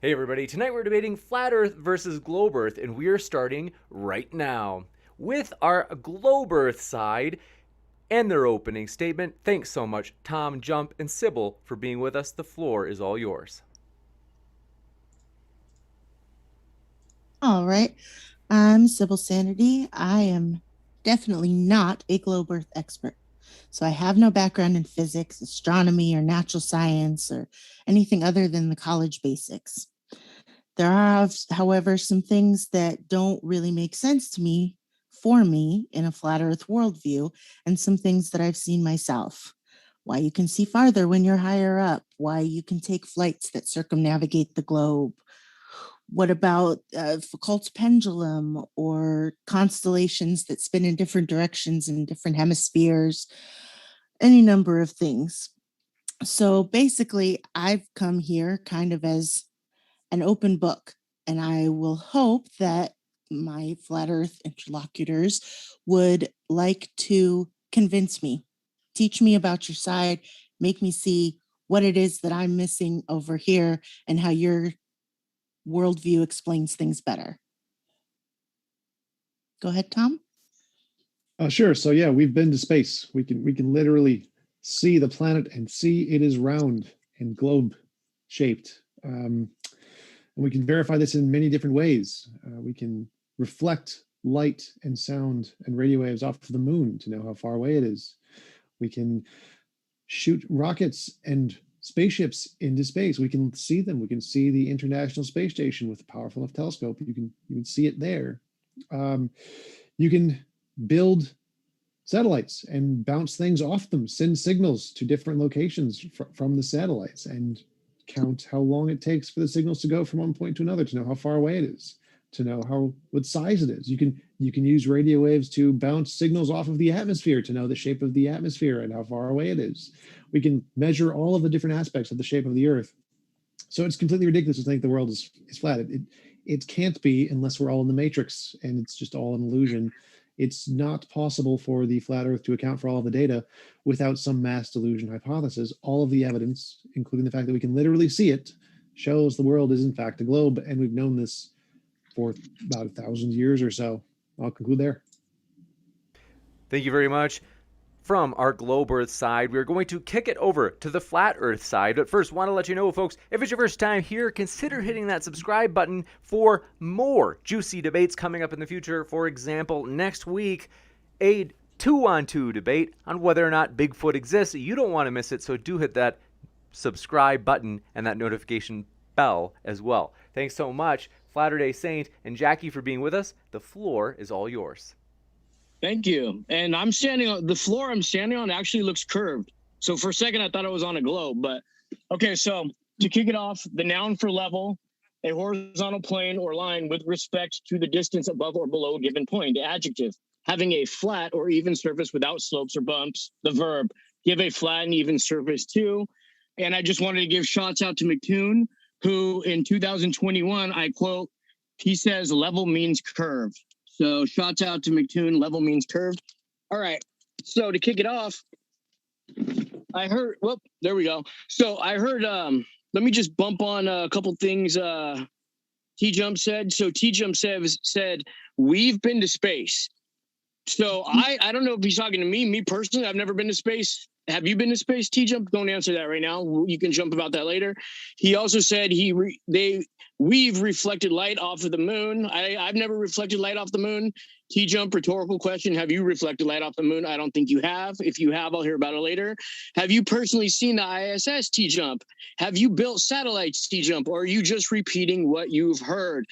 Hey everybody, tonight we're debating Flat Earth versus Globe Earth, and we are starting right now with our Globe Earth side and their opening statement. Thanks so much, TJump and Sybil, for being with us. The floor is all yours. All right. I'm Sybil Sanity. I am definitely not a globe Earth expert. So I have no background in physics, astronomy, or natural science, or anything other than the college basics. There are, however, some things that don't really make sense to me, for me, in a flat Earth worldview, and some things that I've seen myself. Why you can see farther when you're higher up, why you can take flights that circumnavigate the globe. What about Foucault's pendulum or constellations that spin in different directions in different hemispheres? Any number of things. So basically, I've come here kind of as an open book, and I will hope that my flat Earth interlocutors would like to convince me, teach me about your side, make me see what it is that I'm missing over here and how your worldview explains things better. Go ahead, Tom. Sure. So yeah, we've been to space. We can literally see the planet and see it is round and globe shaped. And we can verify this in many different ways. We can reflect light and sound and radio waves off of the moon to know how far away it is. We can shoot rockets and spaceships into space. We can see them. We can see the International Space Station with a powerful enough telescope. You can see it there. You can build satellites and bounce things off them, send signals to different locations from the satellites, and count how long it takes for the signals to go from one point to another, to know how far away it is, to know what size it is. You can use radio waves to bounce signals off of the atmosphere to know the shape of the atmosphere and how far away it is. We can measure all of the different aspects of the shape of the Earth. So it's completely ridiculous to think the world is flat. It can't be unless we're all in the Matrix and it's just all an illusion. It's not possible for the flat Earth to account for all of the data without some mass delusion hypothesis. All of the evidence, including the fact that we can literally see it, shows the world is in fact a globe, and we've known this for about 1,000 years or so. I'll conclude there. Thank you very much. From our Globe Earth side, we're going to kick it over to the Flat Earth side. But first, want to let you know, folks, if it's your first time here, consider hitting that subscribe button for more juicy debates coming up in the future. For example, next week, a 2-on-2 debate on whether or not Bigfoot exists. You don't want to miss it, so do hit that subscribe button and that notification bell as well. Thanks so much, FlatterDay Saint and Jackie, for being with us. The floor is all yours. Thank you. And I'm standing on the floor I'm standing on actually looks curved. So for a second, I thought it was on a globe, but okay. So to kick it off, the noun for level, a horizontal plane or line with respect to the distance above or below a given point. The adjective, having a flat or even surface without slopes or bumps. The verb, give a flat and even surface to. And I just wanted to give shouts out to McToon, who in 2021, I quote, he says level means curve. So shouts out to McToon, level means curved. All right, so to kick it off, I heard, well, there we go. So I heard, let me just bump on a couple things TJump said. So TJump said, we've been to space. So I don't know if he's talking to me personally, I've never been to space. Have you been to space, TJump? Don't answer that right now. You can jump about that later. He also said we've reflected light off of the moon. I've never reflected light off the moon. TJump, rhetorical question. Have you reflected light off the moon? I don't think you have. If you have, I'll hear about it later. Have you personally seen the ISS, TJump? Have you built satellites, TJump? Or are you just repeating what you've heard?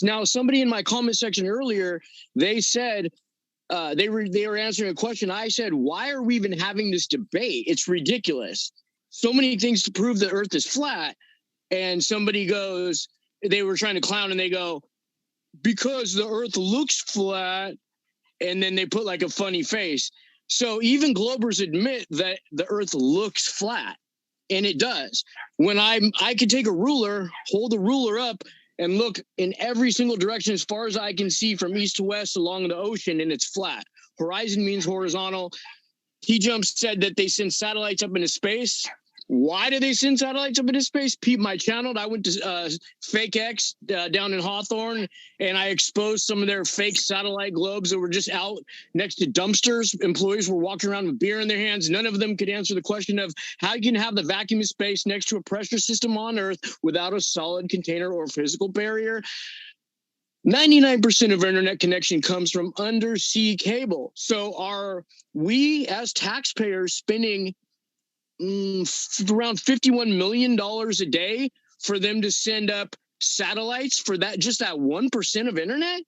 Now, somebody in my comment section earlier, they said, they were answering a question. I said, why are we even having this debate? It's ridiculous. So many things to prove the Earth is flat. And somebody goes, they were trying to clown and they go, because the Earth looks flat. And then they put like a funny face. So even Globers admit that the Earth looks flat. And it does. When I could take a ruler, hold the ruler up, and look in every single direction as far as I can see from east to west along the ocean, and it's flat. Horizon means horizontal. TJump said that they send satellites up into space. Why do they send satellites up into space? Peep my channel. I went to Fake X down in Hawthorne, and I exposed some of their fake satellite globes that were just out next to dumpsters. Employees were walking around with beer in their hands. None of them could answer the question of how you can have the vacuum of space next to a pressure system on Earth without a solid container or physical barrier. 99% of our internet connection comes from undersea cable. So are we as taxpayers spending around $51 million a day for them to send up satellites for that, just that 1% of internet?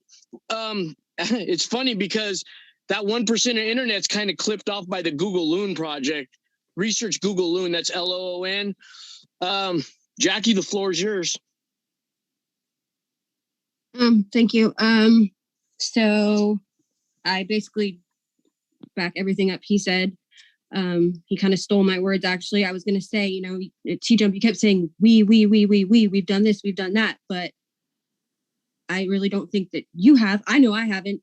It's funny because that 1% of internet's kind of clipped off by the Google Loon project. Research Google Loon, that's LOON. Jackie, the floor is yours. Thank you. So I basically back everything up he said. He kind of stole my words, actually. I was going to say, you know, TJump, you kept saying, we've done this, we've done that, but I really don't think that you have. I know I haven't.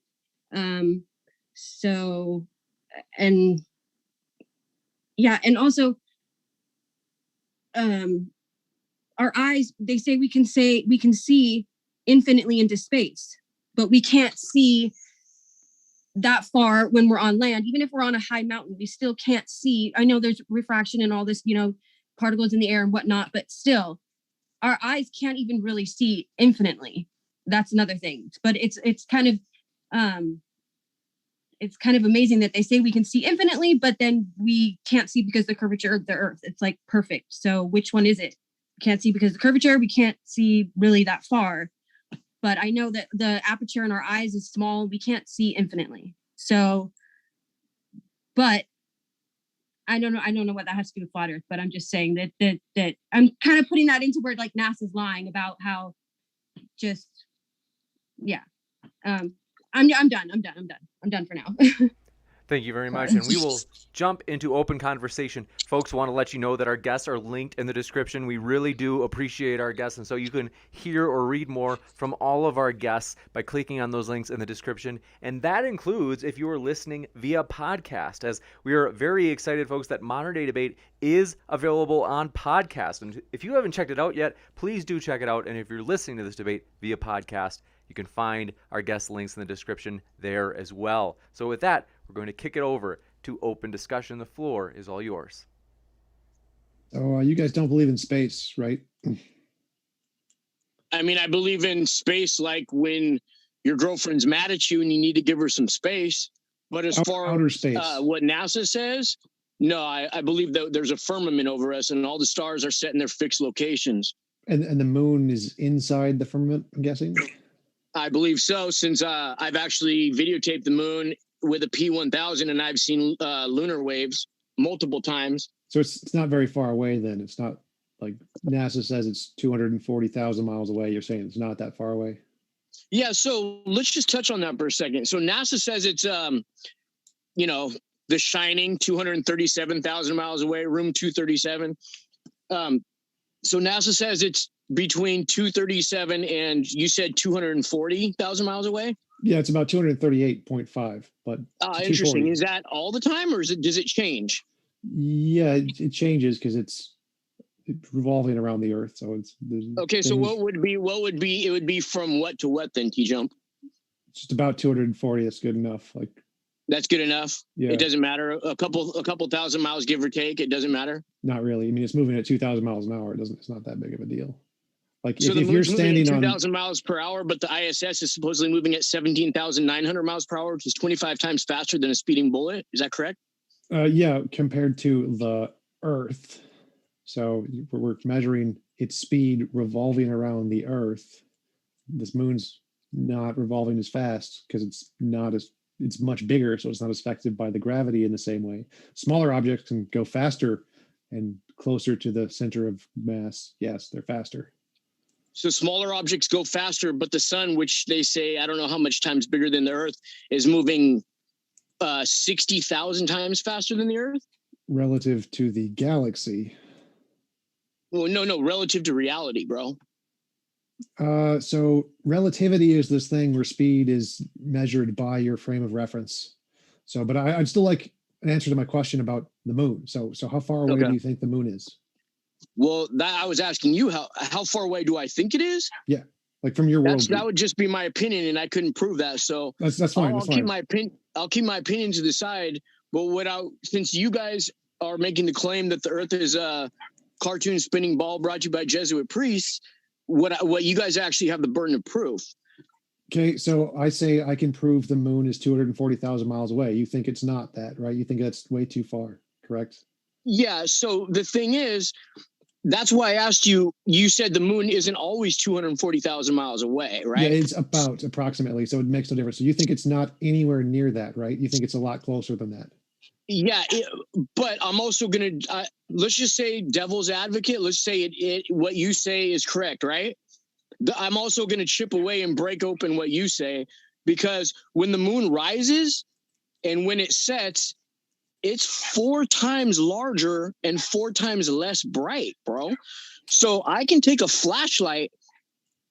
So, and yeah, and also, our eyes, they say we can see infinitely into space, but we can't see that far when we're on land. Even if we're on a high mountain, we still can't see. I know there's refraction and all this, you know, particles in the air and whatnot, but still our eyes can't even really see infinitely. That's another thing. But it's kind of amazing that they say we can see infinitely, but then we can't see because the curvature of the Earth. It's like perfect. So which one is it? We can't see because of the curvature. We can't see really that far. But I know that the aperture in our eyes is small. We can't see infinitely. So, but I don't know what that has to do with flat Earth, but I'm just saying that I'm kind of putting that into where like NASA's lying about how just, yeah. I'm done for now. Thank you very much. And we will jump into open conversation. Folks, want to let you know that our guests are linked in the description. We really do appreciate our guests. And so you can hear or read more from all of our guests by clicking on those links in the description. And that includes if you are listening via podcast, as we are very excited, folks, that Modern Day Debate is available on podcast. And if you haven't checked it out yet, please do check it out. And if you're listening to this debate via podcast, you can find our guest links in the description there as well. So with that, we're going to kick it over to open discussion. The floor is all yours. So you guys don't believe in space, right? I mean, I believe in space, like when your girlfriend's mad at you and you need to give her some space. But as far outer space, what NASA says, no, I believe that there's a firmament over us and all the stars are set in their fixed locations. And the moon is inside the firmament, I'm guessing? I believe so, since I've actually videotaped the moon with a P1000 and I've seen lunar waves multiple times. So it's not very far away then. It's not like NASA says it's 240,000 miles away. You're saying it's not that far away? Yeah, so let's just touch on that for a second. So NASA says it's, you know, The Shining, 237,000 miles away, room 237. So NASA says it's between 237 and you said 240,000 miles away? Yeah, it's about 238.5, but interesting. Is that all the time or does it change? Yeah, it changes because it's revolving around the Earth. So it's okay. So what would be it would be from what to what then, TJump? Just about 240. That's good enough. Like that's good enough. Yeah. It doesn't matter. A couple thousand miles, give or take. It doesn't matter. Not really. I mean, it's moving at 2,000 miles an hour. It's not that big of a deal. Like so if you're standing on 2,000 miles per hour, but the ISS is supposedly moving at 17,900 miles per hour, which is 25 times faster than a speeding bullet. Is that correct? Yeah, compared to the Earth. So we're measuring its speed revolving around the Earth. This moon's not revolving as fast because it's much bigger, so it's not affected by the gravity in the same way. Smaller objects can go faster and closer to the center of mass. Yes, they're faster. So smaller objects go faster, but the sun, which they say, I don't know how much times bigger than the Earth, is moving 60,000 times faster than the Earth? Relative to the galaxy. Well, no, relative to reality, bro. So relativity is this thing where speed is measured by your frame of reference. So, but I'd still like an answer to my question about the moon. So how far away do you think the moon is? Well, that I was asking you how far away do I think it is? Yeah, like from your world. That would just be my opinion, and I couldn't prove that. So that's fine. I'll keep my opinion. I'll keep my opinion to the side. But since you guys are making the claim that the Earth is a cartoon spinning ball brought to you by Jesuit priests, what you guys actually have the burden of proof. Okay, so I say I can prove the moon is 240,000 miles away. You think it's not that, right? You think that's way too far, correct? Yeah. So the thing is, that's why I asked you. You said the moon isn't always 240,000 miles away, right? Yeah, it's about approximately. So it makes no difference. So you think it's not anywhere near that, right? You think it's a lot closer than that. Yeah, but I'm also going to, let's just say devil's advocate. Let's say what you say is correct, right? I'm also going to chip away and break open what you say, because when the moon rises and when it sets, it's 4 times larger and 4 times less bright, bro. So I can take a flashlight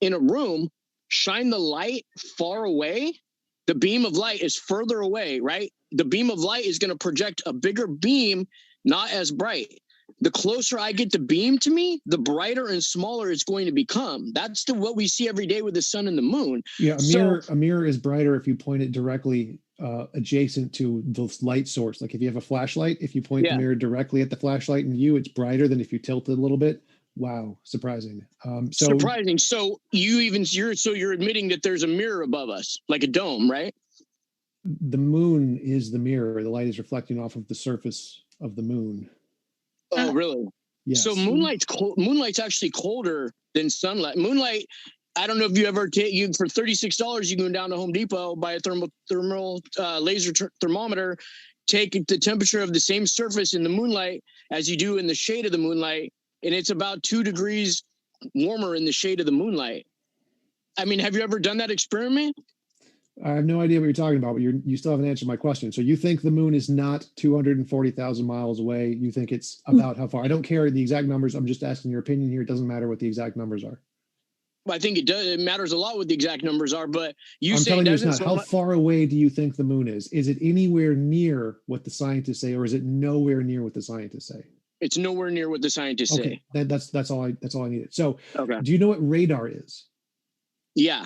in a room, shine the light far away. The beam of light is further away, right? The beam of light is going to project a bigger beam, not as bright. The closer I get the beam to me, the brighter and smaller it's going to become. That's what we see every day with the sun and the moon. Yeah, a mirror is brighter if you point it directly adjacent to the light source. Like if you have a flashlight, if you point the mirror directly at the flashlight and you, it's brighter than if you tilt it a little bit. Wow, surprising. Surprising. So you're admitting that there's a mirror above us, like a dome, right? The moon is the mirror. The light is reflecting off of the surface of the moon. Oh, really? Yes. So moonlight's actually colder than sunlight. Moonlight, I don't know if you ever for $36 you can go down to Home Depot, buy a thermal laser thermometer, take the temperature of the same surface in the moonlight as you do in the shade of the moonlight, and it's about 2 degrees warmer in the shade of the moonlight. I mean, have you ever done that experiment? I have no idea what you're talking about, but you still haven't answered my question. So you think the moon is not 240,000 miles away? You think it's about how far? I don't care the exact numbers. I'm just asking your opinion here. It doesn't matter what the exact numbers are. I think it does. It matters a lot what the exact numbers are, but I'm telling you it's not. How far away do you think the moon is? Is it anywhere near what the scientists say, or is it nowhere near what the scientists say? It's nowhere near what the scientists say. That's all I needed. So, okay. Do you know what radar is? Yeah.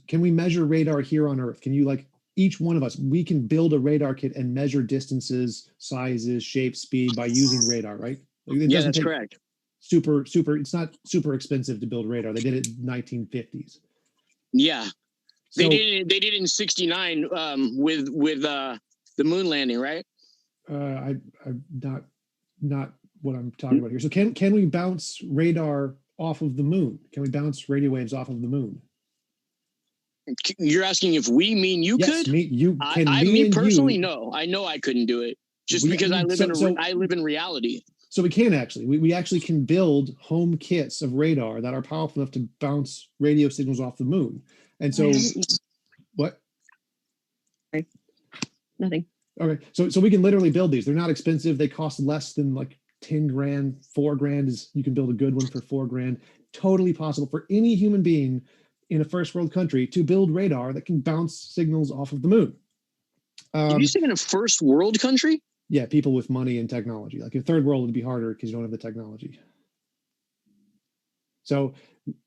Can we measure radar here on Earth? Can you, like, each one of us, we can build a radar kit and measure distances, sizes, shape, speed by using radar, right? Yeah, that's correct. Super. It's not super expensive to build radar. They did it in 1950s. Yeah, they did it in '69 with the moon landing, right? I'm not what I'm talking about here. So can we bounce radar off of the moon? Can we bounce radio waves off of the moon? You're asking if we mean you yes, could? Me personally, no. I know I couldn't do it because I live in reality. So we can actually. We actually can build home kits of radar that are powerful enough to bounce radio signals off the moon. And so, what? Nothing. Okay, so we can literally build these. They're not expensive. They cost less than like 10 grand. 4 grand is, you can build a good one for 4 grand. Totally possible for any human being in a first world country to build radar that can bounce signals off of the moon. Did you say in a first world country? Yeah, people with money and technology. Like in third world, it'd be harder because you don't have the technology. So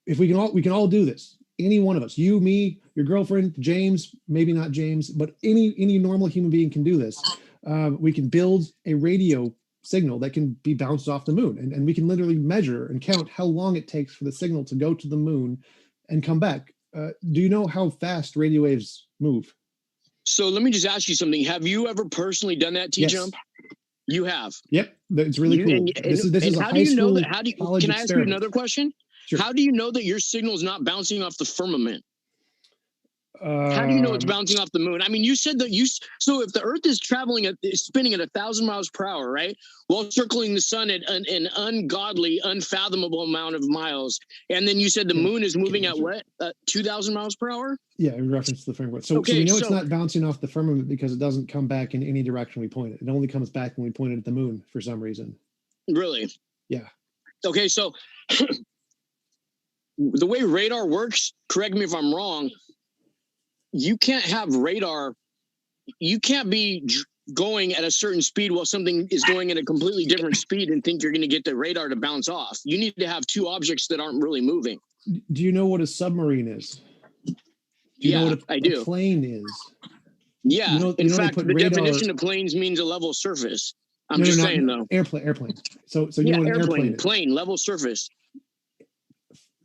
if we can all do this. Any one of us, you, me, your girlfriend, James, maybe not James, but any normal human being can do this. We can build a radio signal that can be bounced off the moon, and we can literally measure and count how long it takes for the signal to go to the moon and come back. Do you know how fast radio waves move? So let me just ask you something. Have you ever personally done that, TJump? Yes. You have. Yep, it's really cool. This is a high school college Can I ask you another question? Sure. How do you know that your signal is not bouncing off the firmament? How do you know it's bouncing off the moon? I mean, you said that so if the Earth is spinning at 1,000 miles per hour, right, while circling the sun at an ungodly, unfathomable amount of miles, and then you said the moon is moving at what, 2,000 miles per hour? Yeah, in reference to the firmament. So we know it's not bouncing off the firmament because it doesn't come back in any direction we point it. It only comes back when we point it at the moon for some reason. Really? Yeah. Okay, so the way radar works, correct me if I'm wrong, you can't have radar. You can't be going at a certain speed while something is going at a completely different speed and think you're going to get the radar to bounce off. You need to have two objects that aren't really moving. Do you know what a submarine is? Do you know what I a do. plane is? Yeah. You know In they fact, put the radar- definition of planes means a level surface. I'm No, just no, saying, though. Airplane. So you Yeah, know what an airplane airplane, is? plane, level surface.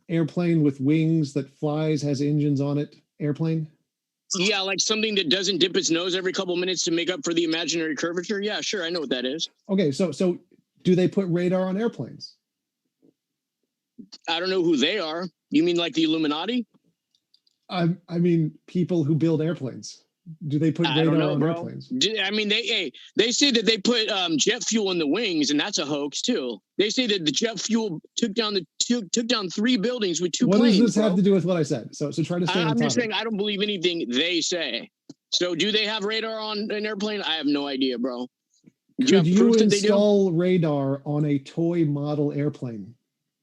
Airplane with wings that flies, has engines on it. Airplane. Yeah, like something that doesn't dip its nose every couple minutes to make up for the imaginary curvature. Yeah, sure, I know what that is. Okay, so do they put radar on airplanes? I don't know who they are. You mean like the Illuminati? I mean, people who build airplanes. Do they put I don't radar know, on bro. airplanes? I mean, they say that they put jet fuel in the wings, and that's a hoax too. They say that the jet fuel took down 3 buildings with 2 What planes. does this have bro. to do with what I said? So try to stay on I'm just topic. saying I don't believe anything they say. So do they have radar on an airplane? I have no idea, bro. Could you proof that they do? install radar on a toy model airplane?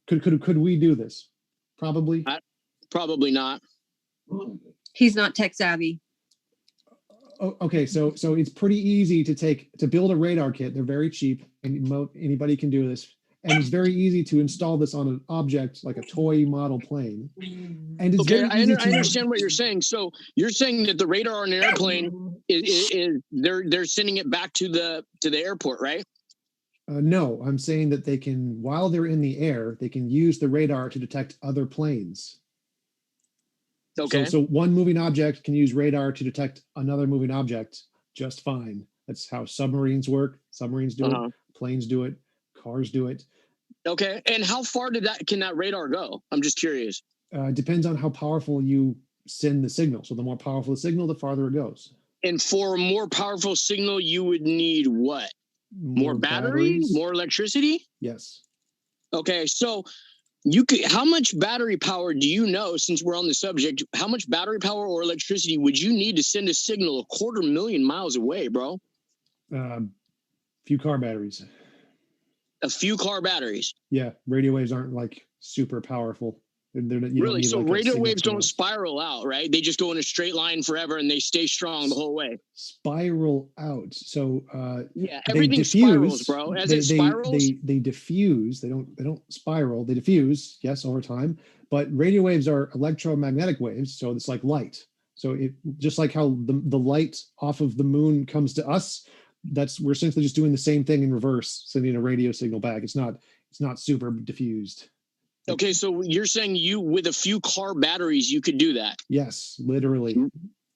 Could we do this? Probably. Probably not. He's not tech savvy. Okay, so it's pretty easy to build a radar kit. They're very cheap, and anybody can do this. And it's very easy to install this on an object like a toy model plane. And it's Okay, very I easy understand what you're saying. So you're saying that the radar on an airplane is they're sending it back to the airport, right? No, I'm saying that they can, while they're in the air, they can use the radar to detect other planes. Okay. So one moving object can use radar to detect another moving object just fine. That's how submarines work. Submarines do it. Planes do it. Cars do it. Okay. And how far can that radar go? I'm just curious. Depends on how powerful you send the signal. So the more powerful the signal, the farther it goes. And for a more powerful signal, you would need what? More battery? batteries? More electricity? Yes. Okay. So how much battery power do you know, since we're on the subject, how much battery power or electricity would you need to send a signal 250,000 miles away, bro? Few car batteries. A few car batteries. Yeah. Radio waves aren't like super powerful. Really? So radio waves don't spiral out, right? They just go in a straight line forever and they stay strong the whole way. Spiral out. So yeah, everything spirals, bro. As it spirals, they diffuse. They don't spiral. They diffuse, yes, over time. But radio waves are electromagnetic waves, so it's like light. So it just like how the light off of the moon comes to us, we're essentially just doing the same thing in reverse, sending a radio signal back. It's not super diffused. Okay, so you're saying with a few car batteries, you could do that? Yes, literally.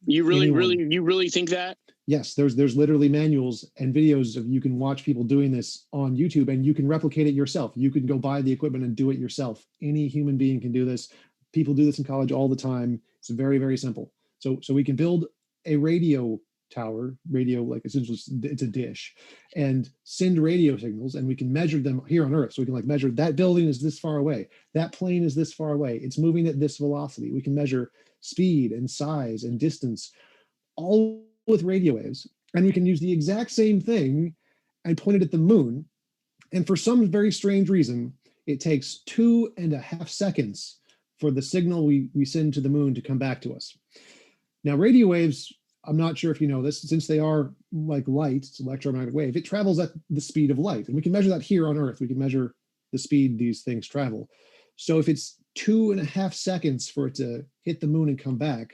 You really think that? Yes, there's literally manuals and videos of you can watch people doing this on YouTube, and you can replicate it yourself. You can go buy the equipment and do it yourself. Any human being can do this. People do this in college all the time. It's very, very simple. So we can build a radio tower, like essentially it's a dish, and send radio signals, and we can measure them here on Earth. So we can like measure that building is this far away, that plane is this far away, it's moving at this velocity. We can measure speed and size and distance, all with radio waves, and we can use the exact same thing and point it at the moon. And for some very strange reason, it takes 2.5 seconds for the signal we send to the moon to come back to us. Now, radio waves, I'm not sure if you know this, since they are like light, it's an electromagnetic wave, it travels at the speed of light. And we can measure that here on Earth. We can measure the speed these things travel. So if it's 2.5 seconds for it to hit the moon and come back,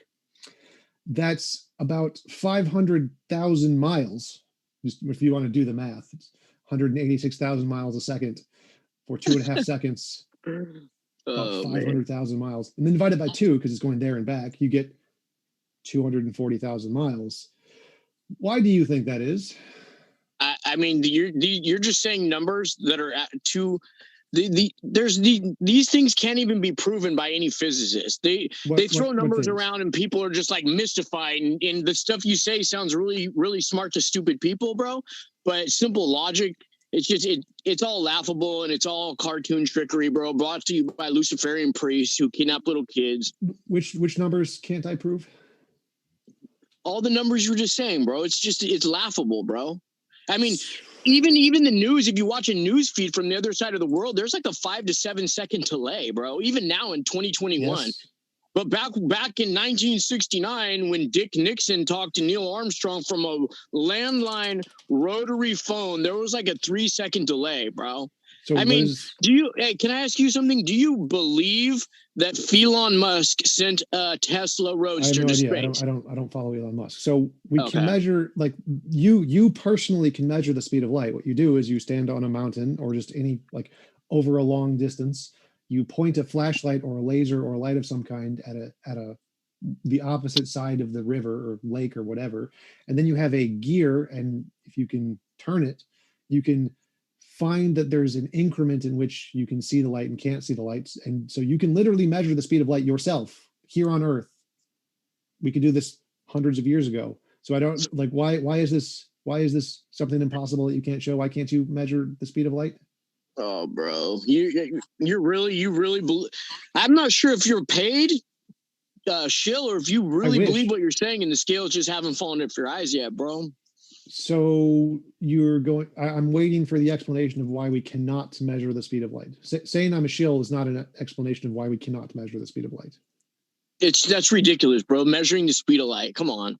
that's about 500,000 miles. Just if you want to do the math, it's 186,000 miles a second for 2.5 seconds, about 500,000 miles. And then divide it by 2, because it's going there and back, you get 240,000 miles. Why do you think that is? I mean, you're just saying numbers that are these things can't even be proven by any physicist. They throw numbers around and people are just like mystified. And the stuff you say sounds really, really smart to stupid people, bro. But simple logic, it's all laughable and it's all cartoon trickery, bro. Brought to you by Luciferian priests who kidnap little kids. Which numbers can't I prove? All the numbers you were just saying, bro. It's laughable, bro. I mean, even the news, if you watch a news feed from the other side of the world, there's like a 5 to 7 second delay, bro. Even now in 2021. But back in 1969, when Dick Nixon talked to Neil Armstrong from a landline rotary phone, there was like a 3-second delay, bro. So I mean, can I ask you something? Do you believe that Elon Musk sent a Tesla I have Roadster no to idea. space? I don't follow Elon Musk. So we Okay. can measure, like you personally can measure the speed of light. What you do is you stand on a mountain or just any, like, over a long distance. You point a flashlight or a laser or a light of some kind at the opposite side of the river or lake or whatever, and then you have a gear, and if you can turn it, you can find that there's an increment in which you can see the light and can't see the lights, and so you can literally measure the speed of light yourself here on Earth. We could do this hundreds of years ago. So I don't, like, why is this something impossible that you can't show? Why can't you measure the speed of light? Oh, bro, you really believe? I'm not sure if you're paid, shill, or if you really believe what you're saying, and the scales just haven't fallen off your eyes yet, bro. So I'm waiting for the explanation of why we cannot measure the speed of light. Saying I'm a shill is not an explanation of why we cannot measure the speed of light. That's ridiculous, bro. Measuring the speed of light. Come on.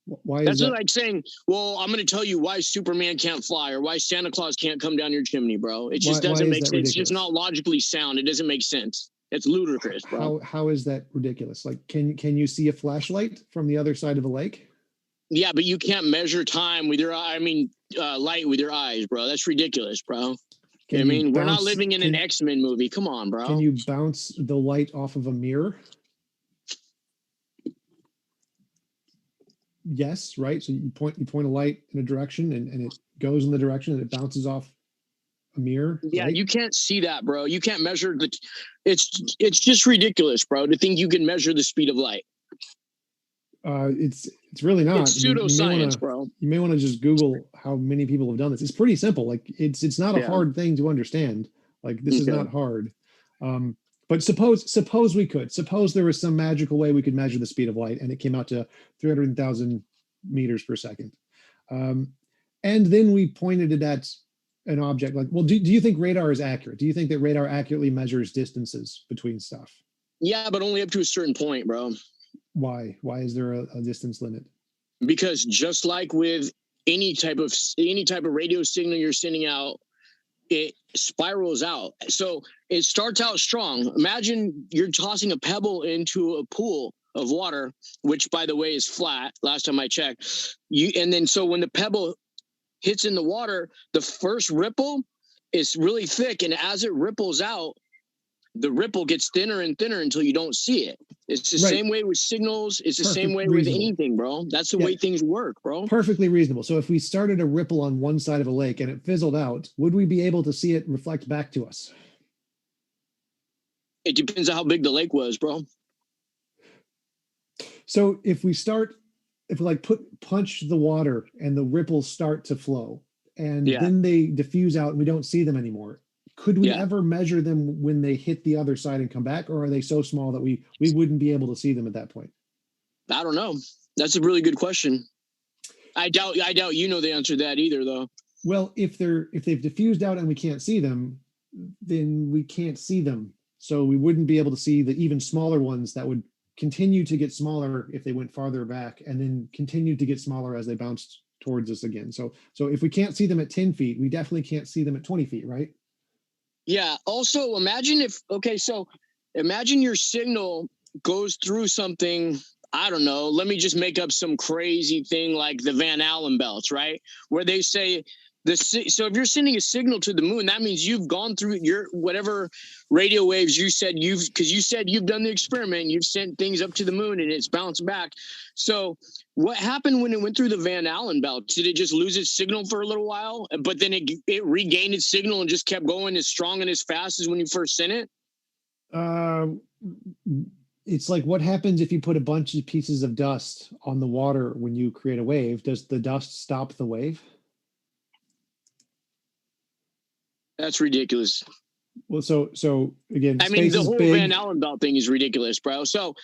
Why is That's that? like saying, well, I'm going to tell you why Superman can't fly or why Santa Claus can't come down your chimney, bro. It just doesn't make sense. It's just not logically sound. It doesn't make sense. It's ludicrous, bro. How is that ridiculous? Like, can you see a flashlight from the other side of a lake? Yeah, but you can't measure time with your light with your eyes, bro. That's ridiculous, bro. We're not living in an X-Men movie. Come on, bro. Can you bounce the light off of a mirror? Yes, right. So you point a light in a direction and it goes in the direction and it bounces off a mirror. Yeah, right? You can't see that, bro. You can't measure it's just ridiculous, bro, to think you can measure the speed of light. It's really not. It's pseudoscience, bro. You may want to just Google how many people have done this. It's pretty simple. Like it's not a hard thing to understand. Like this is not hard. But suppose we could. Suppose there was some magical way we could measure the speed of light and it came out to 300,000 meters per second. And then we pointed it at an object. Like, well, do you think radar is accurate? Do you think that radar accurately measures distances between stuff? Yeah, but only up to a certain point, bro. Why? Why is there a distance limit? Because just like with any type of radio signal you're sending out, it spirals out. So it starts out strong. Imagine you're tossing a pebble into a pool of water, which by the way is flat. Last time I checked, so when the pebble hits in the water, the first ripple is really thick, and as it ripples out, the ripple gets thinner and thinner until you don't see it. It's the same way with signals. It's the same way with anything, bro. That's the way things work, bro. Perfectly reasonable. So if we started a ripple on one side of a lake and it fizzled out, would we be able to see it reflect back to us? It depends on how big the lake was, bro. So if we punch the water and the ripples start to flow and then they diffuse out and we don't see them anymore, could we ever measure them when they hit the other side and come back, or are they so small that we wouldn't be able to see them at that point? I don't know. That's a really good question. I doubt you know the answer to that either, though. Well, if they've diffused out and we can't see them, then we can't see them. So we wouldn't be able to see the even smaller ones that would continue to get smaller if they went farther back and then continue to get smaller as they bounced towards us again. So if we can't see them at 10 feet, we definitely can't see them at 20 feet, right? Yeah. Also, imagine your signal goes through something, I don't know, let me just make up some crazy thing like the Van Allen belts, right? Where they say so if you're sending a signal to the moon, that means you've gone through your whatever radio waves you said because you said you've done the experiment, you've sent things up to the moon and it's bounced back. So what happened when it went through the Van Allen belt? Did it just lose its signal for a little while, but then it regained its signal and just kept going as strong and as fast as when you first sent it? It's like, what happens if you put a bunch of pieces of dust on the water when you create a wave? Does the dust stop the wave? That's ridiculous. Well, so again, I mean, the whole Van Allen belt thing is ridiculous, bro. So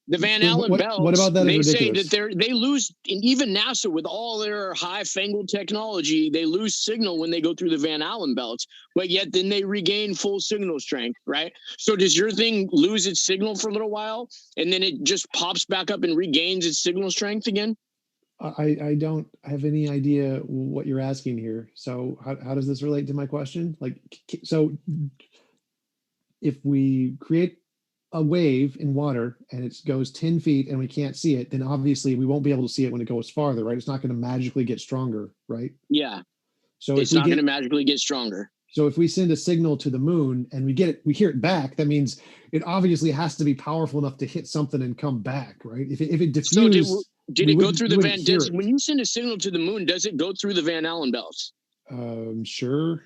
The Van So Allen what belts, about that they is say ridiculous? that they lose, and even NASA with all their high-fangled technology, they lose signal when they go through the Van Allen belts, but yet then they regain full signal strength, right? So does your thing lose its signal for a little while, and then it just pops back up and regains its signal strength again? I don't have any idea what you're asking here. So how does this relate to my question? Like, so if we create a wave in water and it goes 10 feet and we can't see it, then obviously we won't be able to see it when it goes farther, right? It's not going to magically get stronger, right? Yeah, So it's not going to magically get stronger. so if we send a signal to the moon and we hear it back, that means it obviously has to be powerful enough to hit something and come back, right? If it diffused, So did it go through the Van? When you send a signal to the moon, does it go through the Van Allen belts? Sure.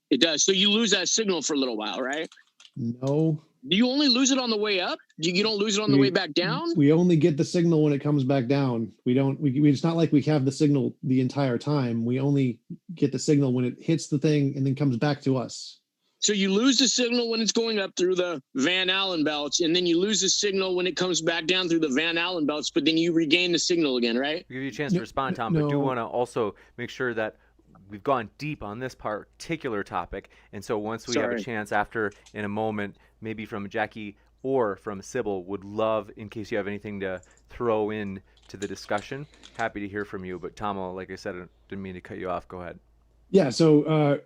It does. So you lose that signal for a little while, right? No. Do you only lose it on the way up? You don't lose it on the way back down? We only get the signal when it comes back down. We don't. It's not like we have the signal the entire time. We only get the signal when it hits the thing and then comes back to us. So you lose the signal when it's going up through the Van Allen belts, and then you lose the signal when it comes back down through the Van Allen belts, but then you regain the signal again, right? We'll give you a chance to respond, Tom, but do want to also make sure that we've gone deep on this particular topic. And so once we have a chance after, in a moment, maybe from Jackie or from Sybil, would love, in case you have anything to throw in to the discussion, happy to hear from you. But Tom, like I said, I didn't mean to cut you off. Go ahead. Yeah, so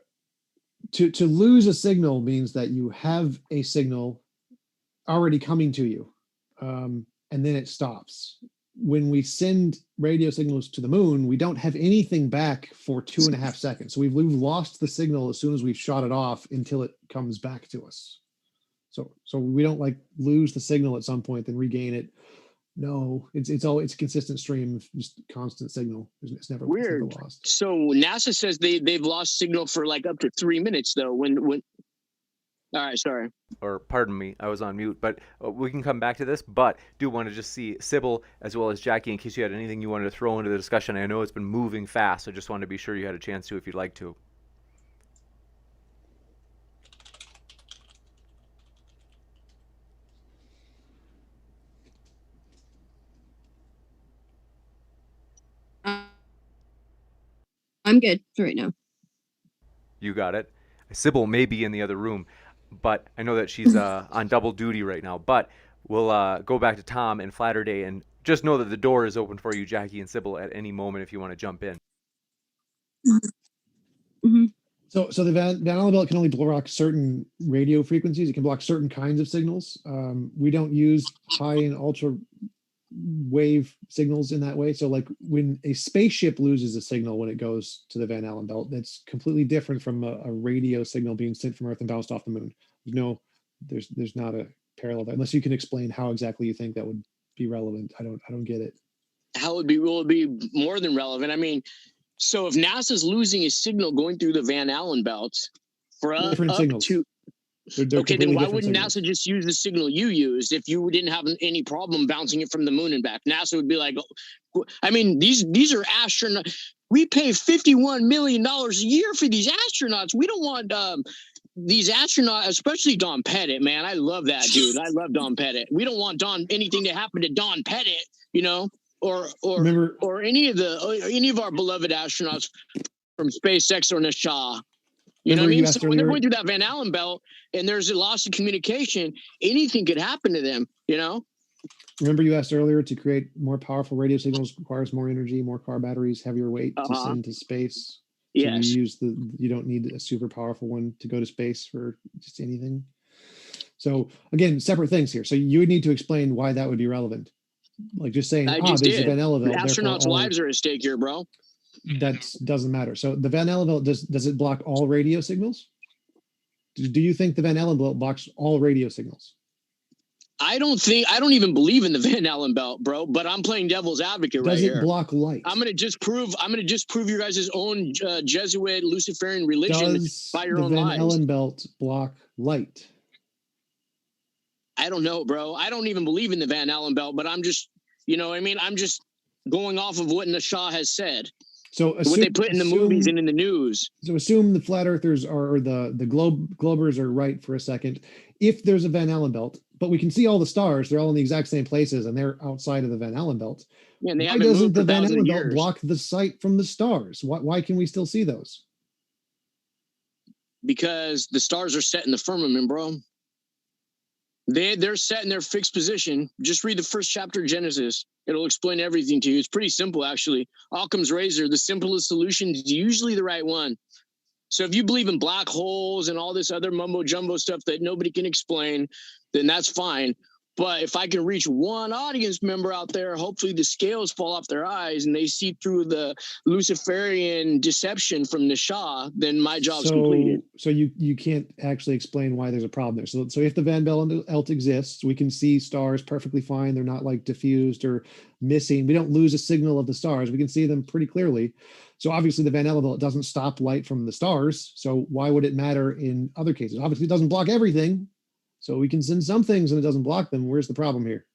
to lose a signal means that you have a signal already coming to you, and then it stops. When we send radio signals to the moon, we don't have anything back for 2.5 seconds. So we've lost the signal as soon as we've shot it off until it comes back to us. So we don't like lose the signal at some point, then regain it. No, it's a consistent stream of just constant signal. It's never weird. It's never lost. So NASA says they've lost signal for like up to 3 minutes though. When all right, sorry. Or pardon me, I was on mute, but we can come back to this, but do want to just see Sybil as well as Jackie in case you had anything you wanted to throw into the discussion. I know it's been moving fast, so just wanted to be sure you had a chance to if you'd like to. I'm good for right now. You got it. Sybil may be in the other room, but I know that she's on double duty right now. But we'll go back to Tom and FlatterDay, and just know that the door is open for you, Jackie and Sybil, at any moment if you want to jump in. Mm-hmm. So the Van Allen belt can only block certain radio frequencies. It can block certain kinds of signals. We don't use high and ultra wave signals in that way. So like when a spaceship loses a signal when it goes to the Van Allen belt, that's completely different from a radio signal being sent from Earth and bounced off the moon. There's not a parallel there, unless you can explain how exactly you think that would be relevant. I don't get it. How will it be more than relevant? I mean, so if NASA's losing a signal going through the Van Allen belts for different signals. They're okay, then why wouldn't signals. NASA just use the signal you used if you didn't have any problem bouncing it from the moon and back? NASA would be like, I mean, these are astronauts. We pay $51 million a year for these astronauts. We don't want these astronauts, especially Don Pettit, man. I love that dude. I love Don Pettit. We don't want anything to happen to Don Pettit, you know, or any of our beloved astronauts from SpaceX or NASA. You know what I mean? So when they're going through that Van Allen belt and there's a loss of communication, anything could happen to them, you know? Remember you asked earlier, to create more powerful radio signals requires more energy, more car batteries, heavier weight to send to space. So yes. You don't need a super powerful one to go to space for just anything. So again, separate things here. So you would need to explain why that would be relevant. Like just saying, there's a Van Allen belt. Astronauts' lives are at stake here, bro. That doesn't matter. So the Van Allen belt, does it block all radio signals? Do you think the Van Allen belt blocks all radio signals? I don't even believe in the Van Allen belt, bro, but I'm playing devil's advocate right here. Does it block light? I'm going to just prove your guys' own Jesuit Luciferian religion by your own lies. Does the Van Allen belt block light? I don't know, bro. I don't even believe in the Van Allen belt, but I'm just, you know what I mean? I'm just going off of what Nasha has said. So what they put in the movies and in the news. So assume the flat earthers the globers are right for a second. If there's a Van Allen belt, but we can see all the stars. They're all in the exact same places, and they're outside of the Van Allen belt. Yeah, and they Why haven't doesn't moved the for Van thousands Allen of belt years. block the sight from the stars? Why can we still see those? Because the stars are set in the firmament, bro. They're set in their fixed position. Just read the first chapter of Genesis. It'll explain everything to you. It's pretty simple, actually. Occam's razor, the simplest solution is usually the right one. So if you believe in black holes and all this other mumbo jumbo stuff that nobody can explain, then that's fine. But if I can reach one audience member out there, hopefully the scales fall off their eyes and they see through the Luciferian deception from the Shah, then my job's completed. So you can't actually explain why there's a problem there. So if the Van Allen belt exists, we can see stars perfectly fine. They're not like diffused or missing. We don't lose a signal of the stars. We can see them pretty clearly. So obviously the Van Allen belt doesn't stop light from the stars. So why would it matter in other cases? Obviously it doesn't block everything. So we can send some things and it doesn't block them. Where's the problem here?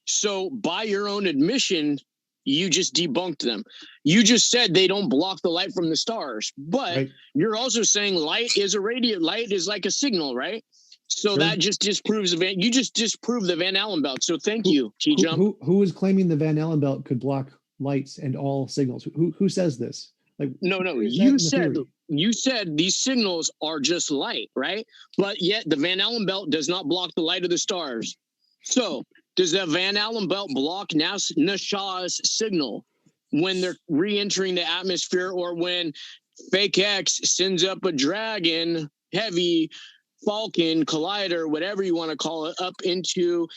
So by your own admission, you just debunked them. You just said they don't block the light from the stars, but Right. you're also saying light is a radiant. Light is like a signal, right? So Sure. that just disproves you just disproved the Van Allen belt. So thank you, TJump. Who is claiming the Van Allen belt could block lights and all signals? Who says this? Like No, where is that you in the said theory? you said these signals are just light, right? But yet the Van Allen belt does not block the light of the stars. So does the Van Allen belt block Nashah's signal when they're re-entering the atmosphere, or when Fake X sends up a dragon, heavy Falcon, Collider, whatever you want to call it, up into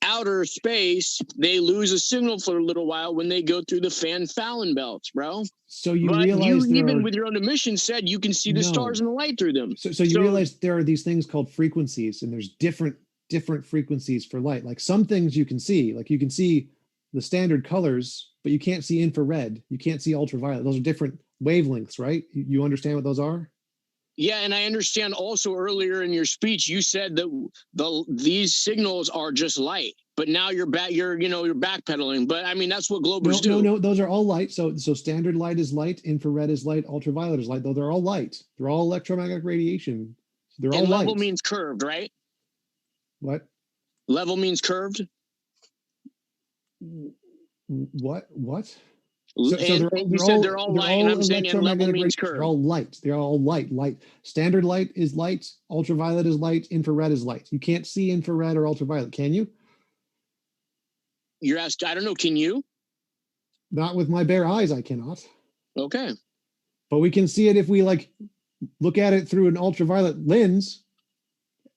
outer space? They lose a signal for a little while when they go through the Van Allen belts, bro. So you But realize you, even there are, with your own admission, said you can see the No. stars and the light through them. so you realize there are these things called frequencies, and there's different frequencies for light. Like some things you can see, like you can see the standard colors, but you can't see infrared. You can't see ultraviolet. Those are different wavelengths, right? You understand what those are? Yeah, and I understand also earlier in your speech you said that these signals are just light. But now you're backpedaling. But I mean, that's what Globers do. No, those are all light. So standard light is light, infrared is light, ultraviolet is light. Though they're all light. They're all electromagnetic radiation. They're all And light. level means curved, right? What? Level means curved. What? You said they're all light, and I'm saying and level means curved. They're all light. They're all light. Standard light is light. Ultraviolet is light. Infrared is light. You can't see infrared or ultraviolet, can you? You're asked, I don't know, can you? Not with my bare eyes, I cannot. Okay. But we can see it if we look at it through an ultraviolet lens.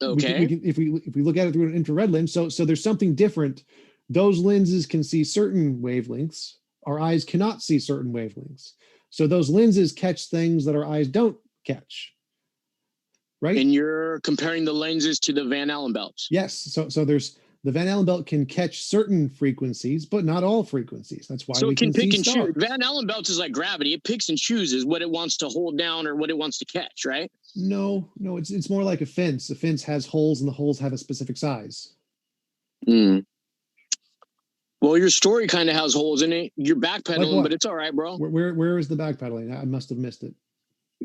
Okay. We can, if we look at it through an infrared lens. So there's something different. Those lenses can see certain wavelengths. Our eyes cannot see certain wavelengths. So those lenses catch things that our eyes don't catch. Right? And you're comparing the lenses to the Van Allen belts. Yes. So there's the Van Allen belt can catch certain frequencies, but not all frequencies. That's why so we it can pick see and stars. choose. Van Allen belts is like gravity. It picks and chooses what it wants to hold down or what it wants to catch, right? No, it's more like a fence. A fence has holes, and the holes have a specific size. Well, your story kind of has holes in it. You're backpedaling, Like but it's all right, bro. Where is the backpedaling? I must have missed it.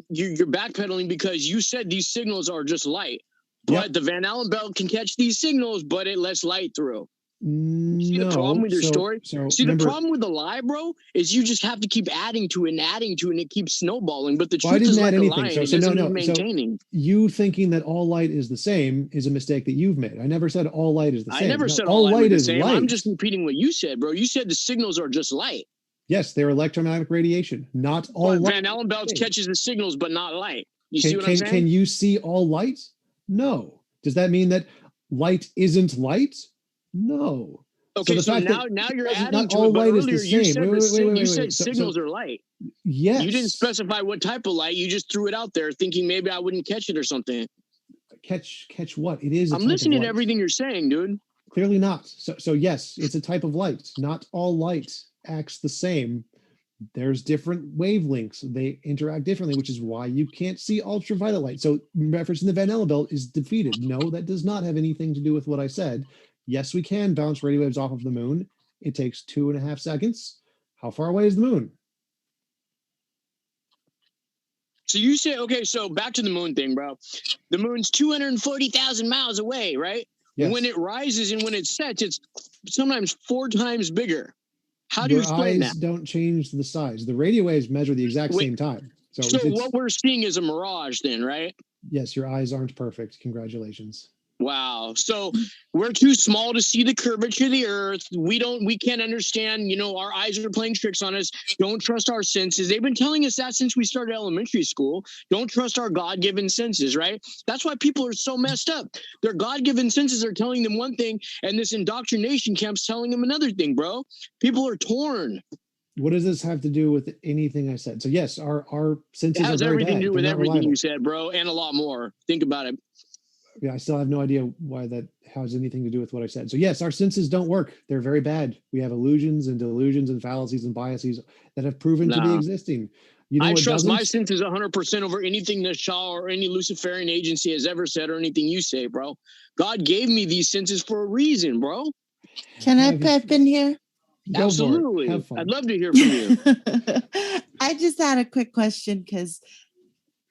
You're backpedaling because you said these signals are just light, but the Van Allen belt can catch these signals, but it lets light through. See the problem with your story? See, the problem with the lie, bro, is you just have to keep adding to it and adding to it, and it keeps snowballing. But the truth is like a lie, and it doesn't need maintaining. You thinking that all light is the same is a mistake that you've made. I never said all light is the same. I never said all light is the same. I'm just repeating what you said, bro. You said the signals are just light. Yes, they're electromagnetic radiation. Not all light. Van Allen belts catches the signals, but not light. You see what I'm saying? Can you see all light? No. Does that mean that light isn't light? No. Okay, so now you're adding to it, but earlier you said signals are light. Yes. You didn't specify what type of light. You just threw it out there thinking maybe I wouldn't catch it or something. Catch what? It is. I'm listening to everything you're saying, dude. Clearly not. So yes, it's a type of light. Not all light acts the same. There's different wavelengths. They interact differently, which is why you can't see ultraviolet light. So referencing the Van Allen belt is defeated. No, that does not have anything to do with what I said. Yes, we can bounce radio waves off of the moon. It takes 2.5 seconds. How far away is the moon? So you say, okay, so back to the moon thing, bro. The moon's 240,000 miles away, right? Yes. When it rises and when it sets, it's sometimes 4 times bigger. How do you Your explain eyes that? don't change the size. The radio waves measure the exact Wait, same time. So, So it's, what we're seeing is a mirage then, right? yes, your eyes aren't perfect. Congratulations. Wow. So we're too small to see the curvature of the earth. We can't understand, our eyes are playing tricks on us. Don't trust our senses. They've been telling us that since we started elementary school. Don't trust our God-given senses, right? That's why people are so messed up. Their God-given senses are telling them one thing, and this indoctrination camp's telling them another thing, bro. People are torn. What does this have to do with anything I said? So yes, our senses It are has very everything bad. to do They're with not everything reliable. you said, bro, and a lot more. Think about it. Yeah, I still have no idea why that has anything to do with what I said. So yes, our senses don't work. They're very bad. We have illusions and delusions and fallacies and biases that have proven to be Nah. existing. You know I what trust doesn't? my senses 100% over anything the Shah or any Luciferian agency has ever said or anything you say, bro. God gave me these senses for a reason, bro. Can I Have you- pipe in here? Go Absolutely. for it. Have fun. I'd love to hear from you. I just had a quick question because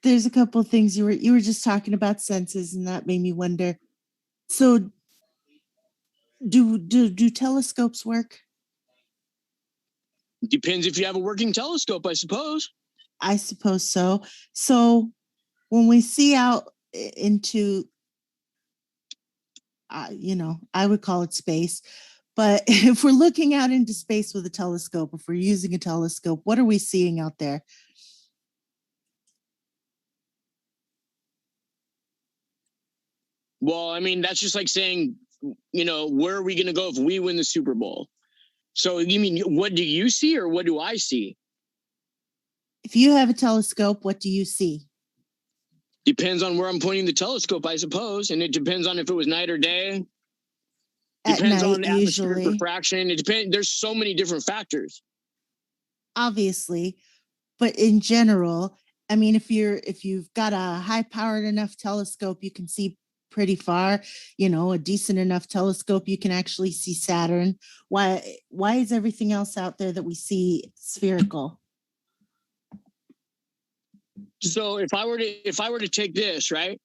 there's a couple of things you were just talking about senses, and that made me wonder. So, do telescopes work? Depends if you have a working telescope, I suppose. I suppose so. So, when we see out into, I would call it space. But if we're looking out into space with a telescope, if we're using a telescope, what are we seeing out there? Well, I mean, that's just like saying, where are we going to go if we win the Super Bowl? So you mean, what do you see or what do I see? If you have a telescope, what do you see? Depends on where I'm pointing the telescope, I suppose. And it depends on if it was night or day. At Depends night, on atmospheric usually. refraction. It depends. There's so many different factors. Obviously, but in general, I mean, if you've got a high-powered enough telescope, you can see pretty far. A decent enough telescope, you can actually see Saturn. Why is everything else out there that we see spherical? So if I were to take this, right?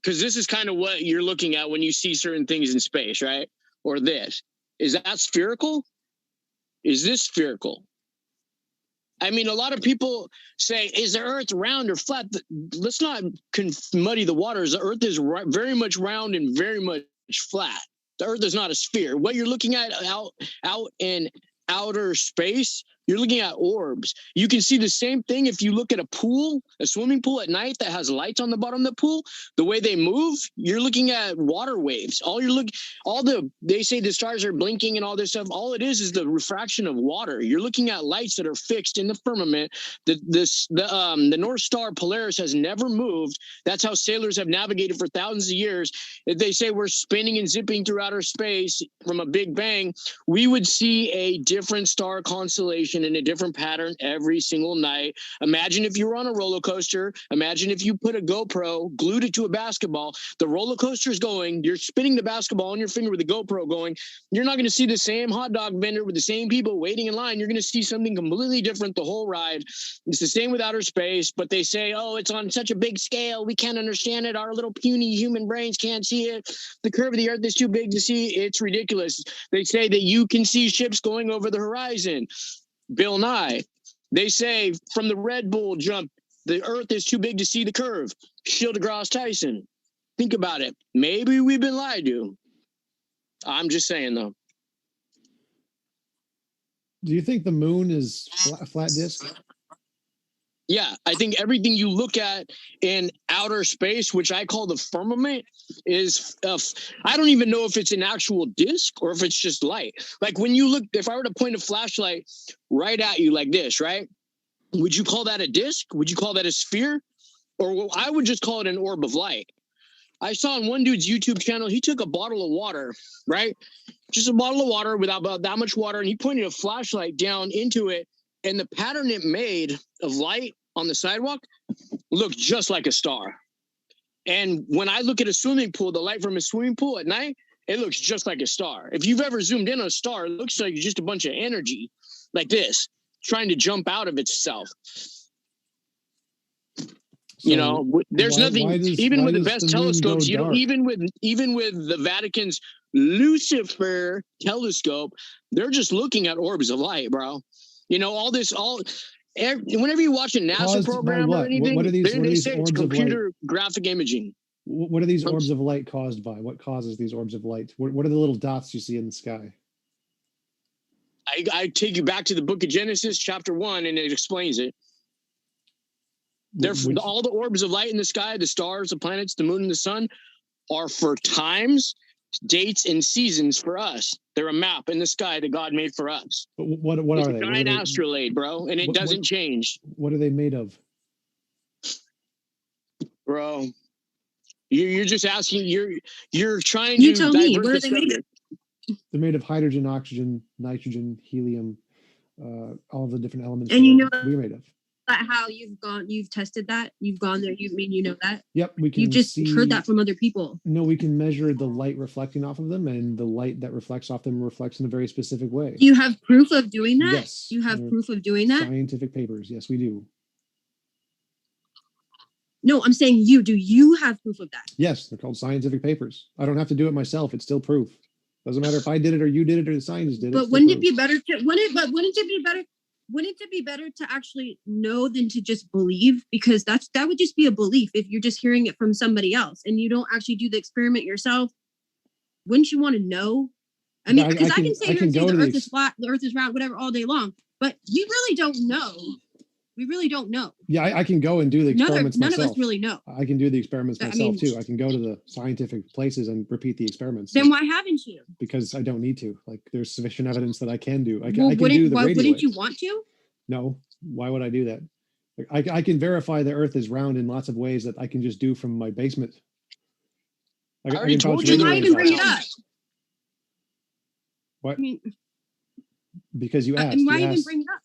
Because this is kind of what you're looking at when you see certain things in space, right? Or this. Is that spherical? Is this spherical? I mean, a lot of people say, is the earth round or flat? Let's not muddy the waters. The earth is very much round and very much flat. The earth is not a sphere. What you're looking at out in outer space, you're looking at orbs. You can see the same thing if you look at a swimming pool at night that has lights on the bottom of the pool. The way they move, you're looking at water waves. They say the stars are blinking and all this stuff. All it is the refraction of water. You're looking at lights that are fixed in the firmament. The North Star Polaris has never moved. That's how sailors have navigated for thousands of years. If they say we're spinning and zipping through outer space from a big bang, we would see a different star constellation in a different pattern every single night. Imagine if you were on a roller coaster. Imagine if you put a GoPro, glued it to a basketball. The roller coaster is going. You're spinning the basketball on your finger with the GoPro going. You're not going to see the same hot dog vendor with the same people waiting in line. You're going to see something completely different the whole ride. It's the same with outer space, but they say, oh, it's on such a big scale. We can't understand it. Our little puny human brains can't see it. The curve of the earth is too big to see. It's ridiculous. They say that you can see ships going over the horizon. Bill Nye. They say from the Red Bull jump, the earth is too big to see the curve. Neil deGrasse Tyson. Think about it. Maybe we've been lied to. I'm just saying, though. Do you think the moon is a flat disk? Yeah, I think everything you look at in outer space, which I call the firmament, is I don't even know if it's an actual disk or if it's just light. Like when you look, if I were to point a flashlight right at you like this, right? Would you call that a disk? Would you call that a sphere? Or I would just call it an orb of light. I saw on one dude's YouTube channel, he took a bottle of water, right? Just a bottle of water without about that much water, and he pointed a flashlight down into it, and the pattern it made of light on the sidewalk looked just like a star. And when I look at a swimming pool, the light from a swimming pool at night, it looks just like a star. If you've ever zoomed in on a star, it looks like just a bunch of energy like this, trying to jump out of itself. You know, there's nothing. Even with the best telescopes, you know, even with the Vatican's Lucifer telescope, they're just looking at orbs of light, bro. You know, whenever you watch a NASA program or anything, they say it's computer graphic imaging. What are these orbs of light caused by? What causes these orbs of light? What are the little dots you see in the sky? I take you back to the book of Genesis, chapter 1, and it explains it. All the orbs of light in the sky, the stars, the planets, the moon, and the sun, are for times, dates, and seasons for us. They're a map in the sky that God made for us. But what are they? It's a giant astrolabe, bro, and it doesn't change. What are they made of? Bro, you're just asking. You're trying to. You tell me. What are they made of? They're made of hydrogen, oxygen, nitrogen, helium, all of the different elements and you know we're made of. That how you've tested that? You've gone there. You know that? Yep, we can. You've just heard that from other people. No, we can measure the light reflecting off of them, and the light that reflects off them reflects in a very specific way. Do you have proof of doing that? Yes. You have proof of doing that? Scientific papers. Yes, we do. No, I'm saying you. Do you have proof of that? Yes, they're called scientific papers. I don't have to do it myself. It's still proof. Doesn't matter if I did it or you did it or the scientists did it. But wouldn't it be better to? Wouldn't it be better to actually know than to just believe? Because that would just be a belief if you're just hearing it from somebody else and you don't actually do the experiment yourself. Wouldn't you want to know? I mean, because I can say the Earth is flat, the Earth is round, whatever, all day long, but we really don't know. We really don't know. Yeah, I can go and do the experiments myself. None of us really know. I can do the experiments myself too. I can go to the scientific places and repeat the experiments. Then why haven't you? Because I don't need to. Like, there's sufficient evidence that I can do. I can do the why radio wouldn't you waves. want to? No. Why would I do that? Like, I can verify the Earth is round in lots of ways that I can just do from my basement. I already told you. Why even bring it up? What? Because you asked. And why even bring it up?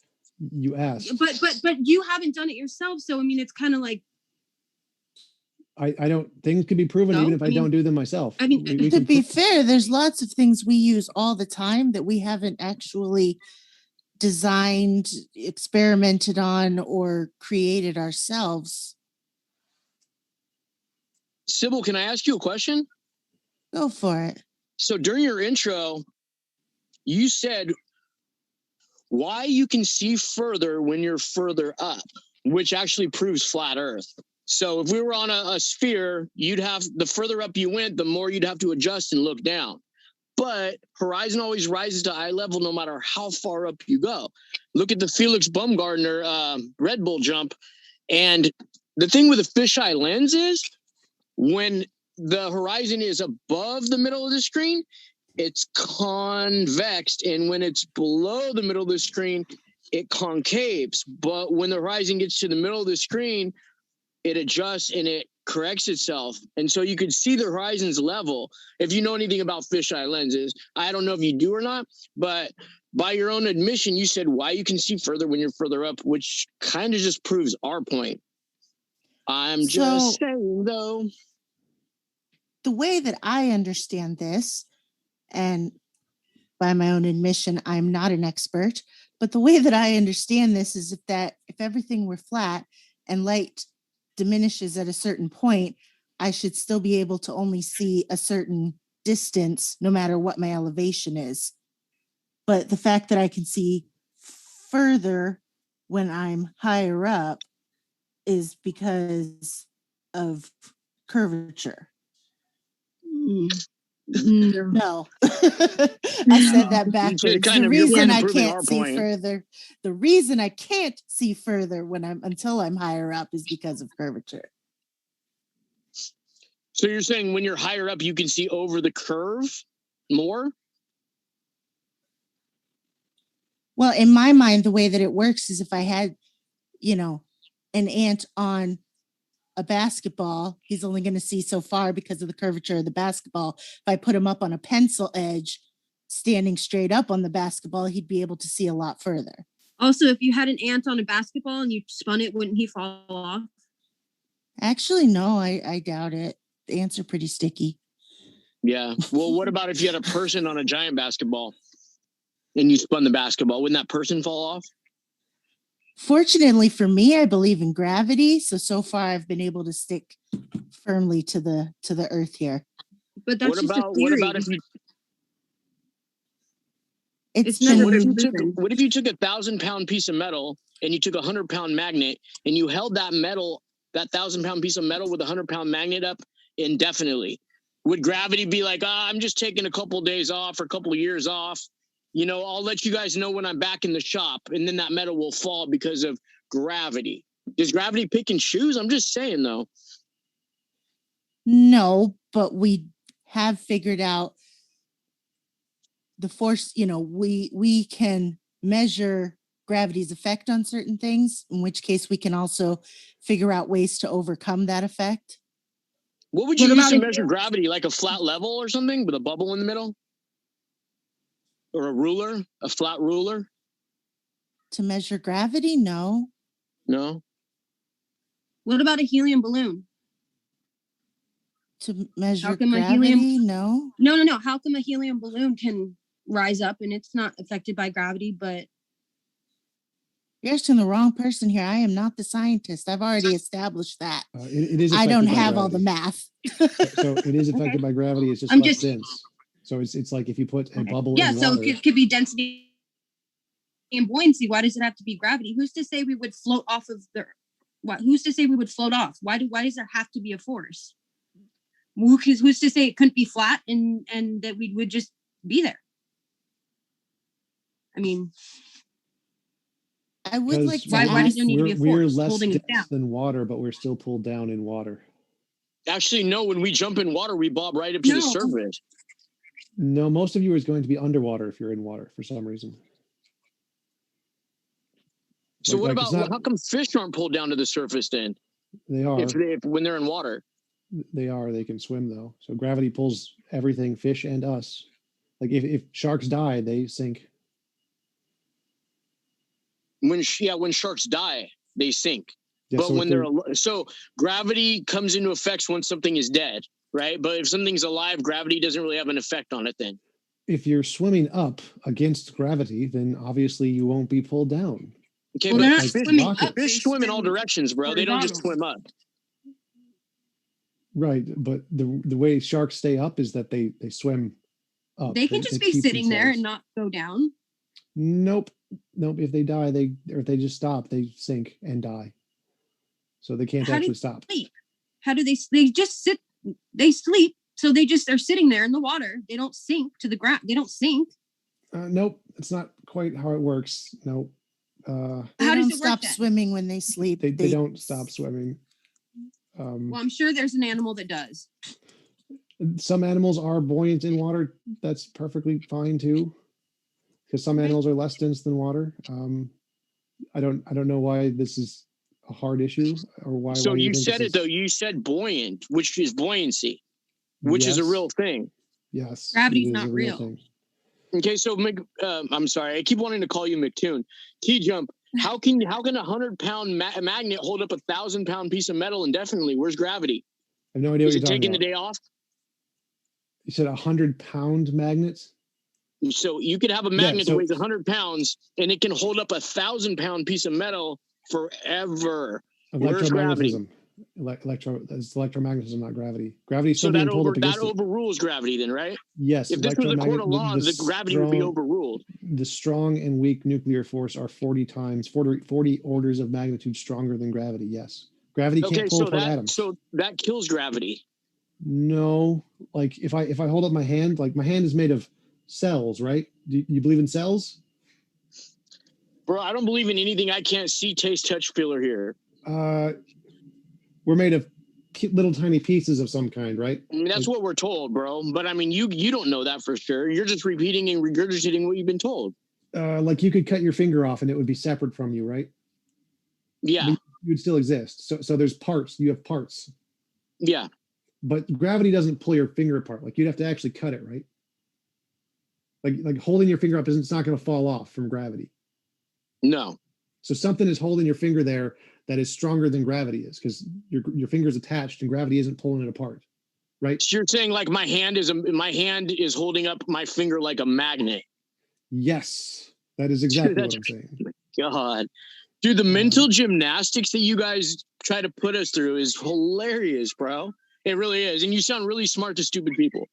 You asked. But you haven't done it yourself, so I mean, it's kind of like. I don't. Things can be proven even if I don't do them myself. I mean, to be fair, there's lots of things we use all the time that we haven't actually designed, experimented on, or created ourselves. Sybil, can I ask you a question? Go for it. So during your intro, you said why you can see further when you're further up, which actually proves flat Earth. So if we were on a sphere, the further up you went, the more you'd have to adjust and look down. But horizon always rises to eye level no matter how far up you go. Look at the Felix Baumgartner Red Bull jump. And the thing with a fisheye lens is when the horizon is above the middle of the screen, it's convex, and when it's below the middle of the screen, it concaves. But when the horizon gets to the middle of the screen, it adjusts and it corrects itself. And so you could see the horizon's level. If you know anything about fisheye lenses, I don't know if you do or not, but by your own admission, you said why you can see further when you're further up, which kind of just proves our point. I'm just saying, though. The way that I understand this, and by my own admission, I'm not an expert, but the way that I understand this is if everything were flat and light diminishes at a certain point, I should still be able to only see a certain distance, no matter what my elevation is. But the fact that I can see further when I'm higher up is because of curvature. No, I said that backwards. The reason I can't see further, the reason I can't see further until I'm higher up is because of curvature. So you're saying when you're higher up, you can see over the curve more? Well, in my mind, the way that it works is if I had, an ant on a basketball, he's only going to see so far because of the curvature of the basketball. If I put him up on a pencil edge, standing straight up on the basketball, he'd be able to see a lot further. Also, if you had an ant on a basketball and you spun it, wouldn't he fall off? Actually, no, I doubt it. The ants are pretty sticky. Yeah. Well, what about if you had a person on a giant basketball and you spun the basketball? Wouldn't that person fall off? Fortunately for me, I believe in gravity. So far I've been able to stick firmly to the earth here. But that's What just about a theory. if you It's never what if you been took proven. 1,000-pound piece of metal and you took a 100-pound magnet and you held that 1,000-pound piece of metal with a 100-pound magnet up indefinitely? Would gravity be like, I'm just taking a couple days off or a couple of years off? You know, I'll let you guys know when I'm back in the shop, and then that metal will fall because of gravity. Does gravity pick and choose? I'm just saying, though. No, but we have figured out the force. You know, we can measure gravity's effect on certain things, in which case we can also figure out ways to overcome that effect. What would you What use to about measure gravity? Like a flat level or something with a bubble in the middle? Or a ruler? A flat ruler? To measure gravity? No. No? What about a helium balloon? To measure come a gravity? helium- No. No. How come a helium balloon can rise up and it's not affected by gravity, but You're asking the wrong person here. I am not the scientist. I've already established that. It is. I don't affected by have all the gravity. math. So it is affected by gravity. It's just I'm less just- dense. So it's like if you put a bubble yeah, in so water. it could be density and buoyancy. Why does it have to be gravity? Who's to say we would float off of the what? Who's to say we would float off? Why does there have to be a force? Who's to say it couldn't be flat and that we would just be there? I mean, I would like to Why ask, does there need to be a we're force less holding us dense down? than water, but we're still pulled down in water. Actually, no. When we jump in water, we bob right up to the No. surface. No, most of you is going to be underwater if you're in water for some reason. So what it's about not- how come fish aren't pulled down to the surface then? They are. When they're in water? They are. They can swim though. So gravity pulls everything, fish and us. Like if sharks die, they sink. When sharks die, they sink. Yeah, But so when if they're so gravity comes into effect when something is dead, right? But if something's alive, gravity doesn't really have an effect on it then. if you're swimming up against gravity, then obviously you won't be pulled down. Okay, Well, but they're not like swimming rockets. up. They fish swim in all directions, bro. They don't just swim up. Right, but the way sharks stay up is that they swim up. They can just be keep sitting there themselves- and not go down. Nope. If they die, if they just stop, they sink and die. So they can't How do actually you stop. sleep? How do they just sit? They sleep, so they just are sitting there in the water. They don't sink to the ground. They don't sink. Nope, it's not quite how it works. Nope. they How does don't it work stop then? swimming when they sleep. They don't stop swimming. Well, I'm sure there's an animal that does. Some animals are buoyant in water. That's perfectly fine too, because some Okay. animals are less dense than water. I don't know why this is a hard issue or why. So why you think said this it though. is- You said buoyant, which is buoyancy, which is a Yes, real thing. Yes, Gravity's it is not a real. thing. Okay, so I'm sorry, I keep wanting to call you McToon. TJump. How can a 100-pound magnet hold up a 1,000-pound piece of metal indefinitely? Where's gravity? I have no idea what Is you're it talking taking the about. day off? You said 100-pound magnets. So you could have a magnet so- that weighs 100 pounds and it can hold up a 1,000-pound piece of metal forever. Where's gravity? Electromagnetism. It's electromagnetism, not gravity. Gravity's So still being pulled up against it. overrules gravity then, right? Yes. If this was a court of law, the gravity would be strong- overruled. The strong and weak nuclear force are 40 orders of magnitude stronger than gravity. Yes. Gravity can't Okay, pull so apart atoms. that kills gravity. No, like if I hold up my hand, like my hand is made of cells, right? Do you believe in cells? Bro, I don't believe in anything I can't see, taste, touch, feel, or hear. We're made of little tiny pieces of some kind, right? I mean, that's what we're told, bro. But I mean, you don't know that for sure. You're just repeating and regurgitating what you've been told. Like you could cut your finger off and it would be separate from you, right? Yeah, You would still exist. So there's parts. You have parts, yeah. but gravity doesn't pull your finger apart. Like you'd have to actually cut it, right? Like holding your finger up it's not going to fall off from gravity. No. So something is holding your finger there that is stronger than gravity is because your finger's attached and gravity isn't pulling it apart, right? So you're saying like my hand is holding up my finger like a magnet. Yes, that is exactly what That's- I'm saying. God. Dude, the mental gymnastics that you guys try to put us through is hilarious, bro. It really is. And you sound really smart to stupid people.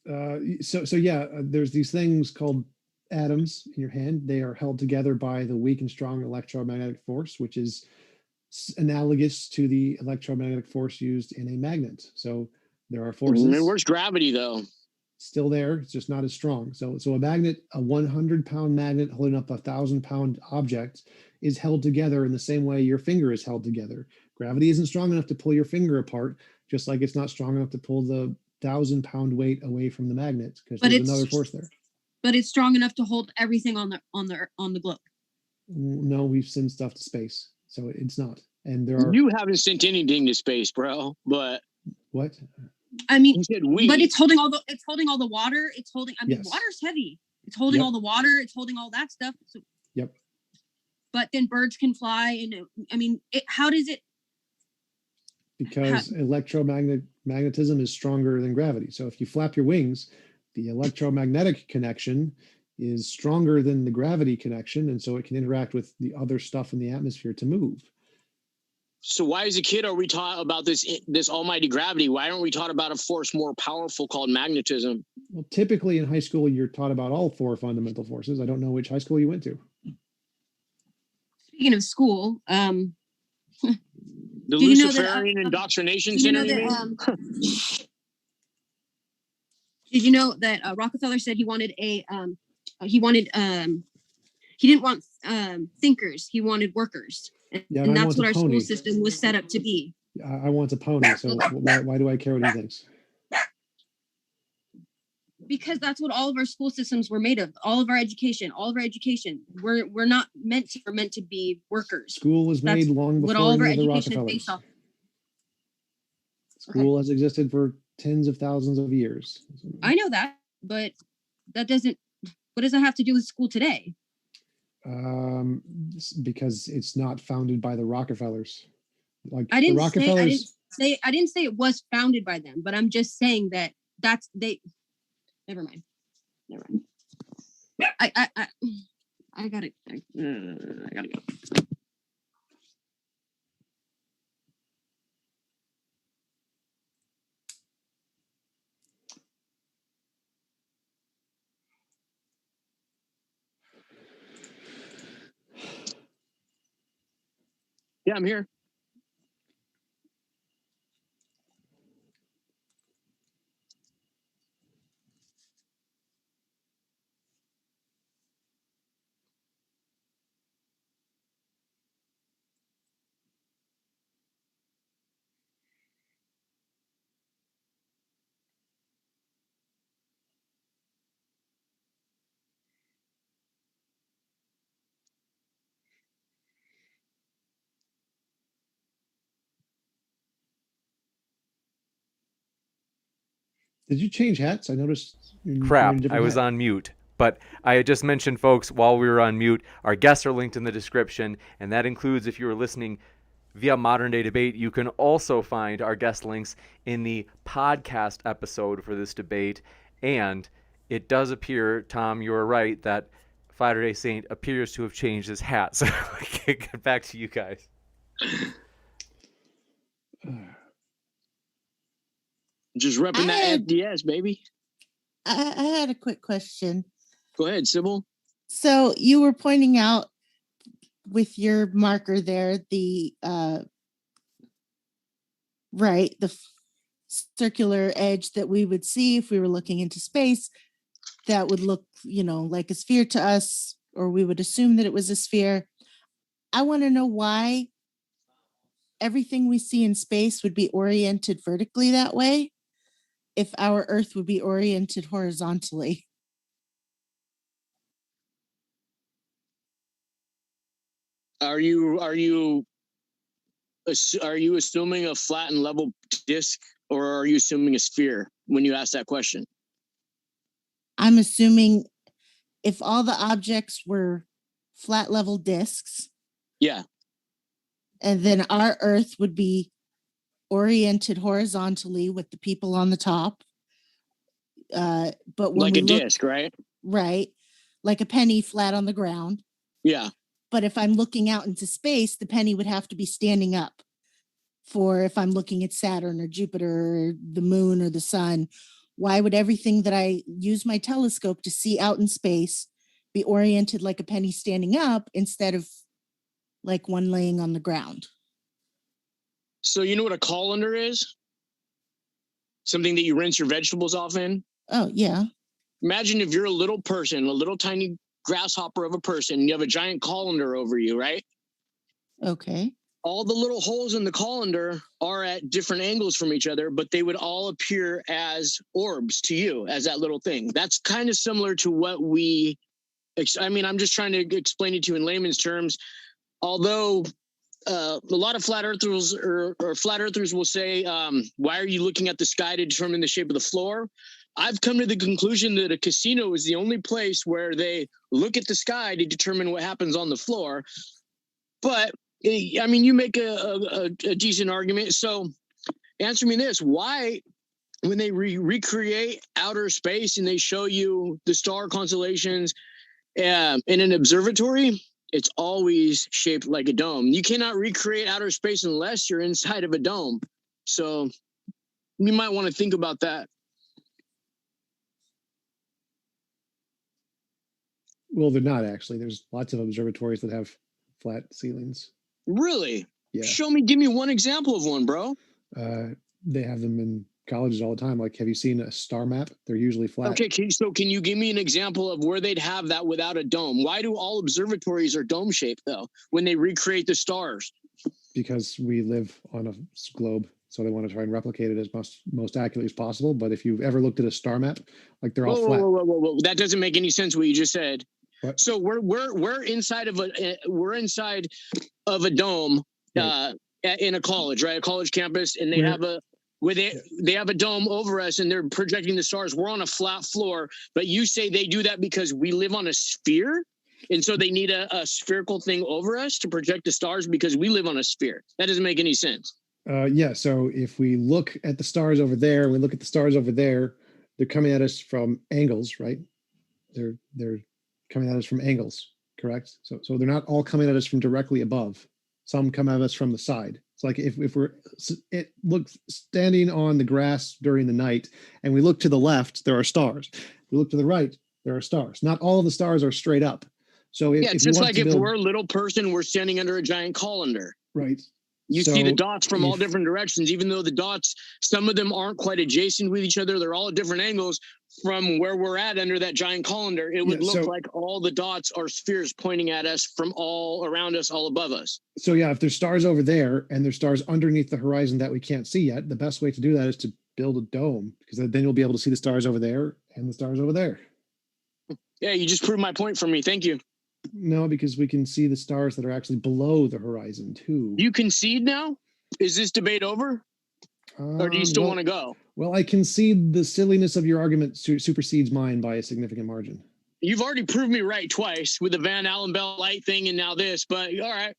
There's these things called atoms in your hand. They are held together by the weak and strong electromagnetic force, which is analogous to the electromagnetic force used in a magnet. So there are forces. And where's gravity, though? Still there. It's just not as strong. So a magnet, a 100-pound magnet holding up a 1,000-pound object, is held together in the same way your finger is held together. Gravity isn't strong enough to pull your finger apart, just like it's not strong enough to pull the 1,000-pound weight away from the magnet, because there's another force there. But it's strong enough to hold everything on the globe. No, we've sent stuff to space, so it's not. And there are. You haven't sent anything to space, bro. But what? I mean, you said we. But it's holding all the water. It's holding. I mean, Yes. water's heavy. It's holding all the water. It's holding all that stuff. So, yep. But then birds can fly, and I mean, how does it? Because electromagnetism is stronger than gravity. So if you flap your wings, the electromagnetic connection is stronger than the gravity connection, and so it can interact with the other stuff in the atmosphere to move. So why, as a kid, are we taught about this almighty gravity? Why aren't we taught about a force more powerful called magnetism? Well, typically in high school, you're taught about all four fundamental forces. I don't know which high school you went to. Speaking of school, The Did you know that, Luciferian indoctrination did you center, know you that, mean? Did you know that Rockefeller said he didn't want thinkers, he wanted workers, and that's what our school system was set up to be. I want a pony, so why do I care what he thinks? Because that's what all of our school systems were made of. All of our education, we're not meant to. We're meant to be workers. School was made long what before all of our any of the education is Rockefellers. based off. School has existed for tens of thousands of years. I know that, but that doesn't. What does that have to do with school today? Because it's not founded by the Rockefellers. Like I didn't the Rockefellers. I didn't say it was founded by them, but I'm just saying that that's they. Never mind. I gotta go. Yeah, I'm here. Did you change hats? I noticed. Crap, I was on mute. But I had just mentioned, folks, while we were on mute, our guests are linked in the description, and that includes, if you were listening via Modern Day Debate, you can also find our guest links in the podcast episode for this debate. And it does appear, Tom, you were right, that FlatterDay Saint appears to have changed his hat. So I can get back to you guys. Just repping that FDS, baby. I had a quick question. Go ahead, Sybil. So you were pointing out with your marker there, the circular edge that we would see if we were looking into space that would look, like a sphere to us, or we would assume that it was a sphere. I want to know why everything we see in space would be oriented vertically that way if our Earth would be oriented horizontally. Are you assuming a flat and level disc, or are you assuming a sphere when you ask that question? I'm assuming if all the objects were flat level discs. Yeah. And then our Earth would be oriented horizontally with the people on the top. But when like a disc, right? Right. Like a penny flat on the ground. Yeah. But if I'm looking out into space, the penny would have to be standing up. For if I'm looking at Saturn or Jupiter or the moon or the sun, why would everything that I use my telescope to see out in space be oriented like a penny standing up instead of like one laying on the ground? So you know what a colander is? Something that you rinse your vegetables off in? Oh, yeah. Imagine if you're a little person, a little tiny grasshopper of a person, and you have a giant colander over you, right? Okay. All the little holes in the colander are at different angles from each other, but they would all appear as orbs to you, as that little thing. That's kind of similar to what I'm just trying to explain it to you in layman's terms. Although a lot of flat earthers or flat earthers will say, why are you looking at the sky to determine the shape of the floor? I've come to the conclusion that a casino is the only place where they look at the sky to determine what happens on the floor. But I mean, you make a decent argument. So answer me this. Why, when they recreate outer space and they show you the star constellations in an observatory, it's always shaped like a dome. You cannot recreate outer space unless you're inside of a dome. So you might want to think about that. Well, they're not actually. There's lots of observatories that have flat ceilings. Really? Yeah. Give me one example of one, bro. They have them in colleges all the time. Like, have you seen a star map? They're usually flat. Okay, so can you give me an example of where they'd have that without a dome? Why do all observatories are dome shaped though when they recreate the stars? Because we live on a globe, so they want to try and replicate it as most accurately as possible. But if you've ever looked at a star map, like they're all flat. Whoa. That doesn't make any sense what you just said. What? So we're inside of a dome in a college, right? A college campus, and they have a dome over us, and they're projecting the stars. We're on a flat floor, but you say they do that because we live on a sphere, and so they need a spherical thing over us to project the stars because we live on a sphere. That doesn't make any sense. Yeah. So if we look at the stars over there, and we look at the stars over there, they're coming at us from angles, right? They're coming at us from angles, correct? So they're not all coming at us from directly above. Some come at us from the side. It's like if we're standing on the grass during the night and we look to the left, there are stars. We look to the right, there are stars. Not all of the stars are straight up. So it's just like if we're a little person, we're standing under a giant colander. Right. You see the dots from all different directions, even though the dots, some of them aren't quite adjacent with each other. They're all at different angles from where we're at under that giant colander. It would look like all the dots are spheres pointing at us from all around us, all above us. So yeah, if there's stars over there and there's stars underneath the horizon that we can't see yet, the best way to do that is to build a dome, because then you'll be able to see the stars over there and the stars over there. Yeah, you just proved my point for me. Thank you. No, because we can see the stars that are actually below the horizon too. You concede now? Is this debate over? Or do you still want to go? Well, I concede the silliness of your argument supersedes mine by a significant margin. You've already proved me right twice with the Van Allen Bell light thing and now this, but all right.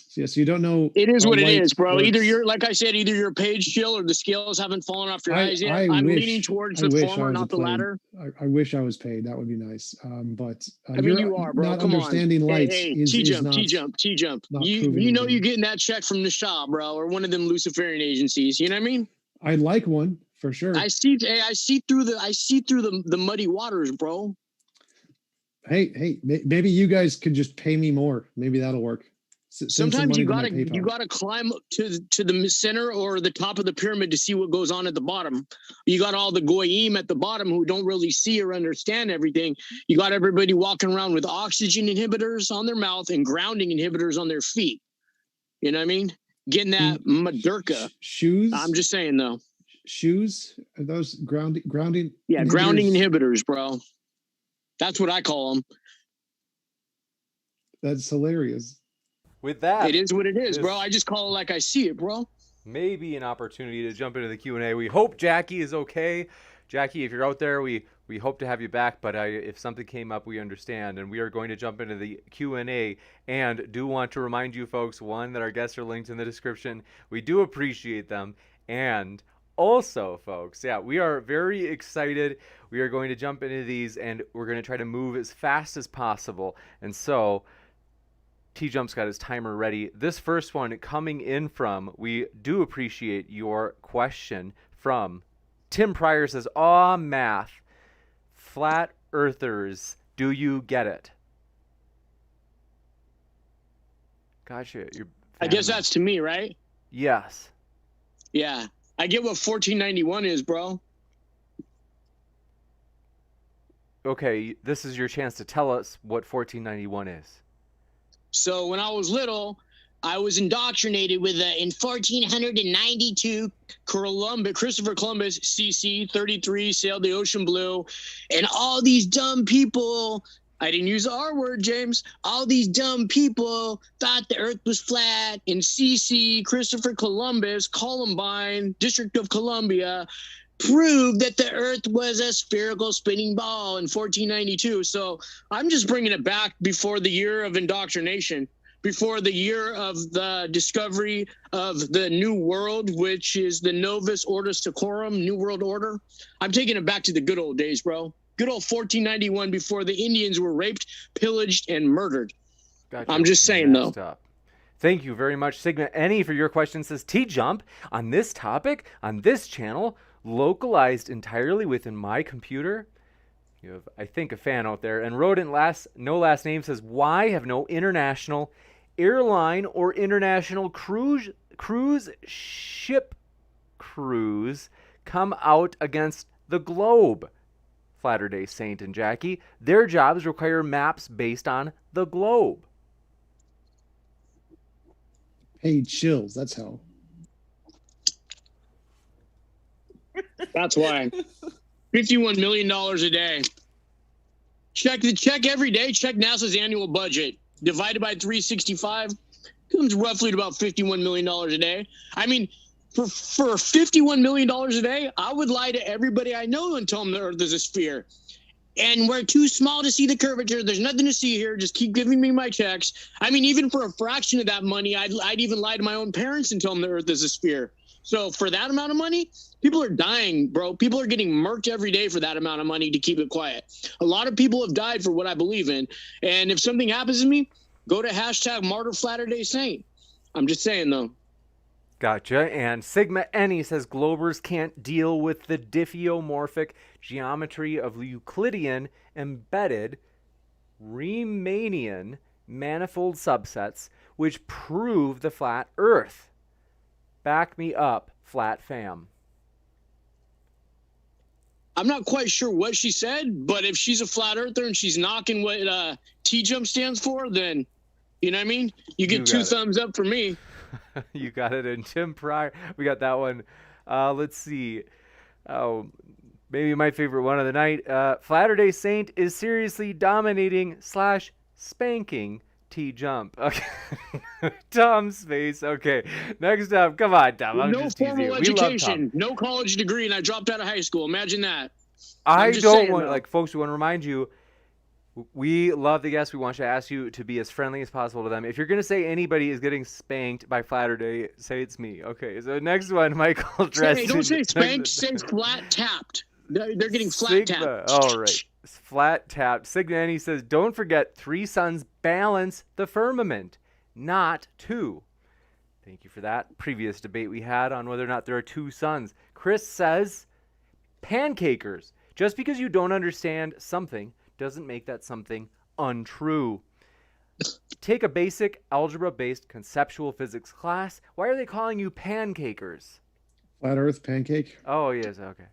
So you don't know. It is what it is, bro. Either you're, like I said, either you're page chill or the scales haven't fallen off your eyes yet. I'm leaning towards the former, not the latter. I wish I was paid. That would be nice. But I mean, you are, bro. Not Come understanding on. lights hey, is TJump. You know you're getting that check from the Shah, bro, or one of them Luciferian agencies. You know what I mean? I'd like one for sure. I see through the muddy waters, bro. Hey, maybe you guys could just pay me more. Maybe that'll work. Sometimes you gotta climb to the center or the top of the pyramid to see what goes on at the bottom. You got all the goyim at the bottom who don't really see or understand everything. You got everybody walking around with oxygen inhibitors on their mouth and grounding inhibitors on their feet. You know what I mean? Getting that Madurka. Shoes? I'm just saying though. Shoes? Are those grounding? Yeah, inhibitors? Grounding inhibitors, bro. That's what I call them. That's hilarious. With that, it is what it is, bro. I just call it like I see it, bro. Maybe an opportunity to jump into the Q&A. We hope Jackie is okay. Jackie, if you're out there, we hope to have you back, but if something came up, we understand, and we are going to jump into the Q&A, and do want to remind you folks, one, that our guests are linked in the description. We do appreciate them, and also, folks, yeah, we are very excited. We are going to jump into these, and we're going to try to move as fast as possible, and so TJump's got his timer ready. This first one coming in from, we do appreciate your question from Tim Pryor says, "Aw, math. Flat earthers, do you get it?" Gotcha. I guess that's to me, right? Yes. Yeah. I get what 1491 is, bro. Okay, this is your chance to tell us what 1491 is. So when I was little, I was indoctrinated with in 1492, Christopher Columbus, CC 33, sailed the ocean blue, and all these dumb people, I didn't use the R word, James, all these dumb people thought the earth was flat, and CC, Christopher Columbus, Columbine, District of Columbia, proved that the earth was a spherical spinning ball in 1492. So I'm just bringing it back before the year of indoctrination, before the year of the discovery of the New World, which is the Novus Ordo Seclorum, New World Order. I'm taking it back to the good old days, bro. Good old 1491, before the Indians were raped, pillaged, and murdered. Gotcha. I'm just saying, though. Up. Thank you very much, Sigma Any, for your question. Says TJump, on this topic, on this channel, localized entirely within my computer. You have, I think, a fan out there. And wrote in no last name says, "Why have no international airline or international cruise ship crews come out against the globe?" FlatterDay Saint and Jackie, their jobs require maps based on the globe. Paid chills, that's how. That's why. $51 million a day. Check every day. Check NASA's annual budget. Divided by 365 comes roughly to about $51 million a day. I mean, for $51 million a day, I would lie to everybody I know and tell them the Earth is a sphere. And we're too small to see the curvature. There's nothing to see here. Just keep giving me my checks. I mean, even for a fraction of that money, I'd even lie to my own parents and tell them the Earth is a sphere. So for that amount of money, people are dying, bro. People are getting murked every day for that amount of money to keep it quiet. A lot of people have died for what I believe in. And if something happens to me, go to #MartyrFlatterDaySaint. I'm just saying, though. Gotcha. And Sigma Any says Globers can't deal with the diffeomorphic geometry of Euclidean embedded Riemannian manifold subsets which prove the flat Earth. Back me up, flat fam. I'm not quite sure what she said, but if she's a flat earther and she's knocking what TJump stands for, then, you know what I mean? You get two thumbs up for me. You got it. And Tim Pryor, we got that one. Let's see. Oh, maybe my favorite one of the night. FlatterDay Saint is seriously dominating / spanking TJump. Okay. Tom's face. Okay. Next up. Come on, Tom. I'm no just formal teasing. education, no college degree, and I dropped out of high school. Imagine that. I don't want, like, folks, we want to remind you, we love the guests. We want you to ask you to be as friendly as possible to them. If you're going to say anybody is getting spanked by FlatterDay, say it's me. Okay, so next one, Michael Dresden. Hey, don't say spanked, say flat tapped. They're getting flat tapped. All right, flat tapped. Sigma Any says, don't forget 3 suns balance the firmament, not 2. Thank you for that previous debate we had on whether or not there are 2 suns. Chris says, pancakers. Just because you don't understand something doesn't make that something untrue. Take a basic algebra-based conceptual physics class. Why are they calling you pancakers? Flat Earth pancake. Oh, yes, okay.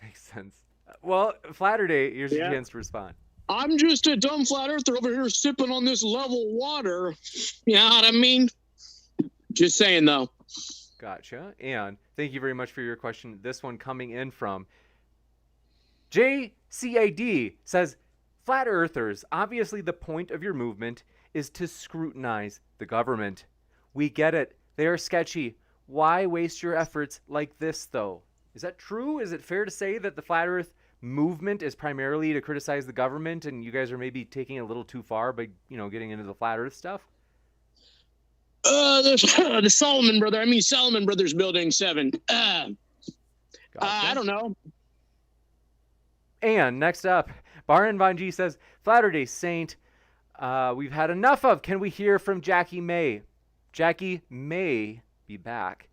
Makes sense. Well, FlatterDay, here's your chance to respond. I'm just a dumb flat earther over here sipping on this level water. You know what I mean? Just saying, though. Gotcha. And thank you very much for your question. This one coming in from JCAD says, flat earthers, obviously the point of your movement is to scrutinize the government. We get it. They are sketchy. Why waste your efforts like this, though? Is that true? Is it fair to say that the flat earth movement is primarily to criticize the government and you guys are maybe taking it a little too far by, getting into the flat earth stuff? The Solomon Brothers Building 7. Gotcha. I don't know. And next up, Baron Von G says, FlatterDay Saint, we've had enough of. Can we hear from Jackie May? Jackie may be back,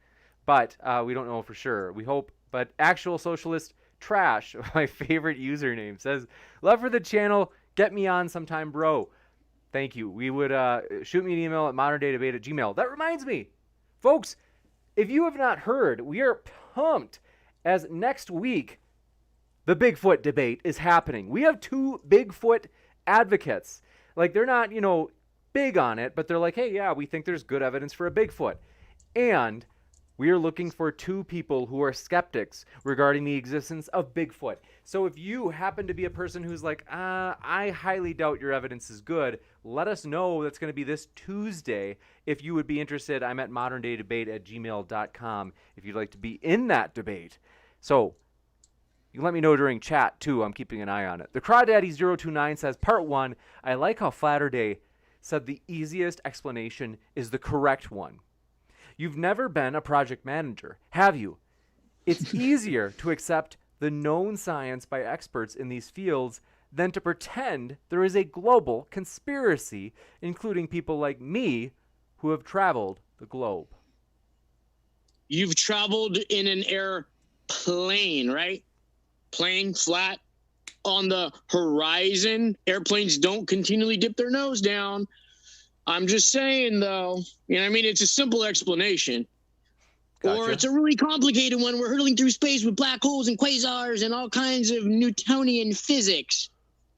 but we don't know for sure. We hope. But Actual Socialist Trash, my favorite username, says, love for the channel. Get me on sometime, bro. Thank you. We would shoot me an email at moderndaydebate@gmail.com. That reminds me, folks, if you have not heard, we are pumped as next week the Bigfoot debate is happening. We have 2 Bigfoot advocates. Like, they're not, big on it, but they're like, hey, yeah, we think there's good evidence for a Bigfoot. And we are looking for 2 people who are skeptics regarding the existence of Bigfoot. So if you happen to be a person who's like, I highly doubt your evidence is good, let us know. That's going to be this Tuesday. If you would be interested, I'm at moderndaydebate@gmail.com if you'd like to be in that debate. So you can let me know during chat, too. I'm keeping an eye on it. The Crawdaddy029 says, Part 1, I like how FlatterDay said the easiest explanation is the correct one. You've never been a project manager, have you? It's easier to accept the known science by experts in these fields than to pretend there is a global conspiracy, including people like me who have traveled the globe. You've traveled in an airplane, right? Plane, flat, on the horizon. Airplanes don't continually dip their nose down. I'm just saying, though, it's a simple explanation. Gotcha. Or it's a really complicated one. We're hurtling through space with black holes and quasars and all kinds of Newtonian physics.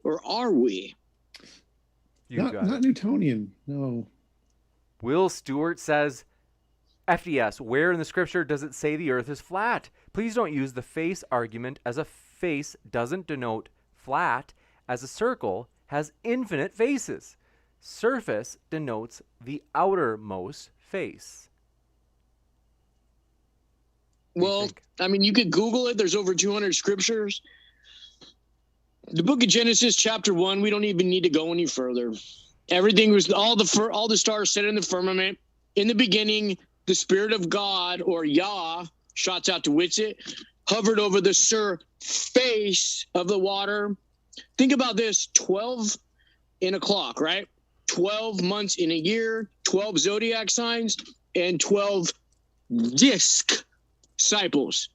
Or are we? Not Newtonian, no. Will Stewart says, FDS, where in the scripture does it say the earth is flat? Please don't use the face argument, as a face doesn't denote flat, as a circle has infinite faces. Surface denotes the outermost face. Well, you could Google it. There's over 200 scriptures. The book of Genesis, chapter 1, we don't even need to go any further. Everything was all the stars set in the firmament. In the beginning, the Spirit of God, or Yah, shouts out to Witsit, hovered over the surface of the water. Think about this: 12 in a clock, right? 12 months in a year, 12 zodiac signs, and 12 disciples.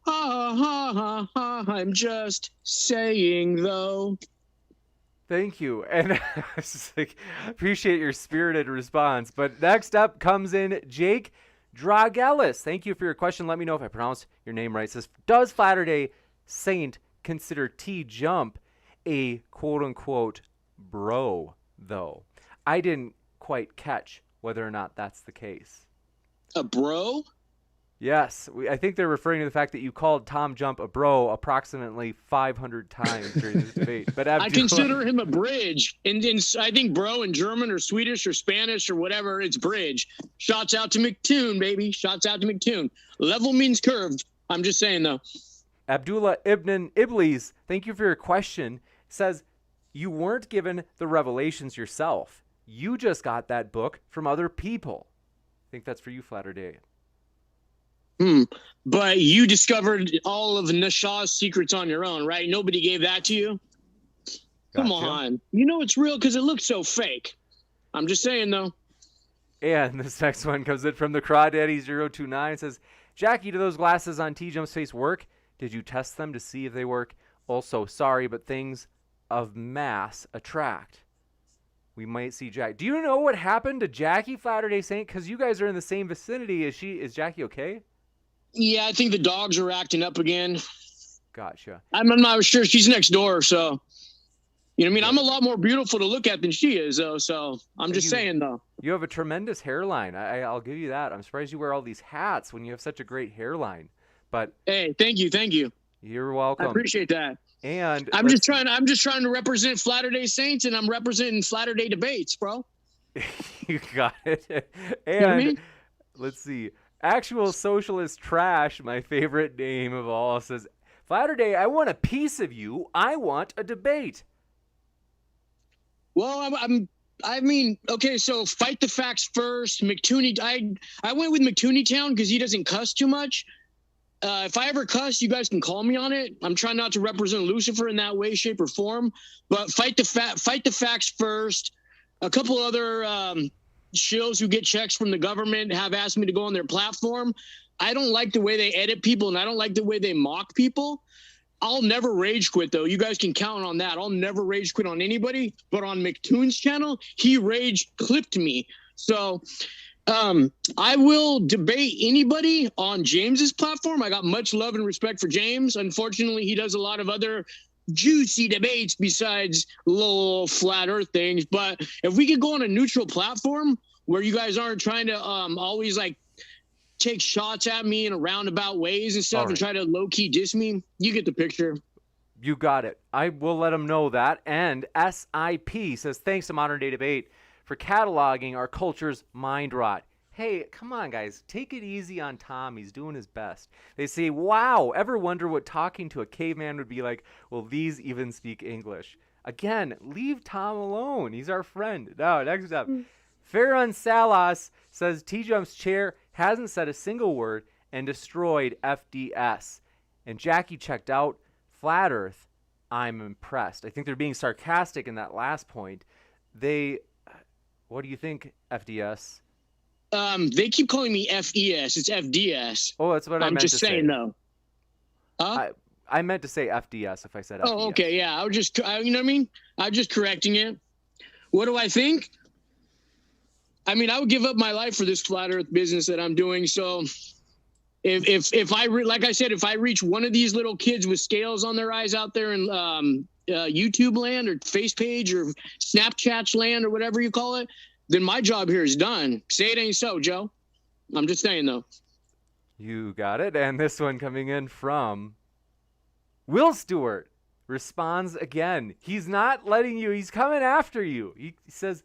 I'm just saying, though. Thank you. And appreciate your spirited response. But next up comes in Jake Dragelis. Thank you for your question. Let me know if I pronounced your name right. It says, does FlatterDay Saint consider TJump a quote-unquote bro, though? I didn't quite catch whether or not that's the case. A bro? Yes. I think they're referring to the fact that you called TJump a bro approximately 500 times during this debate. But I consider him a bridge. And I think bro in German or Swedish or Spanish or whatever, it's bridge. Shouts out to McToon, baby. Shouts out to McToon. Level means curved. I'm just saying, though. Abdullah Ibn Iblis, thank you for your question, says, you weren't given the revelations yourself. You just got that book from other people. I think that's for you, FlatterDay. But you discovered all of Nashah's secrets on your own, right? Nobody gave that to you? Come on. You know it's real because it looks so fake. I'm just saying, though. And this next one comes in from the Crawdaddy029. It says, Jackie, do those glasses on TJump's face work? Did you test them to see if they work? Also, sorry, but things of mass attract. We might see Jack. Do you know what happened to Jackie, FlatterDay Saint? Because you guys are in the same vicinity. Is Jackie okay? Yeah, I think the dogs are acting up again. Gotcha. I'm not sure. She's next door, so I'm a lot more beautiful to look at than she is, though. So I'm just saying, though. You have a tremendous hairline. I'll give you that. I'm surprised you wear all these hats when you have such a great hairline. But hey, thank you. You're welcome. I appreciate that. And I'm just trying to represent FlatterDay Saints, and I'm representing FlatterDay Debates, bro. You got it. And you know what I mean? Let's see. Actual Socialist Trash, my favorite name of all, says, FlatterDay, I want a piece of you. I want a debate. Well, okay, so fight the facts first. McTooney, I went with McTooney Town because he doesn't cuss too much. If I ever cuss, you guys can call me on it. I'm trying not to represent Lucifer in that way, shape, or form. But fight the facts first. a couple other shills who get checks from the government have asked me to go on their platform. I don't like the way they edit people, and I don't like the way they mock people. I'll never rage quit, though. You guys can count on that. I'll never rage quit on anybody. But on McToon's channel, he rage clipped me. So I will debate anybody on James's platform. I got much love and respect for James. Unfortunately, he does a lot of other juicy debates besides little flat earth things. But if we could go on a neutral platform where you guys aren't trying to always like take shots at me in a roundabout ways and stuff and try to low-key diss me, you get the picture. You got it. I will let him know that. And SIP says, thanks to Modern Day Debate for cataloging our culture's mind rot. Hey, come on, guys. Take it easy on Tom. He's doing his best. They say, wow, ever wonder what talking to a caveman would be like? Well, these even speak English. Again, leave Tom alone. He's our friend. Now, next up. Farron Salas says, TJump's chair hasn't said a single word and destroyed FDS. And Jackie checked out Flat Earth. I'm impressed. I think they're being sarcastic in that last point. What do you think, FDS? They keep calling me FES. It's FDS. Oh, that's what I meant to say. I'm just saying, though. I meant to say FDS if I said FDS. Oh, okay, yeah. You know what I mean? I'm just correcting it. What do I think? I mean, I would give up my life for this flat Earth business that I'm doing. So, if I reach one of these little kids with scales on their eyes out there in YouTube land or face page or Snapchat land or whatever you call it, then my job here is done. Say it ain't so, Joe. I'm just saying, though. You got it. And this one coming in from Will Stewart responds again. He's not letting you. He's coming after you. He says,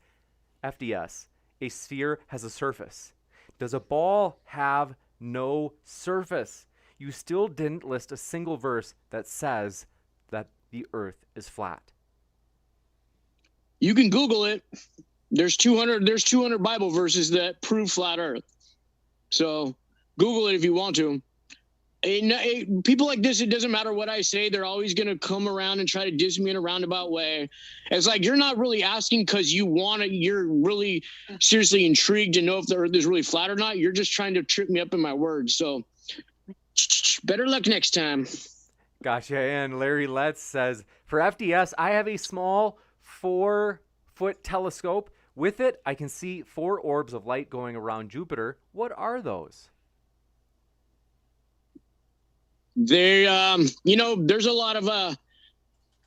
FDS, a sphere has a surface. Does a ball have no surface? You still didn't list a single verse that says that the earth is flat. You can Google it. There's 200 Bible verses that prove flat earth. So Google it if you want to. People like this, it doesn't matter what I say. They're always going to come around and try to diss me in a roundabout way. It's like, you're not really asking because you're really seriously intrigued to know if the earth is really flat or not. You're just trying to trip me up in my words. So better luck next time. Gotcha. And Larry Letts says, for FDS, I have a small 4-foot telescope. With it, I can see 4 orbs of light going around Jupiter. What are those? They, there's a lot of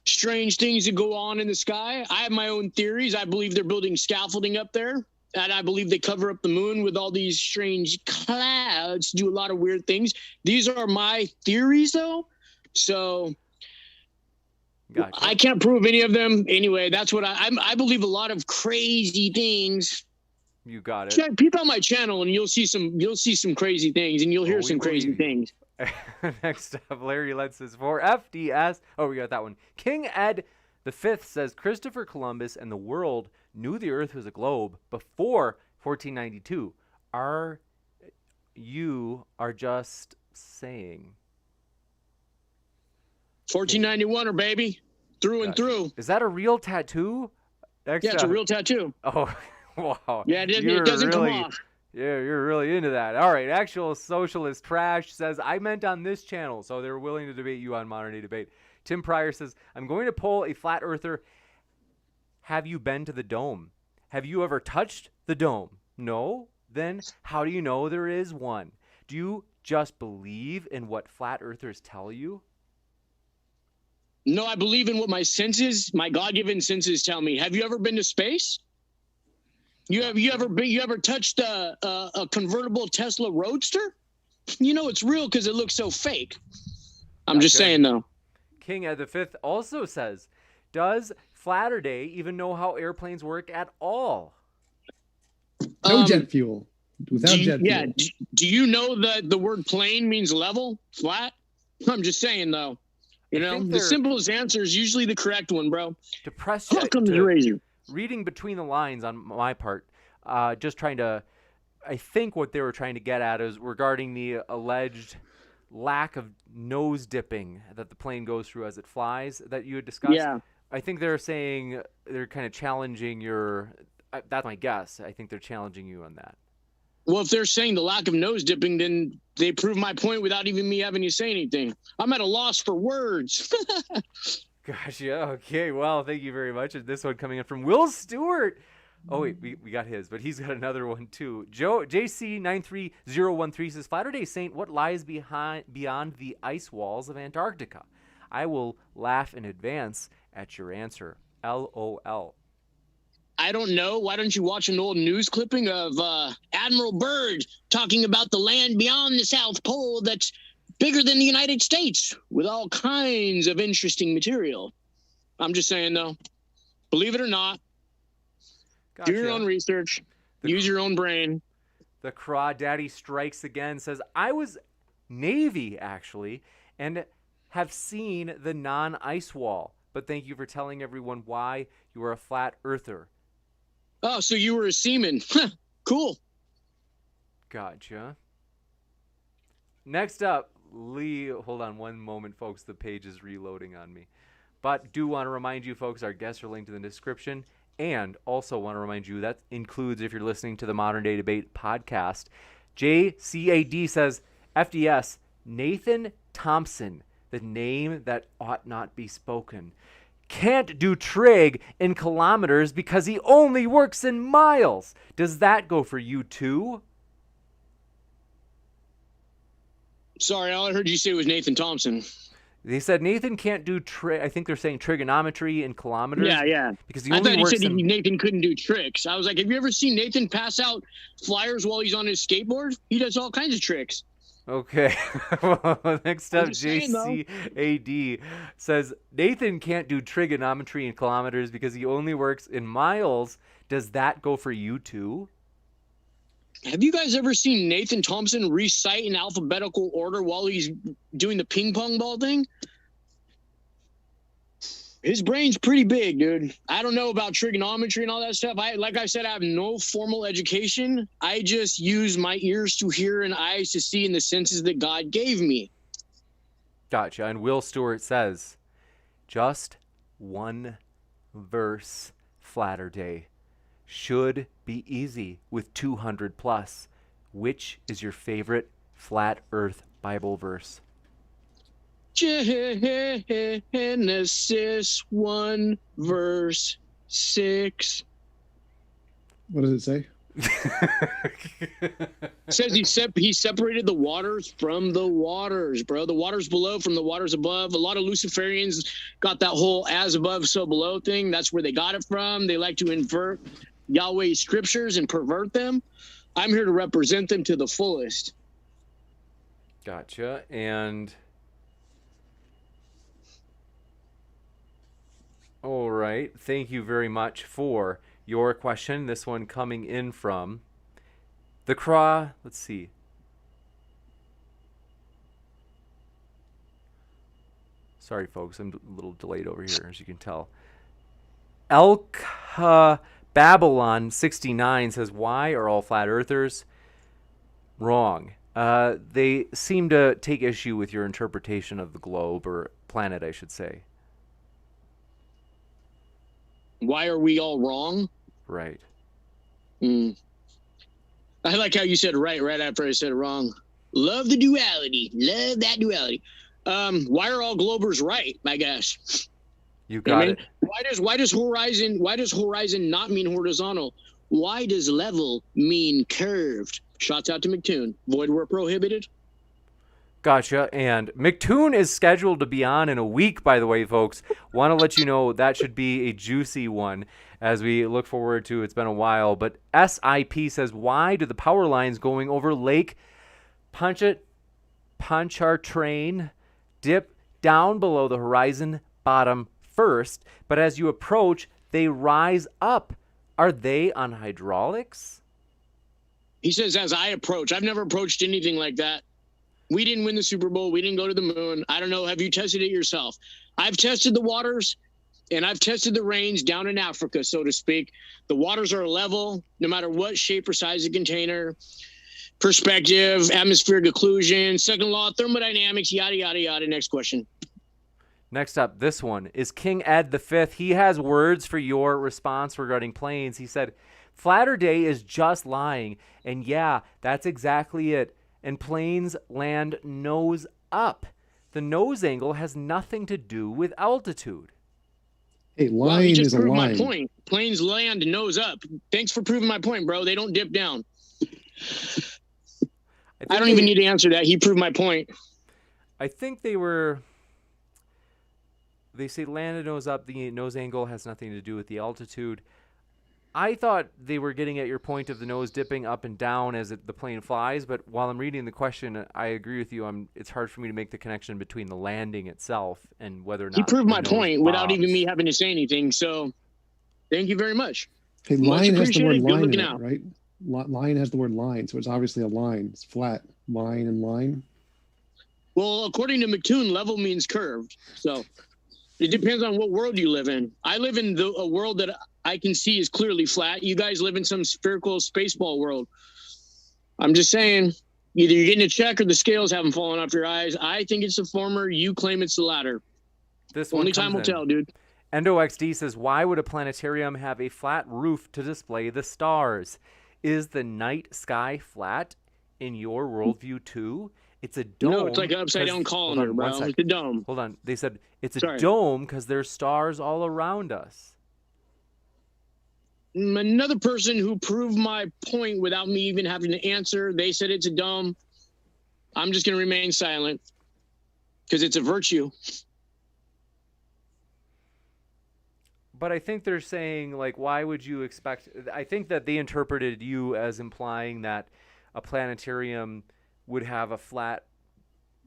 strange things that go on in the sky. I have my own theories. I believe they're building scaffolding up there, and I believe they cover up the moon with all these strange clouds, do a lot of weird things. These are my theories, though. So gotcha. I can't prove any of them. Anyway, that's what I believe a lot of crazy things. You got it. Peep on my channel, and you'll see some crazy things, and you'll hear some crazy things. Next up, Larry Letts says, for FDS. Oh, we got that one. King Ed V says, Christopher Columbus and the world knew the earth was a globe before 1492. You are just saying. 1491, baby. Through and through. Is that a real tattoo? Yeah, it's a real tattoo. Oh, wow. Yeah, it doesn't come off. Yeah, you're really into that. All right, Actual Socialist Trash says, I meant on this channel, so they're willing to debate you on Modern Day Debate. Tim Pryor says, I'm going to poll a flat earther. Have you been to the dome? Have you ever touched the dome? No? Then how do you know there is one? Do you just believe in what flat earthers tell you? No, I believe in what my senses, my God-given senses tell me. Have you ever been to space? You ever touched a convertible Tesla Roadster? You know it's real because it looks so fake. I'm just saying, though. King Ed V also says, does FlatterDay even know how airplanes work at all? No jet fuel. Without jet fuel. Yeah. Do you know that the word plane means level, flat? I'm just saying, though. You know, the simplest answer is usually the correct one, bro. To press you. Reading between the lines on my part, just trying to, I think what they were trying to get at is regarding the alleged lack of nose dipping that the plane goes through as it flies that you had discussed. Yeah. I think they're saying they're kind of challenging your That's my guess. I think they're challenging you on that. Well, if they're saying the lack of nose dipping, then they prove my point without even me having to say anything. I'm at a loss for words. Gotcha. Okay. Well, thank you very much. And this one coming in from Will Stewart. Oh wait, we got his, but he's got another one too. JC93013 says, "FlatterDay Saint, what lies beyond the ice walls of Antarctica? I will laugh in advance at your answer. LOL." I don't know. Why don't you watch an old news clipping of Admiral Byrd talking about the land beyond the South Pole that's bigger than the United States with all kinds of interesting material? I'm just saying, though, believe it or not, Gotcha. do your own research, use your own brain. The Crawdaddy strikes again, says, "I was Navy, actually, and have seen the non-ice wall. But thank you for telling everyone why you are a flat earther." Oh, so you were a seaman. Cool. Gotcha. Next up, Lee. Hold on one moment, folks. The page is reloading on me. But do want to remind you, folks, our guests are linked in the description. And also want to remind you that includes if you're listening to the Modern Day Debate podcast. JCAD says, FDS, Nathan Thompson, the name that ought not be spoken, can't do trig in kilometers because he only works in miles. Does that go for you too? Sorry, all I heard you say was Nathan Thompson. They said Nathan can't do I think they're saying trigonometry in kilometers. Yeah. Because he I only thought works he said in... Nathan couldn't do tricks. I was like, have you ever seen Nathan pass out flyers while he's on his skateboard? He does all kinds of tricks. Okay. Well, next up, saying, JCAD says Nathan can't do trigonometry in kilometers because he only works in miles. Does that go for you too? Have you guys ever seen Nathan Thompson recite in alphabetical order while he's doing the ping pong ball thing? His brain's pretty big, dude. I don't know about trigonometry and all that stuff. Like I said, I have no formal education. I just use my ears to hear and eyes to see, and the senses that God gave me. Gotcha. And Will Stewart says, just one verse, FlatterDay. Should be easy with 200 plus. Which is your favorite flat earth Bible verse? Genesis 1 verse 6. What does it say? It says he separated the waters from the waters, bro. The waters below from the waters above. A lot of Luciferians got that whole as above, so below thing. That's where they got it from. They like to invert Yahweh's scriptures and pervert them. I'm here to represent them to the fullest. Gotcha. And all right. Thank you very much for your question. This one coming in from the Craw. Let's see. Sorry, folks. I'm a little delayed over here, as you can tell. Babylon 69 says, why are all flat earthers wrong? They seem to take issue with your interpretation of the globe, or planet, I should say. Why are we all wrong? Right. I like how you said right after I said wrong. Love the duality. Love that duality. Why are all globers right, I guess? You got it. Why does horizon not mean horizontal? Why does level mean curved? Shots out to McToon. Void where prohibited. Gotcha. And McToon is scheduled to be on in a week, by the way, folks. Want to let you know that should be a juicy one as we look forward to. It's been a while. But SIP says, why do the power lines going over Lake Pontchartrain dip down below the horizon bottom first, but as you approach, they rise up? Are they on hydraulics? He says, as I approach. I've never approached anything like that. We didn't win the Super Bowl. We didn't go to the moon. I don't know. Have you tested it yourself? I've tested the waters, and I've tested the rains down in Africa, so to speak. The waters are level, no matter what shape or size of container, perspective, atmospheric occlusion, second law, thermodynamics, yada, yada, yada. Next question. Next up, this one is King Ed V. He has words for your response regarding planes. He said, FlatterDay is just lying. And yeah, that's exactly it. And planes land nose up. The nose angle has nothing to do with altitude. Hey, Well, line you just is a proved my line. point. Planes land nose up. Thanks for proving my point, bro. They don't dip down. I don't even need to answer that. He proved my point. I think they say land nose up, the nose angle has nothing to do with the altitude. I thought they were getting at your point of the nose dipping up and down as the plane flies, but while I'm reading the question, I agree with you. It's hard for me to make the connection between the landing itself and whether or not He proved the my nose point without even bobs. me having to say anything. So thank you very much. Hey, Much line has the word appreciated. Good line in looking it, out. right? Line has the word line, so it's obviously a line. It's flat. Line and line. Well, according to McToon, level means curved. So it depends on what world you live in. I live in a world that I can see is clearly flat. You guys live in some spherical spaceball world. I'm just saying, either you're getting a check or the scales haven't fallen off your eyes. I think it's the former. You claim it's the latter. This Only one time will comes in. tell, dude. EndoXD says, why would a planetarium have a flat roof to display the stars? Is the night sky flat in your worldview too? It's a dome. No, it's like an upside down colander, bro. It's a dome. Hold on. They said it's a Sorry. dome because there's stars all around us. Another person who proved my point without me even having to answer, they said it's a dome. I'm just going to remain silent because it's a virtue. But I think they're saying, like, why would you expect... I think that they interpreted you as implying that a planetarium would have a flat...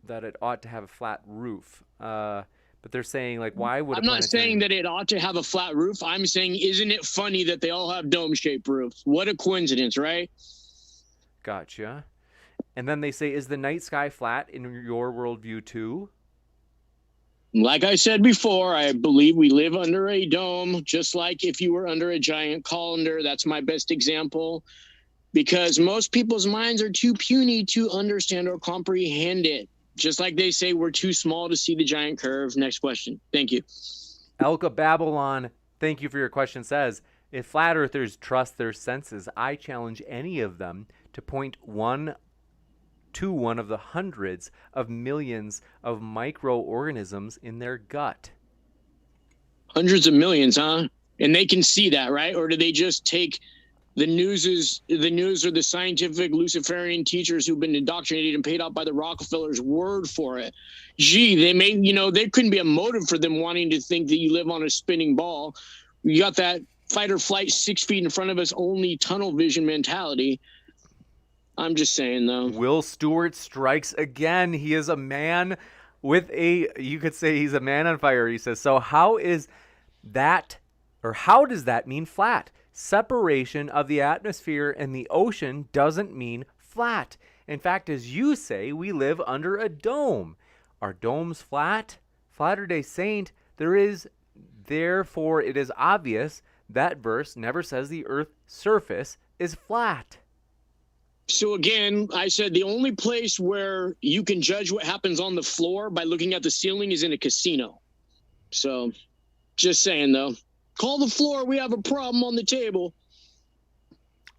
that it ought to have a flat roof. But they're saying, like, why would I'm not saying that it ought to have a flat roof. I'm saying, isn't it funny that they all have dome-shaped roofs? What a coincidence, right? Gotcha. And then they say, is the night sky flat in your worldview too? Like I said before, I believe we live under a dome, just like if you were under a giant colander. That's my best example, because most people's minds are too puny to understand or comprehend it. Just like they say we're too small to see the giant curve. Next question. Thank you. Elka Babylon, thank you for your question, says, if flat earthers trust their senses, I challenge any of them to point one of the hundreds of millions of microorganisms in their gut. Hundreds of millions, huh? And they can see that, right? Or do they just take the news or the scientific Luciferian teachers who've been indoctrinated and paid off by the Rockefellers' word for it? Gee, they may, there couldn't be a motive for them wanting to think that you live on a spinning ball. You got that fight or flight 6 feet in front of us, only tunnel vision mentality. I'm just saying, though. Will Stewart strikes again. He is a man with you could say he's a man on fire. He says, so how does that mean flat? Separation of the atmosphere and the ocean doesn't mean flat. In fact, as you say, we live under a dome. Are domes flat? FlatterDay Saint, therefore it is obvious that verse never says the earth's surface is flat. So again, I said the only place where you can judge what happens on the floor by looking at the ceiling is in a casino. So just saying, though. Call the floor. We have a problem on the table.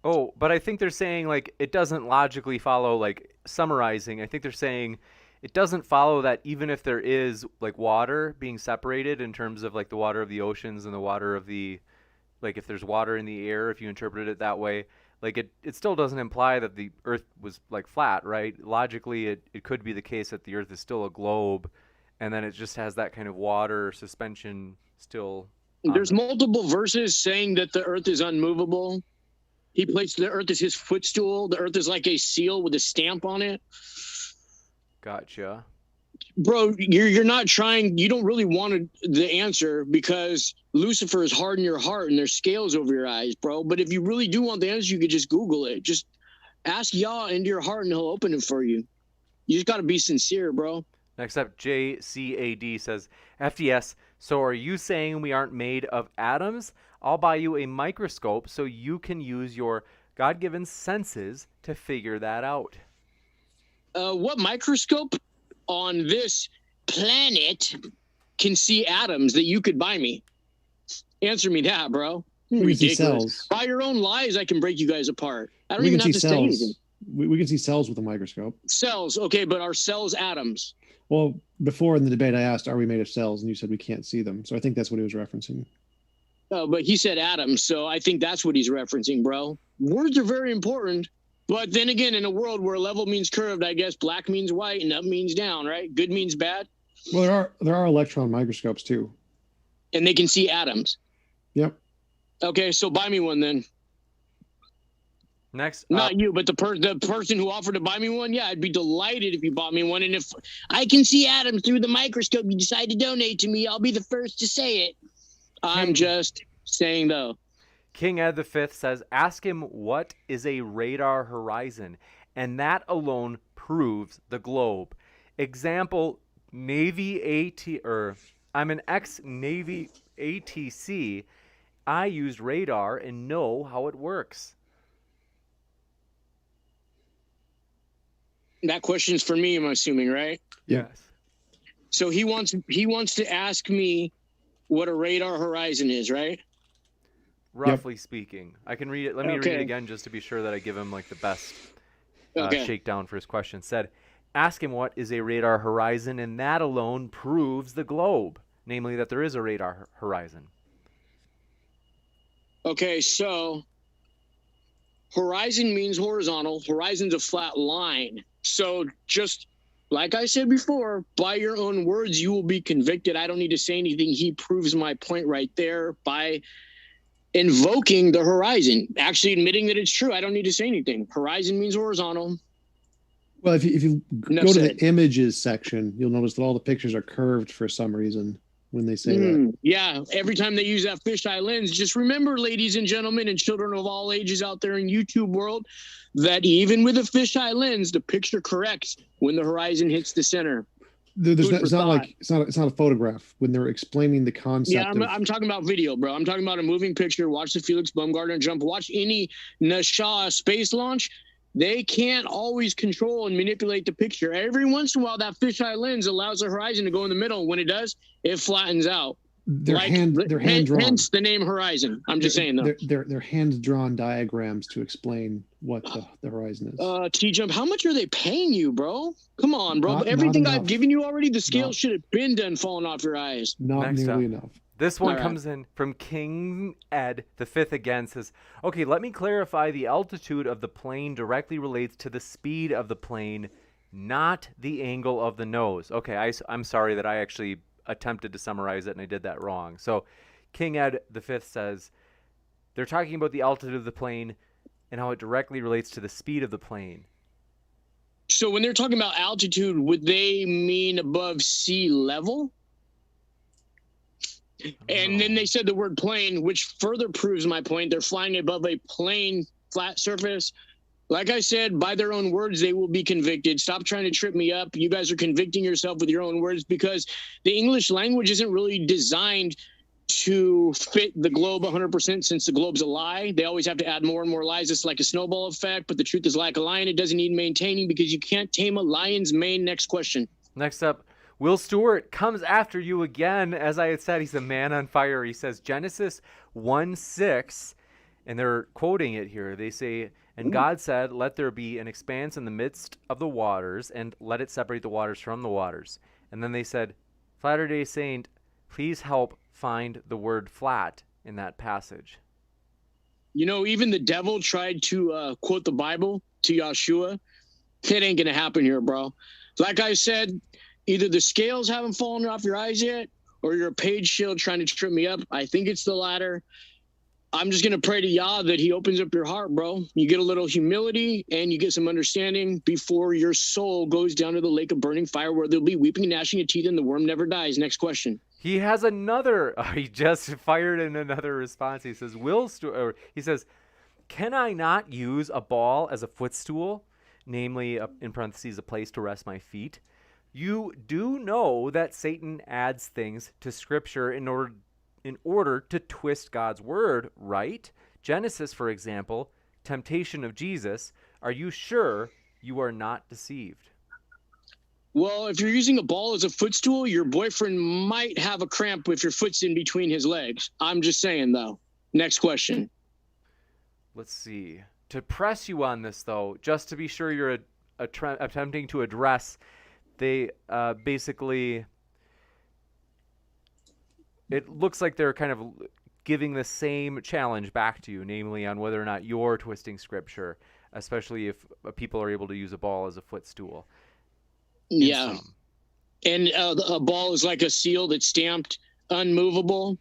Oh, but I think they're saying, like, it doesn't logically follow, like, summarizing. I think they're saying it doesn't follow that even if there is, like, water being separated in terms of, like, the water of the oceans and the water of the, like, if there's water in the air, if you interpret it that way, like, it still doesn't imply that the earth was, like, flat, right? Logically, it could be the case that the earth is still a globe, and then it just has that kind of water suspension still. There's multiple verses saying that the earth is unmovable. He placed the earth as his footstool. The earth is like a seal with a stamp on it. Gotcha. Bro, you're not trying. You don't really want the answer because Lucifer is hard in your heart and there's scales over your eyes, bro. But if you really do want the answer, you could just Google it. Just ask Yah into your heart and he'll open it for you. You just got to be sincere, bro. Next up, JCAD says, FDS, so are you saying we aren't made of atoms? I'll buy you a microscope so you can use your God-given senses to figure that out. What microscope on this planet can see atoms that you could buy me? Answer me that, bro. We can see Ridiculous. cells. By your own lies, I can break you guys apart. I don't We even can have see to say anything. cells. We can see cells with a microscope. Cells, okay, but are cells atoms? Well, before in the debate, I asked, "Are we made of cells?" And you said we can't see them. So I think that's what he was referencing. Oh, but he said atoms, so I think that's what he's referencing, bro. Words are very important. But then again, in a world where level means curved, I guess black means white and up means down, right? Good means bad. Well, there are electron microscopes too. And they can see atoms. Yep. Okay, so buy me one then. Next, Not you, but the person who offered to buy me one. Yeah, I'd be delighted if you bought me one. And if I can see atoms through the microscope, you decide to donate to me, I'll be the first to say it. I'm just saying, though. King Ed V says, ask him what is a radar horizon, and that alone proves the globe. Example, Navy I'm an ex-Navy ATC. I used radar and know how it works. That question's for me, I'm assuming, right? Yes. So he wants to ask me what a radar horizon is, right? Roughly speaking. I can read it. Let me read it Okay. again just to be sure that I give him like the best Okay. shakedown for his question. Said, ask him what is a radar horizon, and that alone proves the globe. Namely, that there is a radar horizon. Okay, so horizon means horizontal. Horizon's a flat line. So just like I said before, by your own words, you will be convicted. I don't need to say anything. He proves my point right there by invoking the horizon, actually admitting that it's true. I don't need to say anything. Horizon means horizontal. Well, if you Enough go to said. the images section, you'll notice that all the pictures are curved for some reason when they say that. Yeah, every time they use that fisheye lens, just remember, ladies and gentlemen and children of all ages out there in YouTube world, that even with a fisheye lens, the picture corrects when the horizon hits the center. It's not a photograph when they're explaining the concept. Yeah, I'm talking about video, bro. I'm talking about a moving picture. Watch the Felix Baumgartner jump. Watch any NASA space launch. They can't always control and manipulate the picture. Every once in a while, that fisheye lens allows the horizon to go in the middle. When it does, it flattens out. They're hand drawn. Hence the name horizon. I'm just saying, though. They're hand drawn diagrams to explain what the horizon is. TJump, how much are they paying you, bro? Come on, bro. Not Everything enough. I've given you already, the scale Not- should have been done falling off your eyes. Not Next nearly up. enough. This one All right. comes in from King Ed V again. Says, okay, let me clarify. The altitude of the plane directly relates to the speed of the plane, not the angle of the nose. Okay, I'm sorry that I actually attempted to summarize it and I did that wrong. So King Ed V says they're talking about the altitude of the plane and how it directly relates to the speed of the plane. So when they're talking about altitude, would they mean above sea level? And then they said the word plane, which further proves my point. They're flying above a plane, flat surface. Like I said, by their own words, they will be convicted. Stop trying to trip me up. You guys are convicting yourself with your own words because the English language isn't really designed to fit the globe 100% since the globe's a lie. They always have to add more and more lies. It's like a snowball effect, but the truth is like a lion. It doesn't need maintaining because you can't tame a lion's mane. Next question. Next up, Will Stewart comes after you again. As I had said, he's a man on fire. He says Genesis 1:6, and they're quoting it here. They say, and God said, let there be an expanse in the midst of the waters, and let it separate the waters from the waters. And then they said, FlatterDay Saint, please help find the word flat in that passage. You know, even the devil tried to quote the Bible to Yahshua. It ain't going to happen here, bro. Like I said, either the scales haven't fallen off your eyes yet, or you're a page shield trying to trip me up. I think it's the latter. I'm just going to pray to Yah that he opens up your heart, bro. You get a little humility and you get some understanding before your soul goes down to the lake of burning fire where there'll be weeping and gnashing of teeth and the worm never dies. Next question. He has another, he just fired in another response. He says, he says, can I not use a ball as a footstool? Namely, in parentheses, a place to rest my feet. You do know that Satan adds things to Scripture in order to twist God's word, right? Genesis, for example, temptation of Jesus. Are you sure you are not deceived? Well, if you're using a ball as a footstool, your boyfriend might have a cramp if your foot's in between his legs. I'm just saying, though. Next question. Let's see. To press you on this, though, just to be sure you're attempting to address, they basically, it looks like they're kind of giving the same challenge back to you, namely on whether or not you're twisting scripture, especially if people are able to use a ball as a footstool. Yeah. And a ball is like a seal that's stamped unmovable.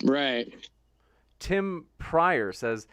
Right. Tim Pryor says,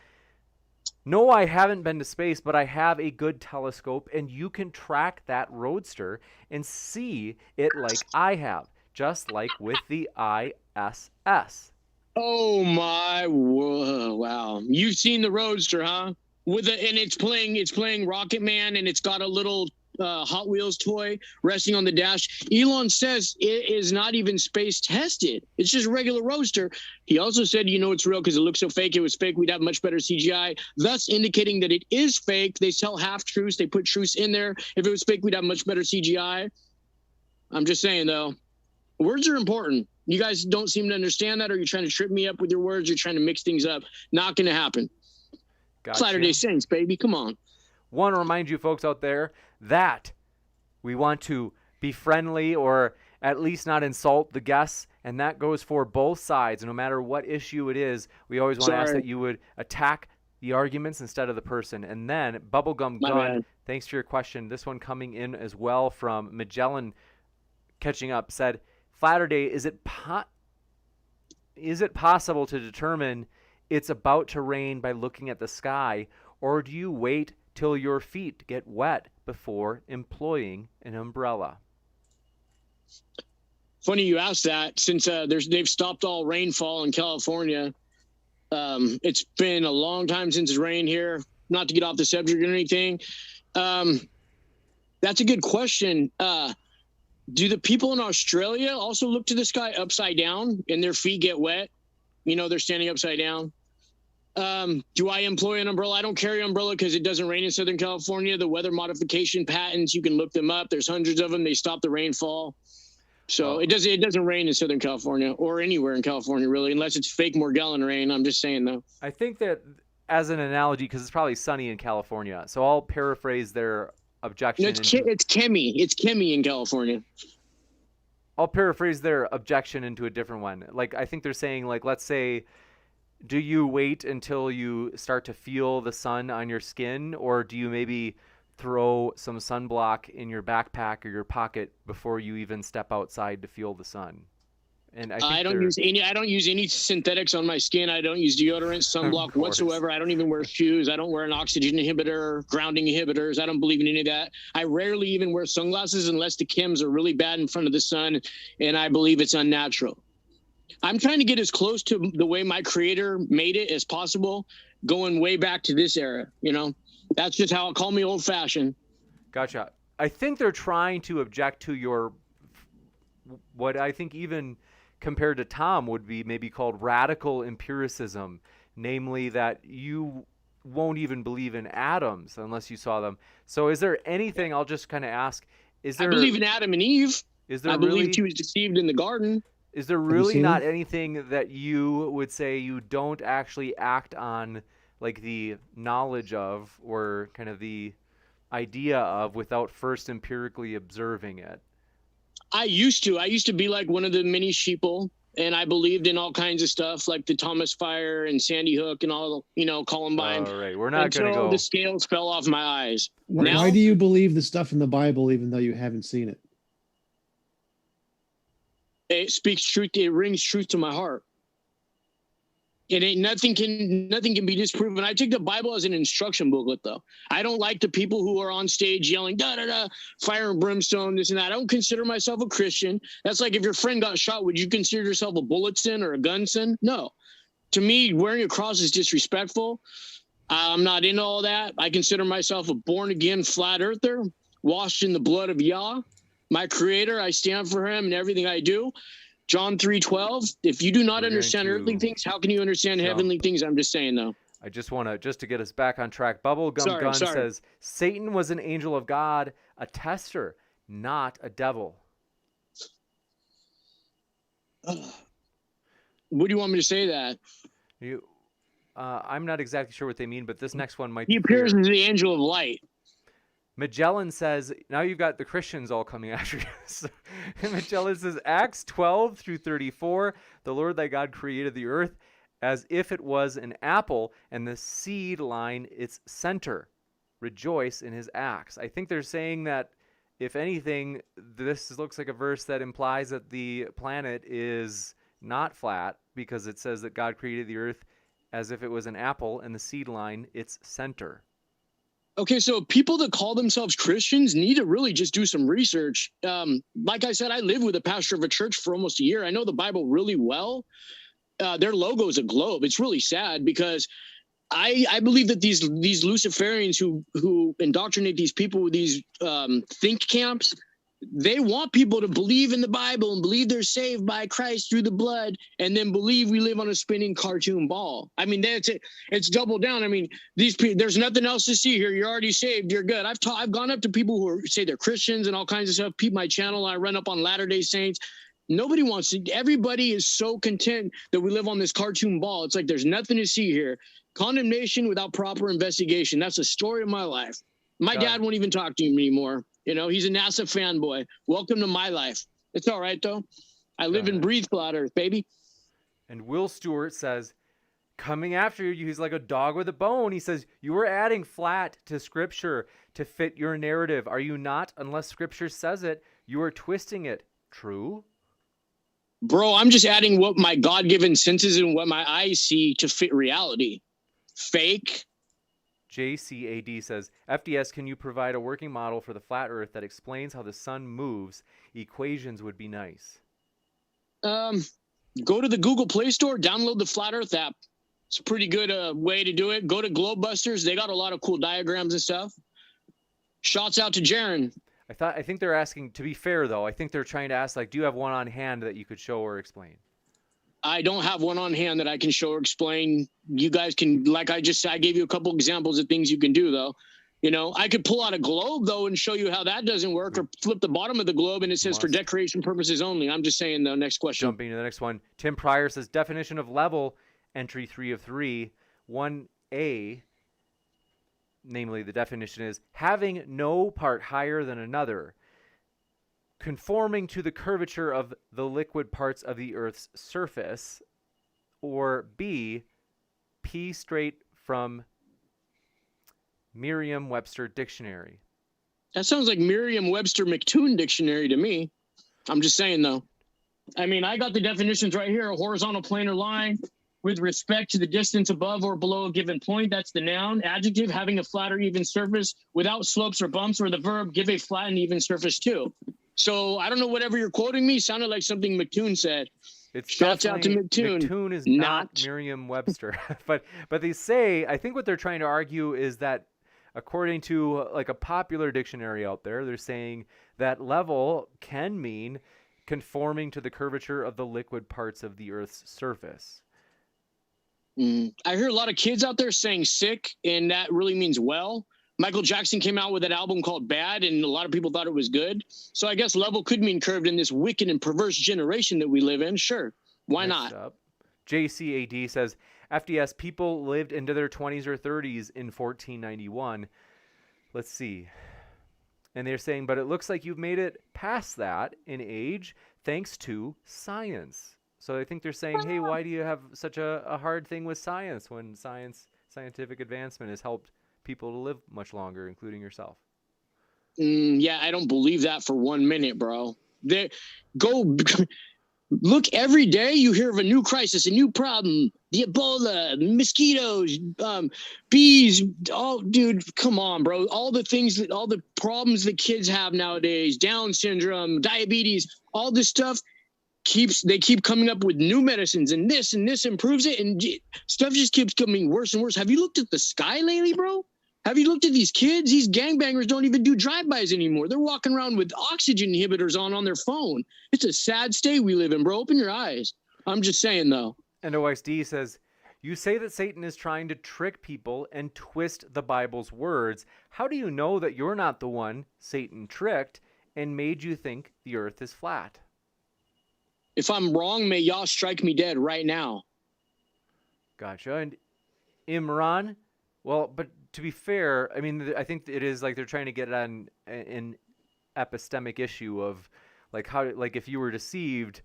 no, I haven't been to space, but I have a good telescope, and you can track that roadster and see it like I have, just like with the ISS. Oh my, whoa, wow. You've seen the roadster, huh? And it's playing Rocket Man, and it's got a little Hot Wheels toy resting on the dash. Elon says it is not even space tested. It's just a regular roadster. He also said, it's real because it looks so fake. It was fake. We'd have much better CGI, thus indicating that it is fake. They sell half truths. They put truths in there. If it was fake, we'd have much better CGI. I'm just saying, though, words are important. You guys don't seem to understand that, or you're trying to trip me up with your words. You're trying to mix things up. Not going to happen. Gotcha. FlatterDay Saints, baby. Come on. Want to remind you folks out there that we want to be friendly or at least not insult the guests, and that goes for both sides. No matter what issue it is, we always want to ask that you would attack the arguments instead of the person. And then Bubblegum Gun, thanks for your question. This one coming in as well from Magellan, catching up, said, FlatterDay, is it possible to determine it's about to rain by looking at the sky, or do you wait till your feet get wet before employing an umbrella? Funny you asked that, since they've stopped all rainfall in California. It's been a long time since it's rained here. Not to get off the subject or anything. That's a good question. Do the people in Australia also look to the sky upside down and their feet get wet? They're standing upside down. Do I employ an umbrella? I don't carry an umbrella because it doesn't rain in Southern California. The weather modification patents, you can look them up. There's hundreds of them. They stop the rainfall. So it doesn't rain in Southern California or anywhere in California, really, unless it's fake Morgellon rain. I'm just saying, though. I think that as an analogy, because it's probably sunny in California, so I'll paraphrase their objection. No, it's Chemi. It's Chemi in California. I'll paraphrase their objection into a different one. Like, I think they're saying, like, let's say, do you wait until you start to feel the sun on your skin, or do you maybe throw some sunblock in your backpack or your pocket before you even step outside to feel the sun? And I don't use any synthetics on my skin. I don't use deodorant, sunblock whatsoever. I don't even wear shoes. I don't wear an oxygen inhibitor, grounding inhibitors. I don't believe in any of that. I rarely even wear sunglasses unless the chems are really bad in front of the sun, and I believe it's unnatural. I'm trying to get as close to the way my creator made it as possible, going way back to this era. That's just how, call me old fashioned. Gotcha. I think they're trying to object to your, what I think even compared to Tom would be maybe called radical empiricism, namely that you won't even believe in atoms unless you saw them. So is there anything, I'll just kind of ask, I believe in Adam and Eve. I believe she was deceived in the garden. Is there really not anything that you would say you don't actually act on, like the knowledge of or kind of the idea of, without first empirically observing it? I used to be like one of the mini sheeple, and I believed in all kinds of stuff like the Thomas Fire and Sandy Hook and all, Columbine. All right, we're not going to go. The scales fell off my eyes. Why do you believe the stuff in the Bible even though you haven't seen it? It speaks truth. It rings truth to my heart. It ain't nothing can be disproven. I take the Bible as an instruction booklet, though. I don't like the people who are on stage yelling da da da, fire and brimstone, this and that. I don't consider myself a Christian. That's like if your friend got shot, would you consider yourself a bulletson or a gunson? No. To me, wearing a cross is disrespectful. I'm not into all that. I consider myself a born again flat earther, washed in the blood of Yah. My creator, I stand for him in everything I do. John 3:12. If you do not understand earthly things, how can you understand heavenly things? I'm just saying, though. I just want to, just to get us back on track, Bubblegum Gun says, Satan was an angel of God, a tester, not a devil. What do you want me to say that? I'm not exactly sure what they mean, but this next one might He be clear. appears as the angel of light. Magellan says, now you've got the Christians all coming after you. So, Magellan says, Acts 12 through 34, the Lord thy God created the earth as if it was an apple, and the seed line its center. Rejoice in his acts. I think they're saying that, if anything, this looks like a verse that implies that the planet is not flat, because it says that God created the earth as if it was an apple, and the seed line its center. Okay, so people that call themselves Christians need to really just do some research. Like I said, I lived with a pastor of a church for almost a year. I know the Bible really well. Their logo is a globe. It's really sad because I believe that these Luciferians who indoctrinate these people with these think camps, they want people to believe in the Bible and believe they're saved by Christ through the blood, and then believe we live on a spinning cartoon ball. I mean, that's it. It's double down. I mean, these people, there's nothing else to see here. You're already saved. You're good. I've gone up to people who say they're Christians and all kinds of stuff. Peep my channel. I run up on Latter-day Saints. Nobody wants to. Everybody is so content that we live on this cartoon ball. It's like there's nothing to see here. Condemnation without proper investigation. That's the story of my life. My dad won't even talk to me anymore. You know, he's a NASA fanboy. Welcome to my life. It's all right, though. I live and breathe flat Earth, baby. And Will Stewart says, coming after you, he's like a dog with a bone. He says, you are adding flat to Scripture to fit your narrative. Are you not? Unless Scripture says it, you are twisting it. True? Bro, I'm just adding what my God-given senses and what my eyes see to fit reality. Fake. JCAD says, FDS, can you provide a working model for the flat Earth that explains how the sun moves? Equations would be nice. Go to the Google Play Store, download the Flat Earth app. It's a pretty good way to do it. Go to Globebusters. They got a lot of cool diagrams and stuff. Shouts out to Jaron. I think they're asking, to be fair, though, I think they're trying to ask, like, do you have one on hand that you could show or explain? I don't have one on hand that I can show or explain. You guys can, like I gave you a couple examples of things you can do, though. You know, I could pull out a globe, though, and show you how that doesn't work, or flip the bottom of the globe and it says for decoration purposes only. I'm just saying, though. Next question. Jumping to the next one. Tim Pryor says, definition of level, entry 3 of 3, 1A, namely the definition is having no part higher than another, conforming to the curvature of the liquid parts of the Earth's surface, or B, P straight from Merriam-Webster Dictionary. That sounds like Merriam-Webster McToon Dictionary to me. I'm just saying, though. I mean, I got the definitions right here. A horizontal planar line with respect to the distance above or below a given point. That's the noun. Adjective, having a flat or even surface without slopes or bumps, or the verb, give a flat and even surface too. So I don't know, whatever you're quoting me sounded like something McToon said. It's Shouts out to McToon. McToon is not Merriam-Webster. but they say, I think what they're trying to argue is that according to like a popular dictionary out there, they're saying that level can mean conforming to the curvature of the liquid parts of the Earth's surface. I hear a lot of kids out there saying sick, and that really means well. Michael Jackson came out with an album called Bad, and a lot of people thought it was good. So I guess level could mean curved in this wicked and perverse generation that we live in. Sure. Why Next not? up, JCAD says, FDS, people lived into their 20s or 30s in 1491. Let's see. And they're saying, but it looks like you've made it past that in age thanks to science. So I think they're saying, hey, why do you have such a hard thing with science when scientific advancement has helped people to live much longer, including yourself? Yeah, I don't believe that for 1 minute, bro. Look, every day you hear of a new crisis, a new problem, the Ebola, mosquitoes, bees. Oh, dude, come on, bro. All the problems that kids have nowadays, Down syndrome, diabetes, all this stuff they keep coming up with new medicines, and this improves it, and stuff just keeps coming worse and worse. Have you looked at the sky lately, bro? Have you looked at these kids? These gangbangers don't even do drive-bys anymore. They're walking around with oxygen inhibitors on their phone. It's a sad state we live in, bro. Open your eyes. I'm just saying, though. And OXD says, you say that Satan is trying to trick people and twist the Bible's words. How do you know that you're not the one Satan tricked? and made you think the Earth is flat? If I'm wrong, may y'all strike me dead right now. Gotcha. And Imran, well, but to be fair, I mean, I think it is like they're trying to get on an epistemic issue of like how, like if you were deceived,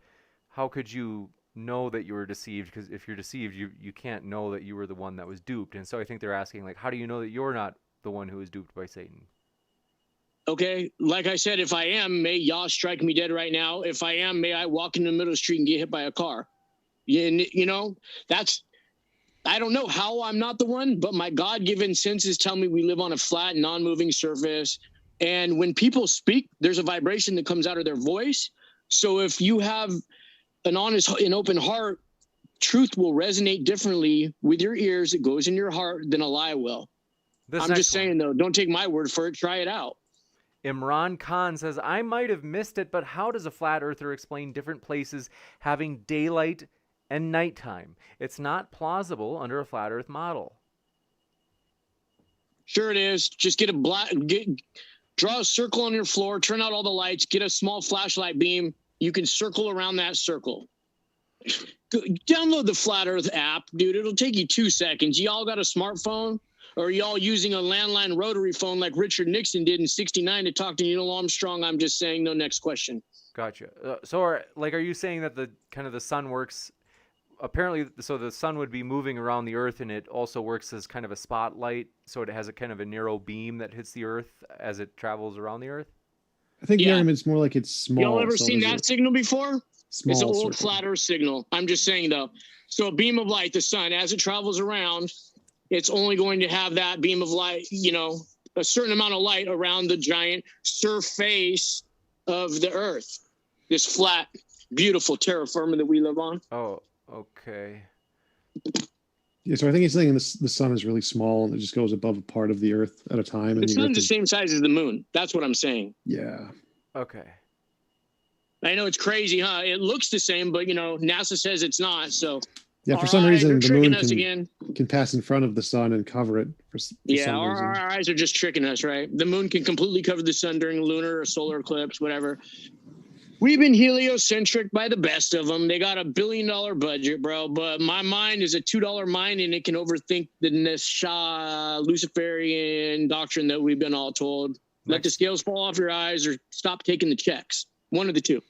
how could you know that you were deceived? Because if you're deceived, you can't know that you were the one that was duped. And so I think they're asking, like, how do you know that you're not the one who was duped by Satan? Okay, like I said, if I am, may y'all strike me dead right now. If I am, may I walk in the middle of the street and get hit by a car. You know, I don't know how I'm not the one, but my God-given senses tell me we live on a flat, non-moving surface. And when people speak, there's a vibration that comes out of their voice. So if you have an honest and open heart, truth will resonate differently with your ears. It goes in your heart than a lie will. I'm just saying, though, don't take my word for it. Try it out. Imran Khan says, I might have missed it, but how does a flat earther explain different places having daylight and nighttime? It's not plausible under a flat earth model. Sure it is. Just draw a circle on your floor, turn out all the lights, get a small flashlight beam. You can circle around that circle. Download the Flat Earth app, dude. It'll take you 2 seconds. Y'all got a smartphone? Or are y'all using a landline rotary phone like Richard Nixon did in '69 to talk to Neil Armstrong? I'm just saying, no, next question. Gotcha. So are you saying that the sun works apparently, so the sun would be moving around the earth and it also works as kind of a spotlight, so it has a kind of a narrow beam that hits the earth as it travels around the earth? I think the argument's more like it's small. Y'all ever seen that signal before? Small it's an old circle. Flat Earth signal. I'm just saying, though. So a beam of light, the sun, as it travels around, it's only going to have that beam of light, a certain amount of light around the giant surface of the earth. This flat, beautiful terra firma that we live on. Oh, okay. Yeah, so I think he's saying the sun is really small and it just goes above a part of the earth at a time. The sun's the same size as the moon. That's what I'm saying. Yeah. Okay. I know it's crazy, huh? It looks the same, but, NASA says it's not, so... Yeah, for some reason, the moon can pass in front of the sun and cover it. For some reason. Our eyes are just tricking us, right? The moon can completely cover the sun during a lunar or solar eclipse, whatever. We've been heliocentric by the best of them. They got $1 billion budget, bro. But my mind is a $2 mind, and it can overthink the Luciferian doctrine that we've been all told. Let the scales fall off your eyes or stop taking the checks. One of the two.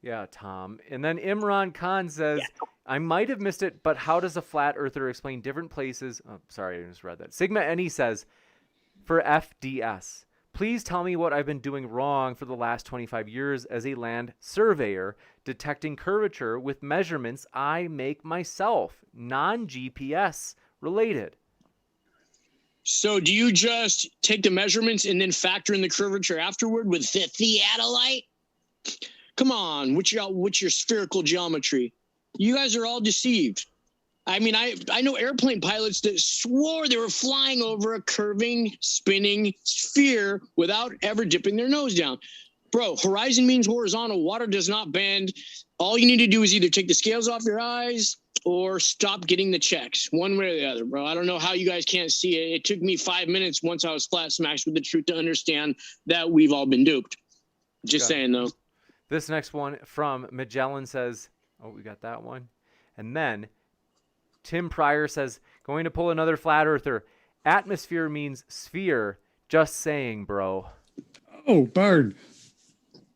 Yeah, Tom. And then Imran Khan says, I might have missed it, but how does a flat earther explain different places? Oh, sorry, I just read that. Sigma NE says, for FDS, please tell me what I've been doing wrong for the last 25 years as a land surveyor, detecting curvature with measurements I make myself, non-GPS related. So do you just take the measurements and then factor in the curvature afterward with the theodolite? Come on, what's your spherical geometry? You guys are all deceived. I mean, I know airplane pilots that swore they were flying over a curving, spinning sphere without ever dipping their nose down. Bro, horizon means horizontal. Water does not bend. All you need to do is either take the scales off your eyes or stop getting the checks, one way or the other, bro. I don't know how you guys can't see it. It took me 5 minutes once I was flat smashed with the truth to understand that we've all been duped. Just saying, though. This next one from Magellan says, oh, we got that one. And then Tim Pryor says, going to pull another flat earther. Atmosphere means sphere. Just saying, bro. Oh, Bard.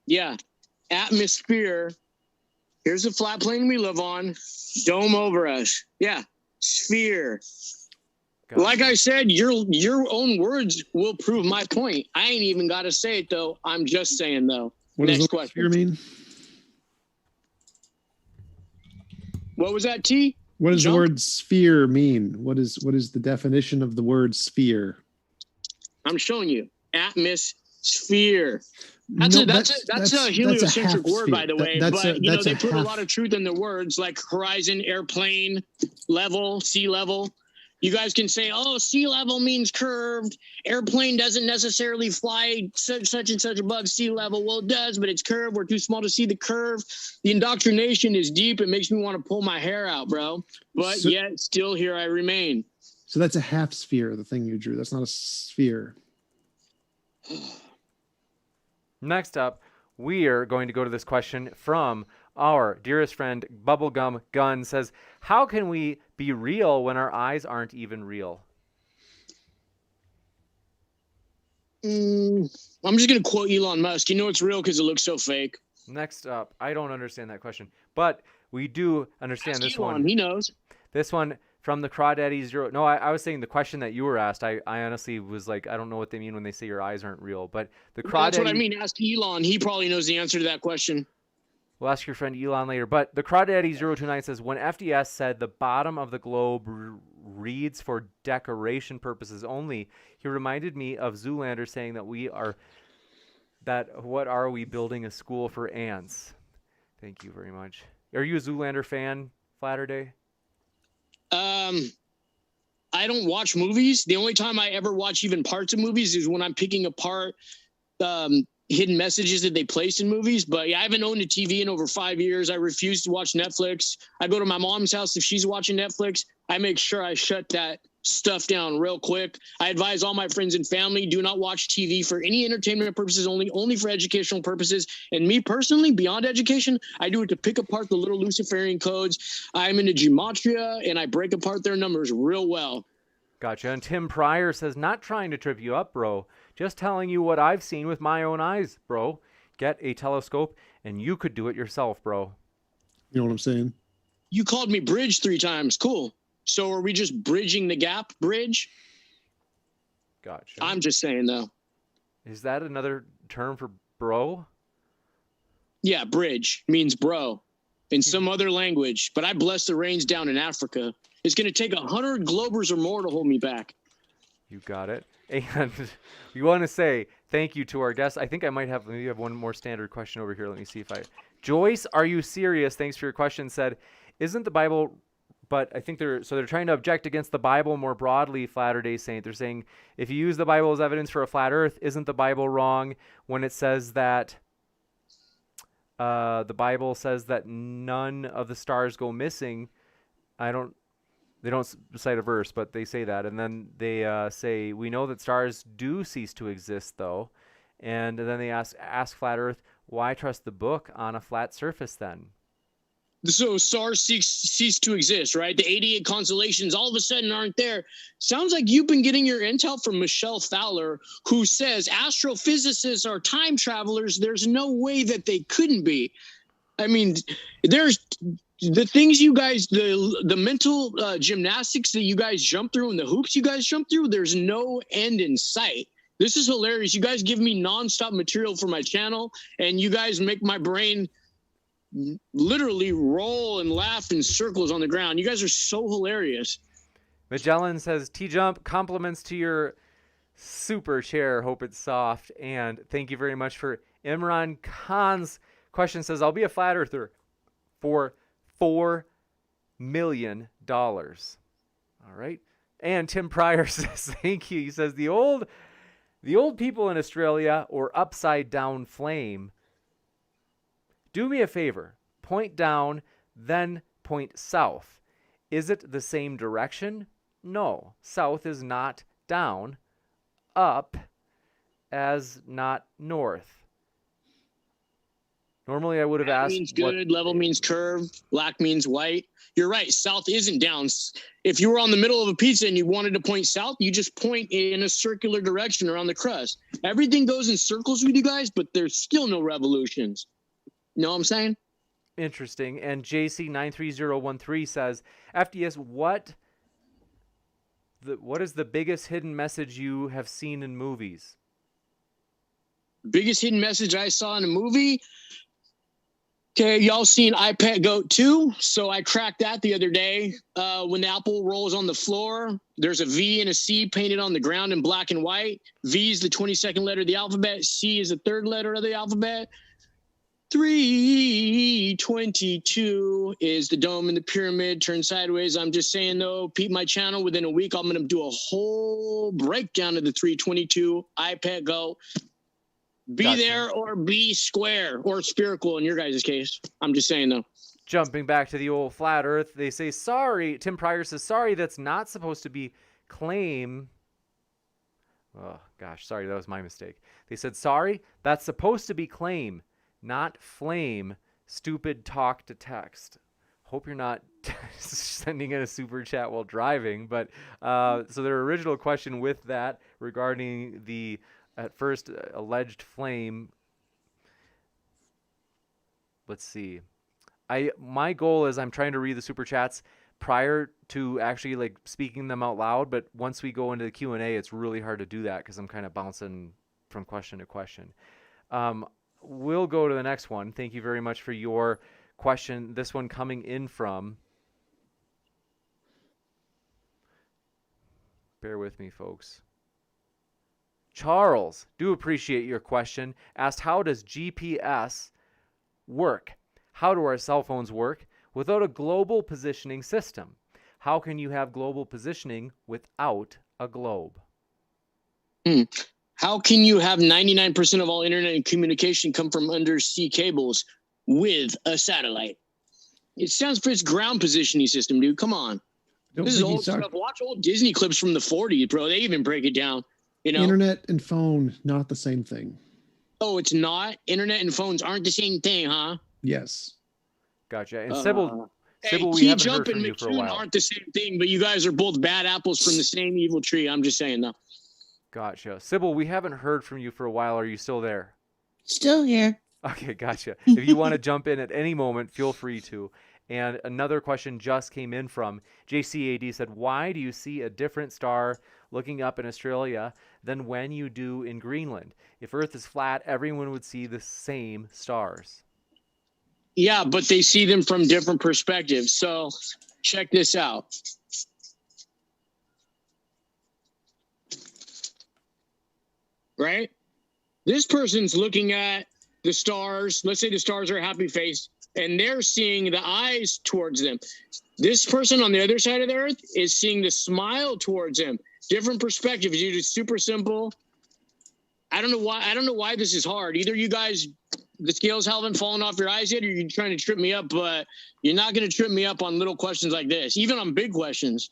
Yeah. Atmosphere. Here's the flat plane we live on. Dome over us. Yeah. Sphere. Gotcha. Like I said, your own words will prove my point. I ain't even got to say it, though. I'm just saying, though. What Next does the question. sphere mean? What was that, T? What does the word sphere mean? What is the definition of the word sphere? I'm showing you. Atmosphere. That's a heliocentric word, by the way. But they put a lot of truth in the words, like horizon, airplane, level, sea level. You guys can say, oh, sea level means curved. Airplane doesn't necessarily fly such and such above sea level. Well, it does, but it's curved. We're too small to see the curve. The indoctrination is deep. It makes me want to pull my hair out, bro. But yet, still here I remain. So that's a half sphere, the thing you drew. That's not a sphere. Next up, we are going to go to this question from our dearest friend Bubblegum Gun. Says, how can we be real when our eyes aren't even real? I'm just going to quote Elon Musk. You know it's real because it looks so fake. Next up, I don't understand that question, but we do understand Ask this Elon, one. he knows. This one from the Crawdaddy Zero. No, I was saying the question that you were asked. I honestly was like, I don't know what they mean when they say your eyes aren't real. But the Crawdaddy. That's what I mean. Ask Elon. He probably knows the answer to that question. We'll ask your friend Elon later. But the Crawdaddy 029 says, when FDS said the bottom of the globe reads for decoration purposes only, he reminded me of Zoolander saying that what are we building a school for ants? Thank you very much. Are you a Zoolander fan, FlatterDay? I don't watch movies. The only time I ever watch even parts of movies is when I'm picking apart hidden messages that they place in movies. But yeah, I haven't owned a TV in over 5 years. I refuse to watch Netflix. I go to my mom's house if she's watching Netflix. I make sure I shut that stuff down real quick. I advise all my friends and family, do not watch TV for any entertainment purposes, only for educational purposes. And me personally, beyond education, I do it to pick apart the little Luciferian codes. I'm into gematria and I break apart their numbers real well. Gotcha. And Tim Pryor says, not trying to trip you up, bro. Just telling you what I've seen with my own eyes, bro. Get a telescope and you could do it yourself, bro. You know what I'm saying? You called me bridge 3 times. Cool. So are we just bridging the gap bridge? Gotcha. I'm just saying, though. Is that another term for bro? Yeah, bridge means bro in some other language. But I bless the rains down in Africa. It's going to take 100 Globers or more to hold me back. You got it. And we want to say thank you to our guests. I think I might have one more standard question over here. Let me see if Joyce, are you serious? Thanks for your question. Said, isn't the Bible... But I think they're trying to object against the Bible more broadly, FlatterDay Saint. They're saying if you use the Bible as evidence for a flat earth, isn't the Bible wrong when it says that the Bible says that none of the stars go missing? They don't cite a verse, but they say that. And then they say, we know that stars do cease to exist, though. And then they ask Flat Earth, why trust the book on a flat surface then? So stars cease to exist, right? The 88 constellations all of a sudden aren't there. Sounds like you've been getting your intel from Michelle Fowler, who says astrophysicists are time travelers. There's no way that they couldn't be. I mean, there's the things you guys, the mental gymnastics that you guys jump through and the hoops you guys jump through, there's no end in sight. This is hilarious. You guys give me nonstop material for my channel, and you guys make my brain literally roll and laugh in circles on the ground. You guys are so hilarious. Magellan says, TJump, compliments to your super chair. Hope it's soft. And thank you very much for Imran Khan's question. Says, I'll be a flat earther for $4 million. All right. And Tim Pryor says, thank you. He says, the old people in Australia, or upside down flame, do me a favor, point down, then point south. Is it the same direction? No. South is not down. Up as not north. Normally I would have asked. Means good, level means curve, black means white. You're right, south isn't down. If you were on the middle of a pizza and you wanted to point south, you just point in a circular direction around the crust. Everything goes in circles with you guys, but there's still no revolutions. Know what I'm saying? Interesting. And JC93013 says, FDS, what is the biggest hidden message you have seen in movies? Biggest hidden message I saw in a movie? Okay, y'all seen iPad Goat 2? So I cracked that the other day. When the apple rolls on the floor, there's a V and a C painted on the ground in black and white. V is the 22nd letter of the alphabet. C is the 3rd letter of the alphabet. 322 is the dome in the pyramid turned sideways. I'm just saying, though, peep my channel. Within a week, I'm going to do a whole breakdown of the 322 iPad Go. Be Gotcha. there or be square or spherical in your guys' case. I'm just saying, though. Jumping back to the old flat earth, they say, sorry. Tim Pryor says, sorry, that's not supposed to be claim Oh, gosh, sorry, that was my mistake. They said, sorry, that's supposed to be claim, not flame. Stupid talk to text. Hope you're not sending in a super chat while driving. But so their original question with that regarding the, at first, alleged flame. Let's see. My goal is I'm trying to read the super chats prior to actually like speaking them out loud, but once we go into the Q&A, it's really hard to do that because I'm kind of bouncing from question to question. We'll go to the next one. Thank you very much for your question. This one coming in from, bear with me, folks. Charles, do appreciate your question. Asked, how does GPS work? How do our cell phones work without a global positioning system? How can you have global positioning without a globe? How can you have 99% of all internet and communication come from undersea cables with a satellite? It sounds for its ground positioning system, dude. Come on. This is old stuff. Watch old Disney clips from the 40s, bro. They even break it down. You know, internet and phone, not the same thing. Oh, it's not? Internet and phones aren't the same thing, huh? Yes. Gotcha. And Sybil, hey, we haven't heard TJump from and you for a McTune while. aren't the same thing, but you guys are both bad apples from the same evil tree. I'm just saying, though. Gotcha. Sybil, we haven't heard from you for a while. Are you still there? Still here. Okay, gotcha. If you want to jump in at any moment, feel free to. And another question just came in from JCAD said, why do you see a different star looking up in Australia than when you do in Greenland? If Earth is flat, everyone would see the same stars. Yeah, but they see them from different perspectives. So check this out. Right? This person's looking at the stars. Let's say the stars are a happy face, and they're seeing the eyes towards them. This person on the other side of the earth is seeing the smile towards them. Different perspectives, dude. It's super simple. I don't know why this is hard. Either you guys, the scales haven't fallen off your eyes yet, or you're trying to trip me up, but you're not going to trip me up on little questions like this, even on big questions.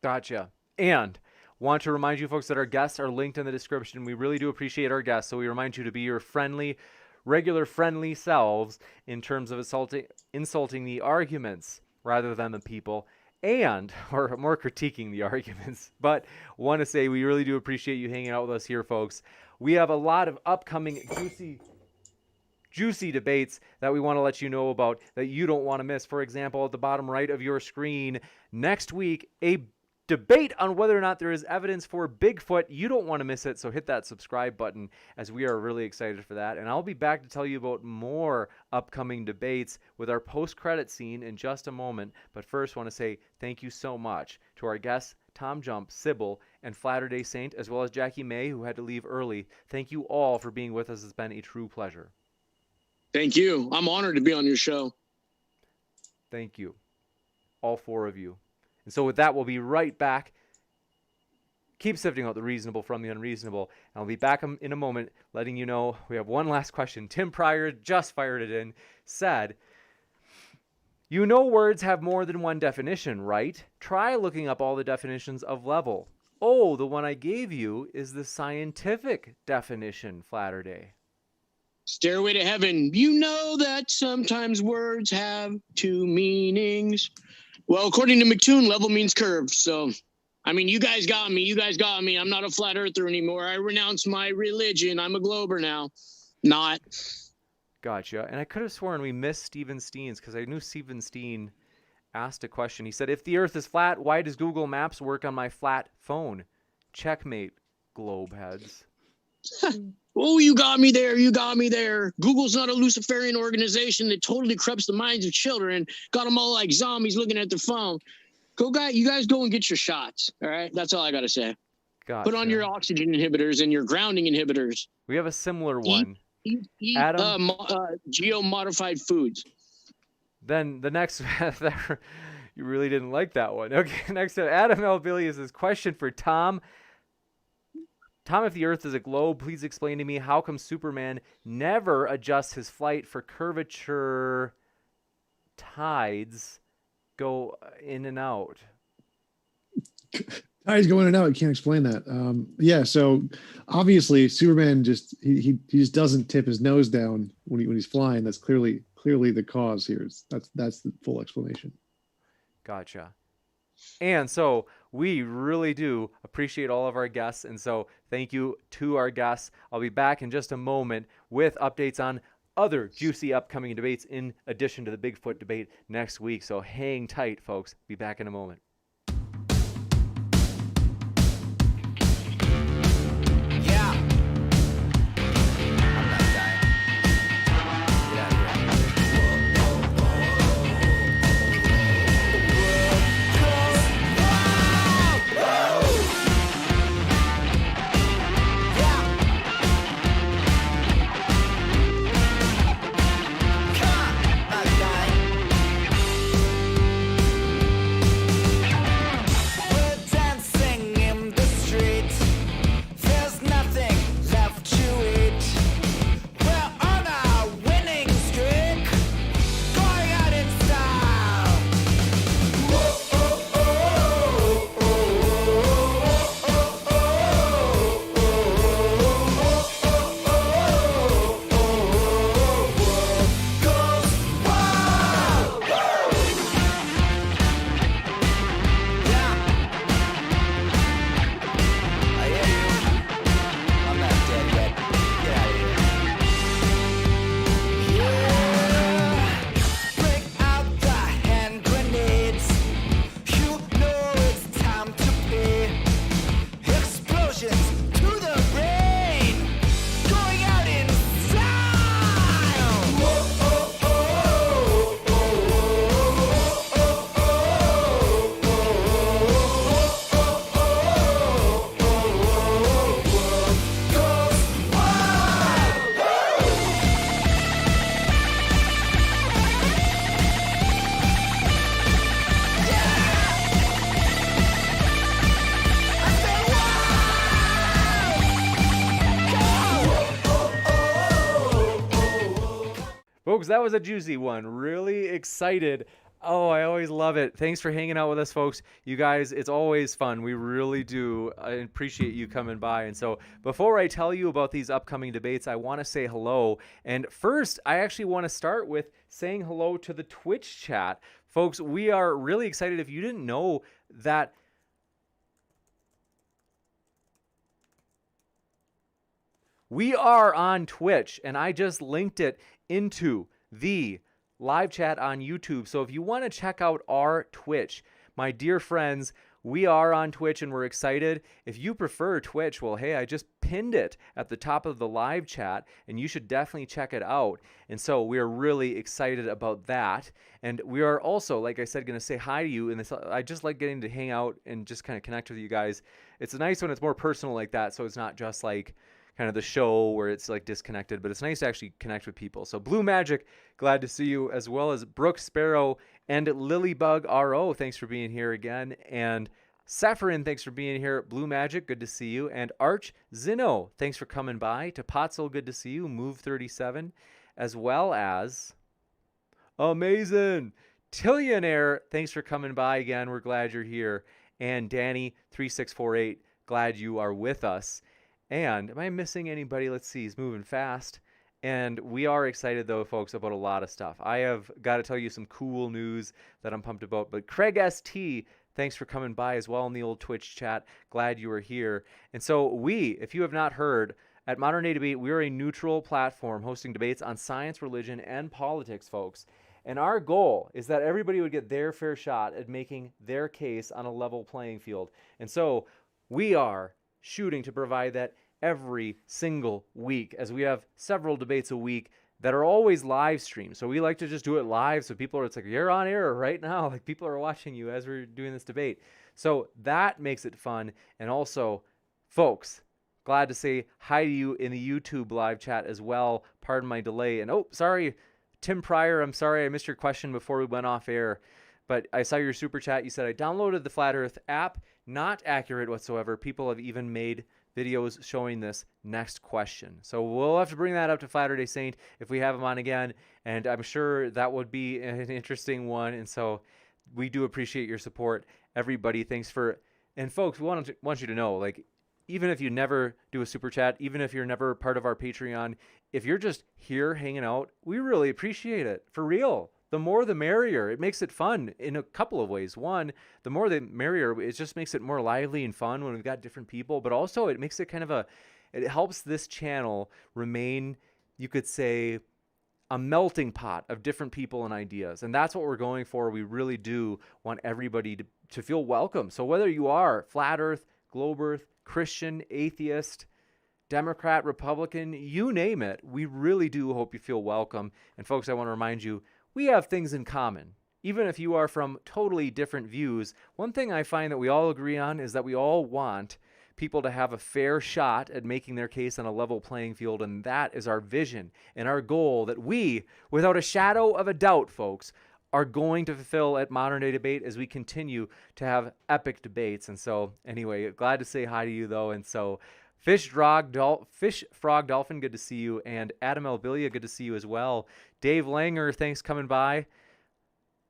Gotcha. And want to remind you folks that our guests are linked in the description. We really do appreciate our guests, so we remind you to be your regular friendly selves in terms of insulting the arguments rather than the people, or more critiquing the arguments. But want to say we really do appreciate you hanging out with us here, folks. We have a lot of upcoming juicy debates that we want to let you know about that you don't want to miss. For example, at the bottom right of your screen, next week, a debate on whether or not there is evidence for Bigfoot. You don't want to miss it, so hit that subscribe button, as we are really excited for that. And I'll be back to tell you about more upcoming debates with our post-credit scene in just a moment. But first, I want to say thank you so much to our guests, TJump, Sybil, and FlatterDay Saint, as well as Jackie May, who had to leave early. Thank you all for being with us. It's been a true pleasure. Thank you. I'm honored to be on your show. Thank you, all four of you. And so with that, we'll be right back. Keep sifting out the reasonable from the unreasonable. And I'll be back in a moment letting you know we have one last question. Tim Pryor just fired it in, said, you know words have more than one definition, right? Try looking up all the definitions of level. Oh, the one I gave you is the scientific definition, FlatterDay. Stairway to Heaven. You know that sometimes words have two meanings. Well, according to McTune, level means curved. So, I mean, you guys got me. You guys got me. I'm not a flat earther anymore. I renounce my religion. I'm a glober now. Not. Gotcha. And I could have sworn we missed Steven Steen's because I knew Steven Steen asked a question. He said, if the earth is flat, why does Google Maps work on my flat phone? Checkmate, globe heads. Oh, you got me there. You got me there. Google's not a Luciferian organization that totally corrupts the minds of children. Got them all like zombies looking at their phone. You guys go and get your shots. All right. That's all I got to say. Gotcha. Put on your oxygen inhibitors and your grounding inhibitors. We have a similar one. Eat Adam, geo-modified foods. Then the next, you really didn't like that one. Okay, next up, Adam L. Billy is his question for Tom. Tom, if the Earth is a globe, please explain to me how come Superman never adjusts his flight for curvature tides go in and out? He's going in and out. I can't explain that. Yeah, so obviously Superman he just doesn't tip his nose down when he's flying. That's clearly the cause here. That's the full explanation. Gotcha. And so we really do appreciate all of our guests. And so thank you to our guests. I'll be back in just a moment with updates on other juicy upcoming debates in addition to the Bigfoot debate next week. So hang tight, folks. Be back in a moment. Folks, that was a juicy one. Really excited. Oh, I always love it. Thanks for hanging out with us, folks. You guys, it's always fun. We really do. I appreciate you coming by. And so before I tell you about these upcoming debates, I want to say hello. And first, I actually want to start with saying hello to the Twitch chat. Folks, we are really excited. If you didn't know that we are on Twitch, and I just linked it into the live chat on YouTube. So if you want to check out our Twitch, my dear friends, we are on Twitch and we're excited. If you prefer Twitch, well, hey, I just pinned it at the top of the live chat and you should definitely check it out. And so we are really excited about that. And we are also, like I said, going to say hi to you. And I just like getting to hang out and just kind of connect with you guys. It's nice when it's more personal like that. So it's not just like kind of the show where it's like disconnected, but it's nice to actually connect with people. So Blue Magic, glad to see you, as well as Brooke Sparrow and Lilybug RO. Thanks for being here again. And Safarin, thanks for being here. Blue Magic, good to see you. And Arch Zino, thanks for coming by. Tapatzel, good to see you. Move 37, as well as amazing Tillionaire, thanks for coming by again. We're glad you're here. And Danny 3648, glad you are with us. And am I missing anybody? Let's see. He's moving fast. And we are excited, though, folks, about a lot of stuff. I have got to tell you some cool news that I'm pumped about. But Craig ST, thanks for coming by as well in the old Twitch chat. Glad you are here. And so if you have not heard, at Modern Day Debate, we are a neutral platform hosting debates on science, religion, and politics, folks. And our goal is that everybody would get their fair shot at making their case on a level playing field. And so we are shooting to provide that every single week, as we have several debates a week that are always live streamed. So we like to just do it live, so people are, it's like, you're on air right now, like people are watching you as we're doing this debate. So that makes it fun. And also, folks, glad to say hi to you in the YouTube live chat as well. Pardon my delay. And oh, sorry, Tim Pryor, I'm sorry I missed your question before we went off air, but I saw your super chat. You said, I downloaded the Flat Earth app. Not accurate whatsoever. People have even made videos showing this next question. So we'll have to bring that up to FlatterDay Saint if we have him on again. And I'm sure that would be an interesting one. And so we do appreciate your support. Everybody, thanks for And folks, we want you to know, like, even if you never do a super chat, even if you're never part of our Patreon, if you're just here hanging out, we really appreciate it. For real. The more the merrier. It makes it fun in a couple of ways. One, the more the merrier. It just makes it more lively and fun when we've got different people, but also it makes it kind of it helps this channel remain, you could say, a melting pot of different people and ideas. And that's what we're going for. We really do want everybody to feel welcome. So whether you are flat earth, globe earth, Christian, atheist, Democrat, Republican, you name it, we really do hope you feel welcome. And folks, I want to remind you, we have things in common. Even if you are from totally different views, one thing I find that we all agree on is that we all want people to have a fair shot at making their case on a level playing field, and that is our vision and our goal that we, without a shadow of a doubt, folks, are going to fulfill at Modern Day Debate as we continue to have epic debates. And so, anyway, glad to say hi to you, though. And so, Fish Frog Dolphin, good to see you. And Adam Elbilia, good to see you as well. Dave Langer, thanks coming by.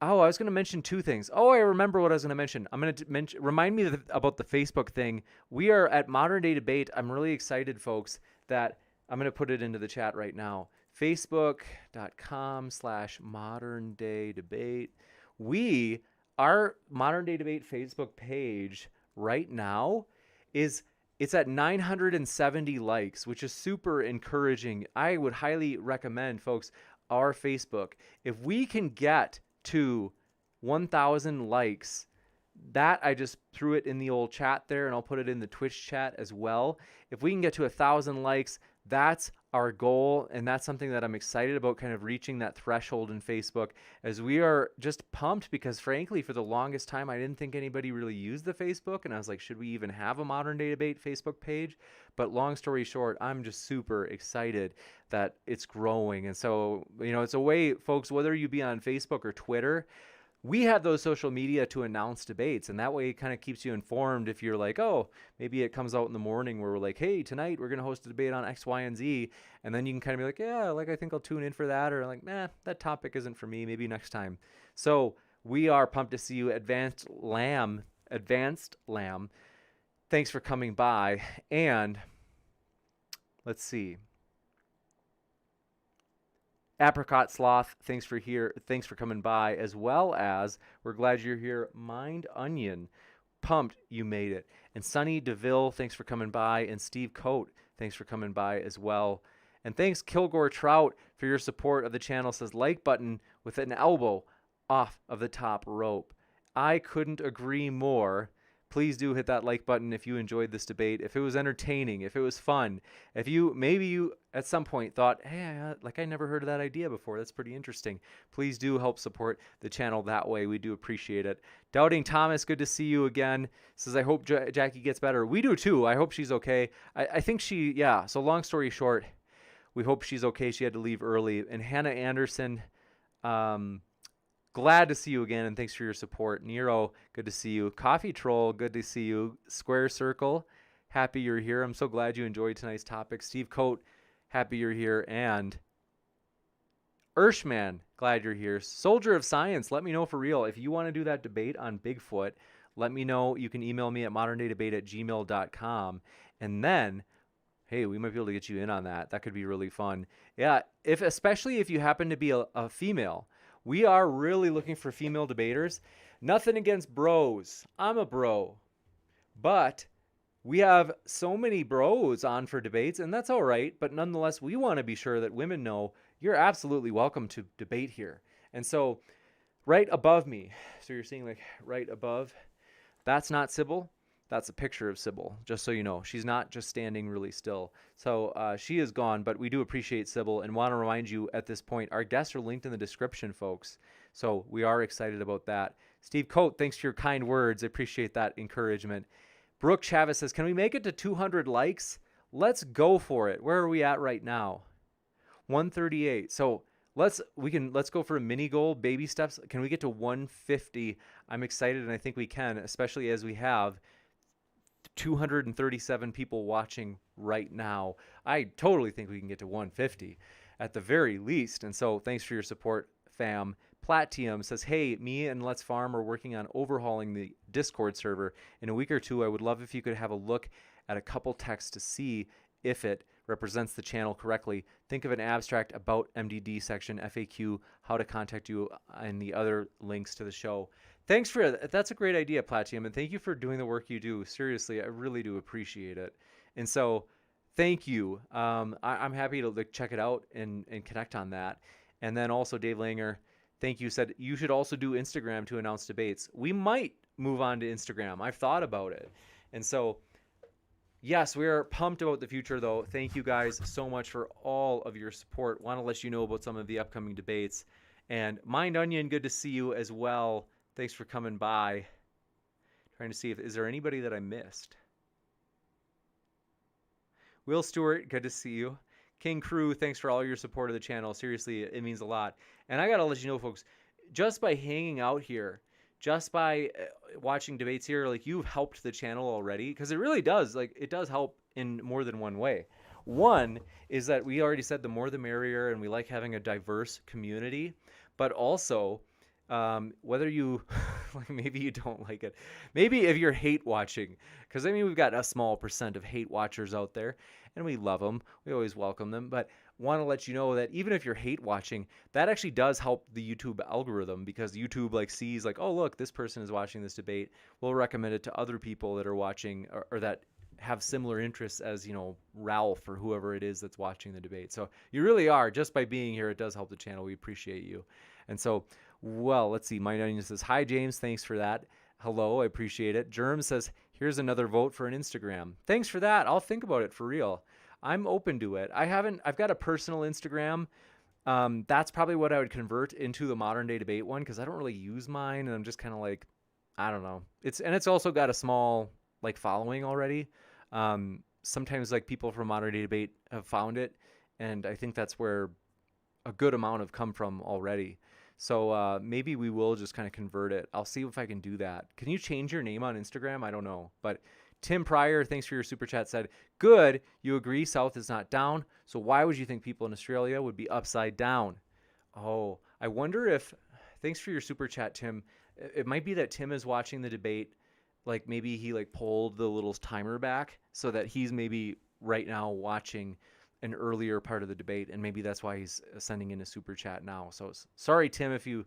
Oh, I was going to mention two things. Oh, I remember what I was going to mention. I'm going to remind me about the Facebook thing. We are at Modern Day Debate. I'm really excited, folks, that I'm going to put it into the chat right now. Facebook.com/Modern Day Debate. Our Modern Day Debate Facebook page right now it's at 970 likes, which is super encouraging. I would highly recommend, folks, our Facebook. If we can get to 1,000 likes, that I just threw it in the old chat there, and I'll put it in the Twitch chat as well. If we can get to 1,000 likes, that's our goal, and that's something that I'm excited about, kind of reaching that threshold in Facebook, as we are just pumped because, frankly, for the longest time, I didn't think anybody really used the Facebook, and I was like, should we even have a Modern Day Debate Facebook page? But long story short, I'm just super excited that it's growing. And so, it's a way, folks, whether you be on Facebook or Twitter, we have those social media to announce debates, and that way it kind of keeps you informed. If you're like, oh, maybe it comes out in the morning where we're like, hey, tonight we're going to host a debate on X, Y, and Z, and then you can kind of be like, yeah, like I think I'll tune in for that, or like, nah, that topic isn't for me, maybe next time. So we are pumped to see you. Advanced Lamb, thanks for coming by. And let's see. Apricot Sloth, thanks for coming by, as well as we're glad you're here. Mind Onion, pumped you made it. And Sunny DeVille, thanks for coming by. And Steve Coate, thanks for coming by as well. And thanks Kilgore Trout for your support of the channel. Says like button with an elbow off of the top rope. I couldn't agree more. Please do hit that like button if you enjoyed this debate, if it was entertaining, if it was fun, if maybe you at some point thought, hey, I never heard of that idea before. That's pretty interesting. Please do help support the channel that way. We do appreciate it. Doubting Thomas, good to see you again. Says, I hope Jackie gets better. We do too. I hope she's okay. I think so long story short, we hope she's okay. She had to leave early. And Hannah Anderson, glad to see you again, and thanks for your support. Nero, good to see you. Coffee Troll, good to see you. Square Circle, happy you're here. I'm so glad you enjoyed tonight's topic. Steve Coate, happy you're here. And Urshman, glad you're here. Soldier of Science, let me know for real. If you want to do that debate on Bigfoot, let me know. You can email me at moderndaydebate@gmail.com. And then, hey, we might be able to get you in on that. That could be really fun. Yeah, especially if you happen to be a female. We are really looking for female debaters. Nothing against bros. I'm a bro. But we have so many bros on for debates, and that's all right. But nonetheless, we want to be sure that women know you're absolutely welcome to debate here. And so right above me, so you're seeing like right above, that's not Sybil. That's a picture of Sybil, just so you know. She's not just standing really still. So she is gone, but we do appreciate Sybil and want to remind you at this point, our guests are linked in the description, folks. So we are excited about that. Steve Coate, thanks for your kind words. I appreciate that encouragement. Brooke Chavez says, can we make it to 200 likes? Let's go for it. Where are we at right now? 138. So let's go for a mini goal, baby steps. Can we get to 150? I'm excited, and I think we can, especially as we have 237 people watching right now. I totally think we can get to 150 at the very least. And so thanks for your support, fam. Platium says, hey, me and Let's Farm are working on overhauling the Discord server. In a week or two, I would love if you could have a look at a couple texts to see if it represents the channel correctly. Think of an abstract about MDD section, FAQ, how to contact you, and the other links to the show. Thanks for that's a great idea, Platium, and thank you for doing the work you do. Seriously, I really do appreciate it. And so, thank you. I'm happy to check it out and connect on that. And then also, Dave Langer, thank you, said you should also do Instagram to announce debates. We might move on to Instagram. I've thought about it. And so, yes, we are pumped about the future, though. Thank you guys so much for all of your support. Want to let you know about some of the upcoming debates. And Mind Onion, good to see you as well. Thanks for coming by. Trying to see if is there anybody that I missed. Will Stewart, good to see you. King Crew, thanks for all your support of the channel. Seriously, it means a lot. And I got to let you know, folks, just by hanging out here, just by watching debates here, like, you've helped the channel already, because it really does. Like, it does help in more than one way. One is that we already said the more the merrier, and we like having a diverse community. But also, whether you like, maybe you don't like it, maybe if you're hate watching, because I mean, we've got a small percent of hate watchers out there, and we love them. We always welcome them. But want to let you know that even if you're hate watching, that actually does help the YouTube algorithm, because YouTube like sees like, oh, look, this person is watching this debate. We'll recommend it to other people that are watching or that have similar interests as, you know, Ralph or whoever it is that's watching the debate. So you really are, just by being here, it does help the channel. We appreciate you. And so, well, let's see. My Onion says, hi, James. Thanks for that. Hello. I appreciate it. Germ says, here's another vote for an Instagram. Thanks for that. I'll think about it for real. I'm open to it. I've got a personal Instagram. That's probably what I would convert into the Modern Day Debate one, because I don't really use mine, and I'm just kind of like, I don't know. It's also got a small like following already. Sometimes like people from Modern Day Debate have found it, and I think that's where a good amount have come from already. So maybe we will just kind of convert it. I'll see if I can do that. Can you change your name on Instagram? I don't know. But Tim Pryor, thanks for your super chat, said, good, you agree South is not down. So why would you think people in Australia would be upside down? Oh, I wonder if, thanks for your super chat, Tim. It might be that Tim is watching the debate. Like maybe he like pulled the little timer back so that he's maybe right now watching an earlier part of the debate, and maybe that's why he's sending in a super chat now. So sorry, Tim, if you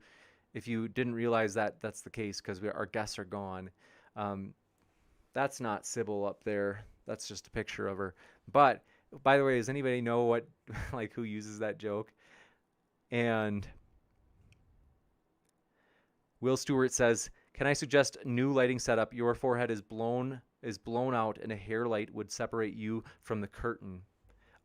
didn't realize that that's the case, because our guests are gone. That's not Sybil up there. That's just a picture of her. But by the way, does anybody know what like who uses that joke? And Will Stewart says, can I suggest new lighting setup? Your forehead is blown out, and a hair light would separate you from the curtain.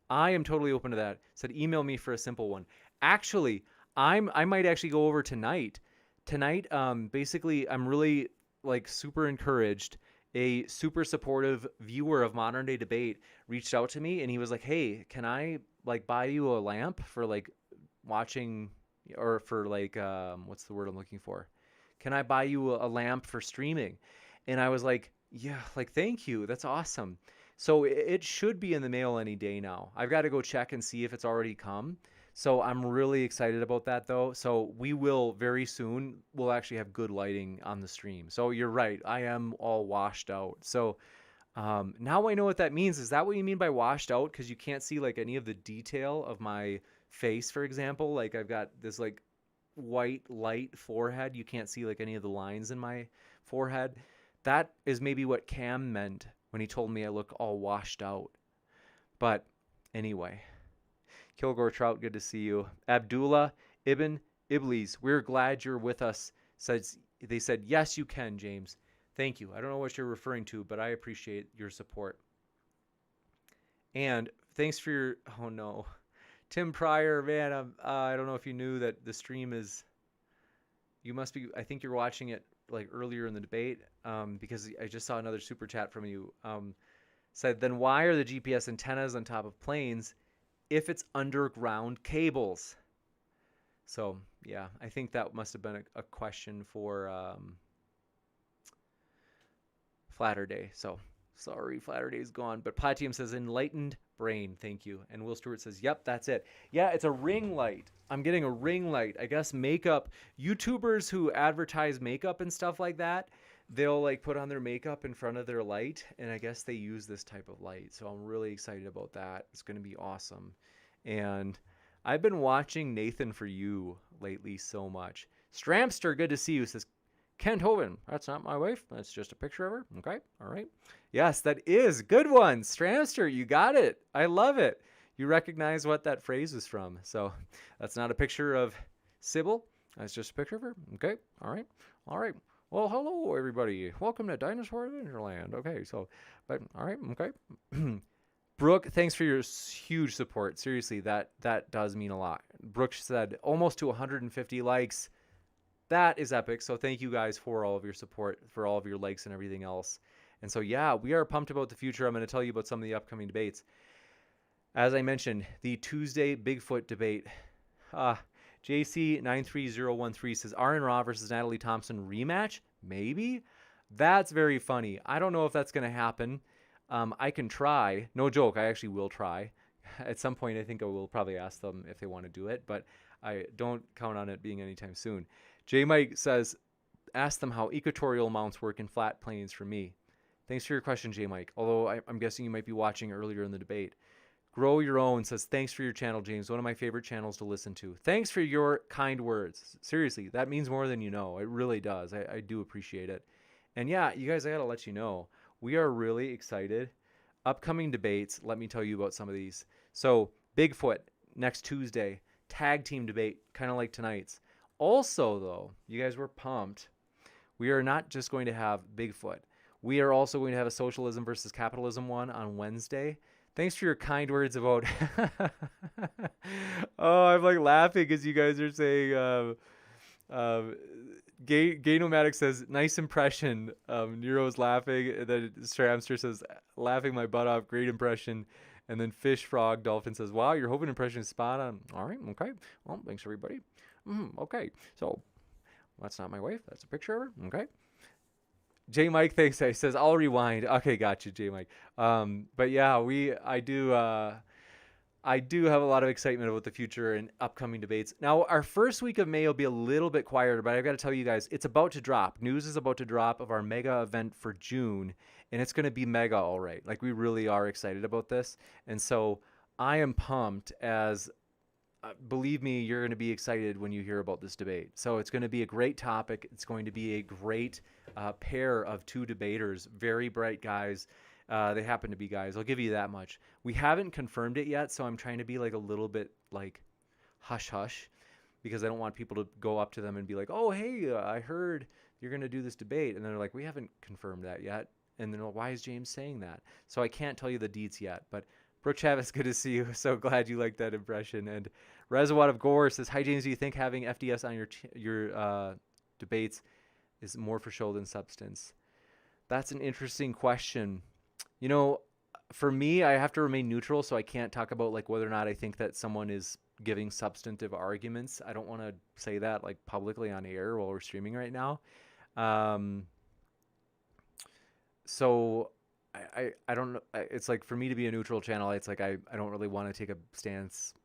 I am totally open to that. Said email me for a simple one. Actually, I might actually go over tonight. Tonight, basically, I'm really like super encouraged. A super supportive viewer of Modern Day Debate reached out to me, and he was like, hey, can I like buy you a lamp for like watching, or for like what's the word I'm looking for? Can I buy you a lamp for streaming? And I was like, yeah, like, thank you. That's awesome. So it should be in the mail any day now. I've got to go check and see if it's already come. So I'm really excited about that, though. So we will very soon, we'll actually have good lighting on the stream. So you're right. I am all washed out. So now I know what that means. Is that what you mean by washed out? Because you can't see like any of the detail of my face, for example. Like I've got this like white light forehead. You can't see like any of the lines in my forehead. That is maybe what Cam meant when he told me I look all washed out. But anyway, Kilgore Trout, good to see you. Abdullah Ibn Iblis, we're glad you're with us. They said, yes, you can, James. Thank you. I don't know what you're referring to, but I appreciate your support. And thanks for your, oh no, Tim Pryor, man, I don't know if you knew that the stream is, you must be, I think you're watching it like earlier in the debate, because I just saw another super chat from you. Said, then why are the GPS antennas on top of planes if it's underground cables? So yeah, I think that must have been a question for FlatterDay. So Sorry, FlatterDay's gone. But Platinum says enlightened brain. Thank you. And Will Stewart says, yep, that's it. Yeah, it's a ring light. I'm getting a ring light. I guess makeup. YouTubers who advertise makeup and stuff like that, they'll like put on their makeup in front of their light. And I guess they use this type of light. So I'm really excited about that. It's going to be awesome. And I've been watching Nathan For You lately so much. Stramster, good to see you, says, Kent Hovind, that's not my wife. That's just a picture of her. Okay. All right. Yes, that is. Good one. Stramster, you got it. I love it. You recognize what that phrase is from. So that's not a picture of Sybil. That's just a picture of her. Okay. All right. All right. Well, hello, everybody. Welcome to Dinosaur Adventureland. Okay. So, but all right. Okay. Brooke, thanks for your huge support. Seriously, that does mean a lot. Brooke said almost to 150 likes. That is epic. So thank you guys for all of your support, for all of your likes and everything else. And so, yeah, we are pumped about the future. I'm going to tell you about some of the upcoming debates. As I mentioned, the Tuesday Bigfoot debate. JC93013 says, Aaron Ra versus Natalie Thompson rematch? Maybe? That's very funny. I don't know if that's going to happen. I can try. No joke, I actually will try. At some point, I think I will probably ask them if they want to do it, but I don't count on it being anytime soon. J Mike says, ask them how equatorial mounts work in flat plains for me. Thanks for your question, J Mike. Although I'm guessing you might be watching earlier in the debate. Grow Your Own says, thanks for your channel, James. One of my favorite channels to listen to. Thanks for your kind words. Seriously, that means more than you know. It really does. I do appreciate it. And yeah, you guys, I got to let you know, we are really excited. Upcoming debates, let me tell you about some of these. So, Bigfoot, next Tuesday. Tag team debate, kind of like tonight's. Also, though, you guys were pumped. We are not just going to have Bigfoot. We are also going to have a socialism versus capitalism one on Wednesday. Thanks for your kind words about... Oh, I'm like laughing because you guys are saying... Gay Nomadic says, nice impression. Nero's laughing. And then Stramster says, laughing my butt off. Great impression. And then Fish Frog Dolphin says, wow, your Hovind impression is spot on. All right. Okay. Well, thanks, everybody. Okay. So that's not my wife. That's a picture of her. Okay. J Mike thanks. He says, I'll rewind. Okay. Gotcha, J Mike. But yeah, I do have a lot of excitement about the future and upcoming debates. Now, our first week of May will be a little bit quieter, but I've got to tell you guys, it's about to drop. News is about to drop of our mega event for June, and it's going to be mega all right. Like, we really are excited about this. And so I am pumped as, believe me, you're going to be excited when you hear about this debate. So it's going to be a great topic. It's going to be a great pair of two debaters, very bright guys. They happen to be guys. I'll give you that much. We haven't confirmed it yet, so I'm trying to be like a little bit like hush hush because I don't want people to go up to them and be like, oh, hey, I heard you're going to do this debate. And they're like, we haven't confirmed that yet. And then why is James saying that? So I can't tell you the deets yet. But Brooke Chavez, good to see you. So glad you liked that impression. And Reservoir of Gore says, hi, James, do you think having FDS on your debates is more for show than substance? That's an interesting question. You know, for me, I have to remain neutral, so I can't talk about like whether or not I think that someone is giving substantive arguments. I don't want to say that like publicly on air while we're streaming right now. So I don't know. It's like for me to be a neutral channel, it's like I don't really want to take a stance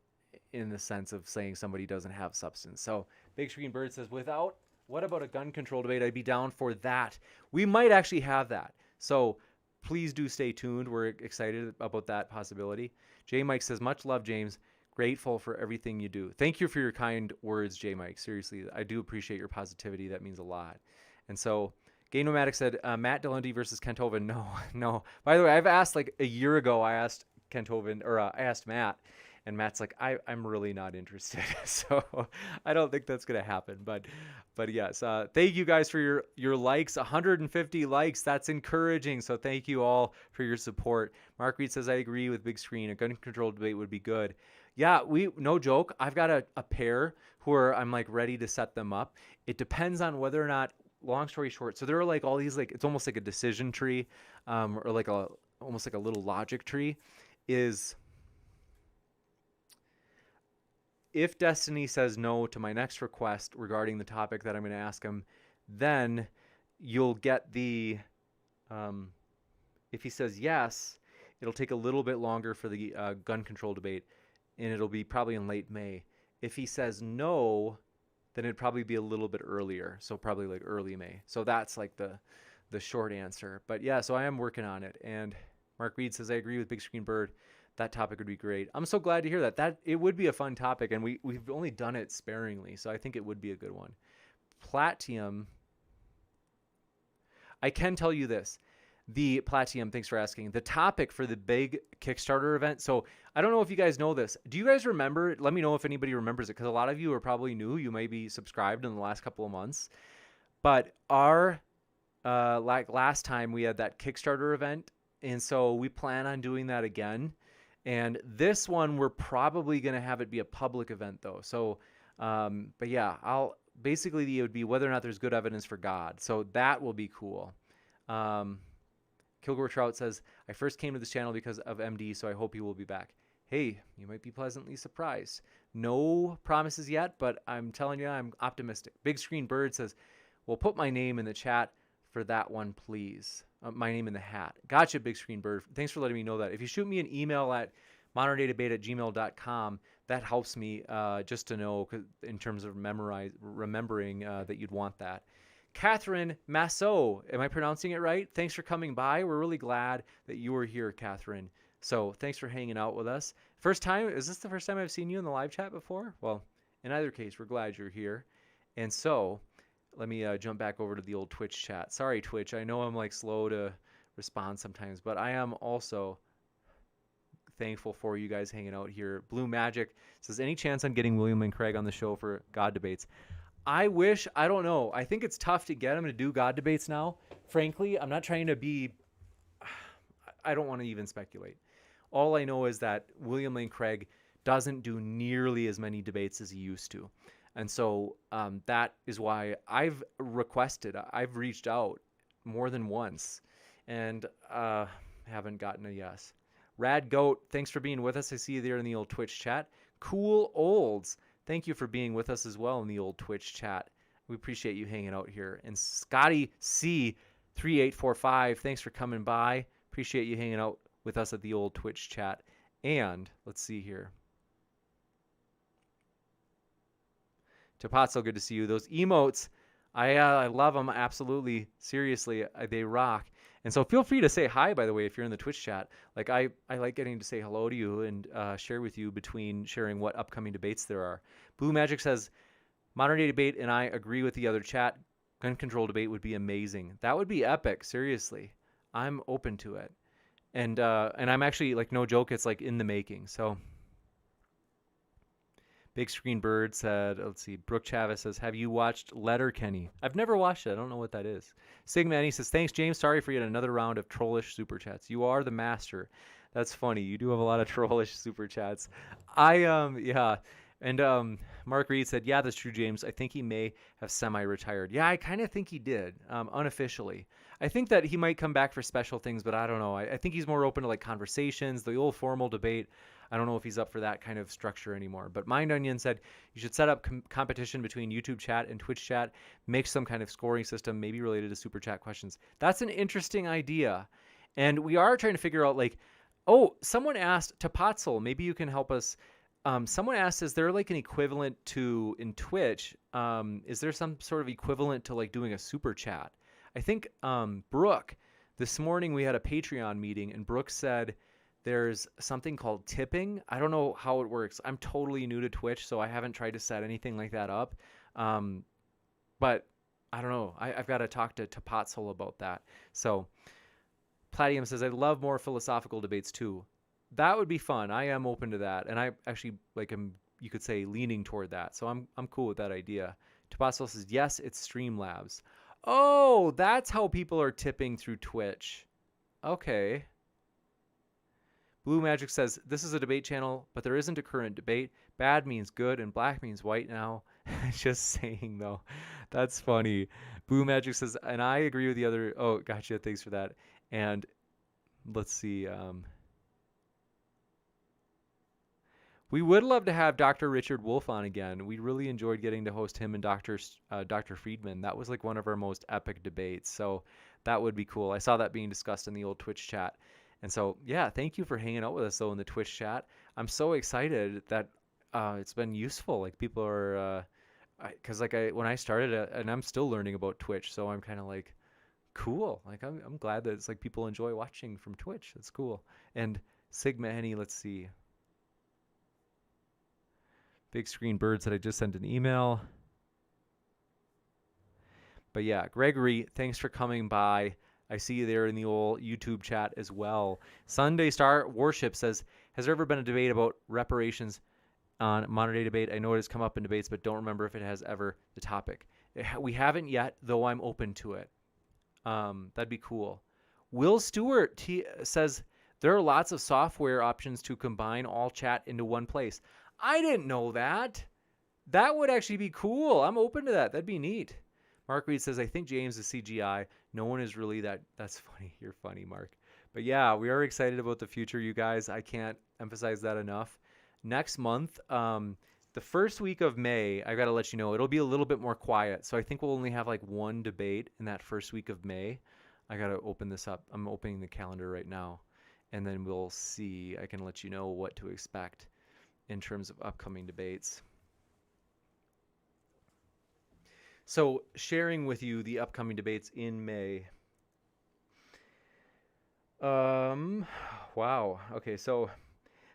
in the sense of saying somebody doesn't have substance. So Big Screen Bird says, what about a gun control debate? I'd be down for that. We might actually have that. So please do stay tuned. We're excited about that possibility. J Mike says, much love, James. Grateful for everything you do. Thank you for your kind words, J Mike. Seriously, I do appreciate your positivity. That means a lot. And so Gay Nomadic said, Matt Delundy versus Kent Hovind. No. By the way, I've asked like a year ago, I asked Kent Hovind, or I asked Matt, and Matt's like, I'm really not interested. So I don't think that's going to happen. But yes, thank you guys for your likes. 150 likes. That's encouraging. So thank you all for your support. Mark Reed says, I agree with Big Screen. A gun control debate would be good. Yeah, no joke. I've got a pair who I'm like ready to set them up. It depends on whether or not, long story short. So there are like all these, like, it's almost like a decision tree, or like almost like a little logic tree is, if Destiny says no to my next request regarding the topic that I'm going to ask him, then you'll get the, If he says yes, it'll take a little bit longer for the gun control debate, and it'll be probably in late May. If he says no, then it'd probably be a little bit earlier, so probably like early May. So that's like the short answer. But yeah, so I am working on it. And Mark Reed says, I agree with Big Screen Bird. That topic would be great. I'm so glad to hear that. That it would be a fun topic, and we've only done it sparingly, so I think it would be a good one. Platium. I can tell you this. The Platium, thanks for asking. The topic for the big Kickstarter event. So I don't know if you guys know this. Do you guys remember? Let me know if anybody remembers it, because a lot of you are probably new. You may be subscribed in the last couple of months. But our like last time we had that Kickstarter event, and so we plan on doing that again. And this one we're probably going to have it be a public event though. So, but yeah, basically it would be whether or not there's good evidence for God. So that will be cool. Kilgore Trout says, I first came to this channel because of MD, so I hope you will be back. Hey, you might be pleasantly surprised. No promises yet, but I'm telling you, I'm optimistic. Big Screen Bird says, well, put my name in the chat for that one, please. My name in the hat. Gotcha, Big Screen Bird. Thanks for letting me know that. If you shoot me an email at moderndaydebate@gmail.com, that helps me just to know in terms of remembering that you'd want that. Catherine Massot, am I pronouncing it right? Thanks for coming by. We're really glad that you were here, Catherine. So thanks for hanging out with us. First time, is this the first time I've seen you in the live chat before? Well, in either case, we're glad you're here. And so let me jump back over to the old Twitch chat. Sorry, Twitch. I know I'm like slow to respond sometimes, but I am also thankful for you guys hanging out here. Blue Magic says, any chance on getting William and Craig on the show for God debates? I wish. I don't know. I think it's tough to get them to do God debates now. Frankly, I'm not trying to be, I don't want to even speculate. All I know is that William Lane Craig doesn't do nearly as many debates as he used to. And so that is why I've reached out more than once and haven't gotten a yes. Rad Goat, thanks for being with us. I see you there in the old Twitch chat. Cool Olds, thank you for being with us as well in the old Twitch chat. We appreciate you hanging out here. And Scotty C3845, thanks for coming by. Appreciate you hanging out with us at the old Twitch chat. And let's see here. Tapazzo, good to see you. Those emotes, I love them. Absolutely. Seriously, they rock. And so feel free to say hi, by the way, if you're in the Twitch chat. Like I like getting to say hello to you and share with you between sharing what upcoming debates there are. Blue Magic says, Modern Day Debate and I agree with the other chat. Gun control debate would be amazing. That would be epic. Seriously. I'm open to it. And I'm actually, like, no joke, it's like in the making. So Big Screen Bird said, let's see, Brooke Chavez says, have you watched Letterkenny? I've never watched it. I don't know what that is. Sigma Annie says, thanks, James. Sorry for yet another round of trollish super chats. You are the master. That's funny. You do have a lot of trollish super chats. Yeah. And Mark Reed said, yeah, that's true, James. I think he may have semi-retired. Yeah, I kind of think he did, unofficially. I think that he might come back for special things, but I don't know. I think he's more open to like conversations, the old formal debate. I don't know if he's up for that kind of structure anymore. But Mind Onion said you should set up competition between YouTube chat and Twitch chat, make some kind of scoring system, maybe related to super chat questions. That's an interesting idea. And we are trying to figure out, like, oh, someone asked, Tapatzel, maybe you can help us. Someone asked, is there like an equivalent to, in Twitch, is there some sort of equivalent to like doing a super chat? I think Brooke, this morning we had a Patreon meeting and Brooke said there's something called tipping. I don't know how it works. I'm totally new to Twitch, so I haven't tried to set anything like that up. But I don't know. I've got to talk to Tapatzel about that. So Platium says, I'd love more philosophical debates too. That would be fun. I am open to that. And I actually, like, you could say, leaning toward that. So I'm cool with that idea. Tapatzel says, yes, it's Streamlabs. Oh, that's how people are tipping through Twitch. Okay. Blue Magic says, this is a debate channel, but there isn't a current debate. Bad means good and black means white now. Just saying, though. That's funny. Blue Magic says, and I agree with the other. Oh, gotcha. Thanks for that. And let's see. We would love to have Dr. Richard Wolf on again. We really enjoyed getting to host him and Dr. Friedman. That was like one of our most epic debates. So That would be cool. I saw that being discussed in the old Twitch chat. And so, yeah, thank you for hanging out with us, though, in the Twitch chat. I'm so excited that it's been useful. Like, people are, because when I started, and I'm still learning about Twitch, so I'm kind of like, cool. Like, I'm glad that it's like people enjoy watching from Twitch. That's cool. And Sigma Henny, let's see. Big Screen Bird said I just sent an email. But yeah, Gregory, thanks for coming by. I see you there in the old YouTube chat as well. Sunday Star Warship says, has there ever been a debate about reparations on modern day debate? I know it has come up in debates, but don't remember if it has ever the topic. We haven't yet, though I'm open to it. That'd be cool. Will Stewart says, there are lots of software options to combine all chat into one place. I didn't know that. That would actually be cool. I'm open to that. That'd be neat. Mark Reed says, I think James is CGI. No one is really that. That's funny. You're funny, Mark. But yeah, we are excited about the future, you guys. I can't emphasize that enough. Next month, the first week of May, I got to let you know, it'll be a little bit more quiet. So I think we'll only have like one debate in that first week of May. I got to open this up. I'm opening the calendar right now. And then we'll see. I can let you know what to expect in terms of upcoming debates. So sharing with you the upcoming debates in May. Wow. Okay, so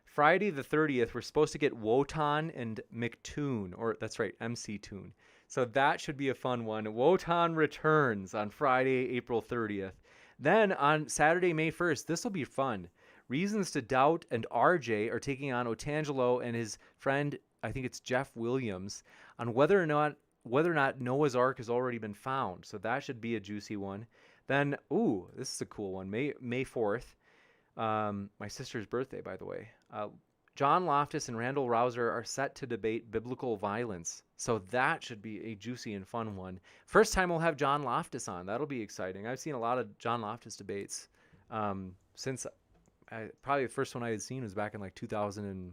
Friday the 30th, we're supposed to get Wotan and McToon, or that's right, MC Toon. So that should be a fun one. Wotan returns on Friday, April 30th. Then on Saturday, May 1st, this will be fun. Reasons to Doubt and RJ are taking on Otangelo and his friend, I think it's Jeff Williams, on whether or not Noah's Ark has already been found. So that should be a juicy one. Then, ooh, this is a cool one. May 4th, my sister's birthday, by the way. John Loftus and Randall Rouser are set to debate biblical violence. So that should be a juicy and fun one. First time we'll have John Loftus on. That'll be exciting. I've seen a lot of John Loftus debates since probably the first one I had seen was back in like 2000 and,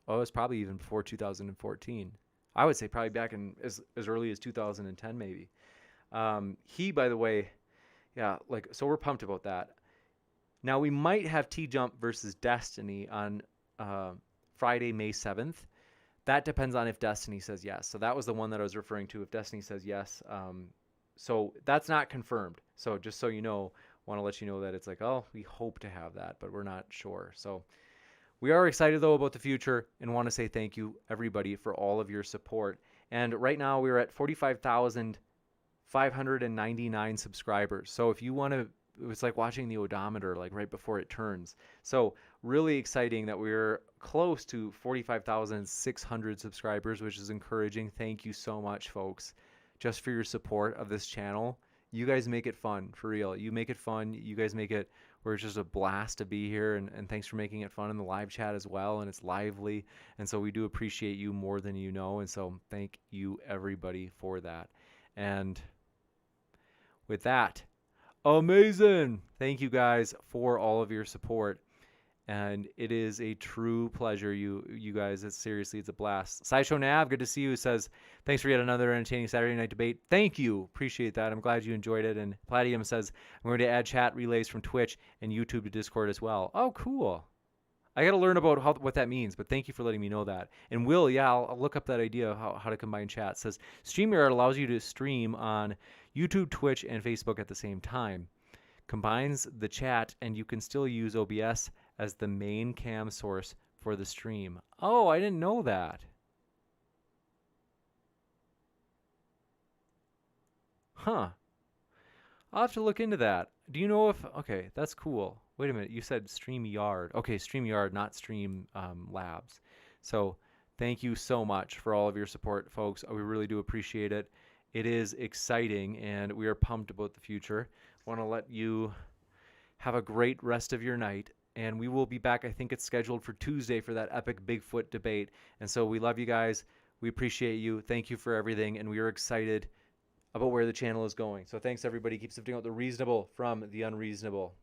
it was probably even before 2014. I would say probably back in as early as 2010 maybe. He, by the way, yeah, like, so we're pumped about that. Now we might have TJump versus Destiny on Friday, May 7th. That depends on if Destiny says yes. So that was the one that I was referring to. If Destiny says yes, so that's not confirmed. So just so you know, want to let you know that it's like, oh, we hope to have that, but we're not sure. So we are excited, though, about the future and want to say thank you, everybody, for all of your support. And right now we're at 45,599 subscribers. So if you want to, it's like watching the odometer, like right before it turns. So really exciting that we're close to 45,600 subscribers, which is encouraging. Thank you so much, folks, just for your support of this channel. You guys make it fun, for real. You make it fun. You guys make it where it's just a blast to be here. And thanks for making it fun in the live chat as well. And it's lively. And so we do appreciate you more than you know. And so thank you, everybody, for that. And with that, amazing. Thank you guys for all of your support. And it is a true pleasure, you guys. It's seriously, it's a blast. Sideshow Nav, good to see you, says, thanks for yet another entertaining Saturday night debate. Thank you. Appreciate that. I'm glad you enjoyed it. And Palladium says, I'm going to add chat relays from Twitch and YouTube to Discord as well. Oh, cool. I got to learn about what that means, but thank you for letting me know that. And Will, yeah, I'll look up that idea of how to combine chat. It says, StreamYard allows you to stream on YouTube, Twitch, and Facebook at the same time. Combines the chat, and you can still use OBS as the main cam source for the stream. Oh, I didn't know that. Huh. I'll have to look into that. Do you know if... Okay, that's cool. Wait a minute. You said StreamYard. Okay, StreamYard, not Stream Labs. So thank you so much for all of your support, folks. We really do appreciate it. It is exciting, and we are pumped about the future. Want to let you have a great rest of your night. And we will be back. I think it's scheduled for Tuesday for that epic Bigfoot debate. And so we love you guys. We appreciate you. Thank you for everything. And we are excited about where the channel is going. So thanks, everybody. Keep sifting out the reasonable from the unreasonable.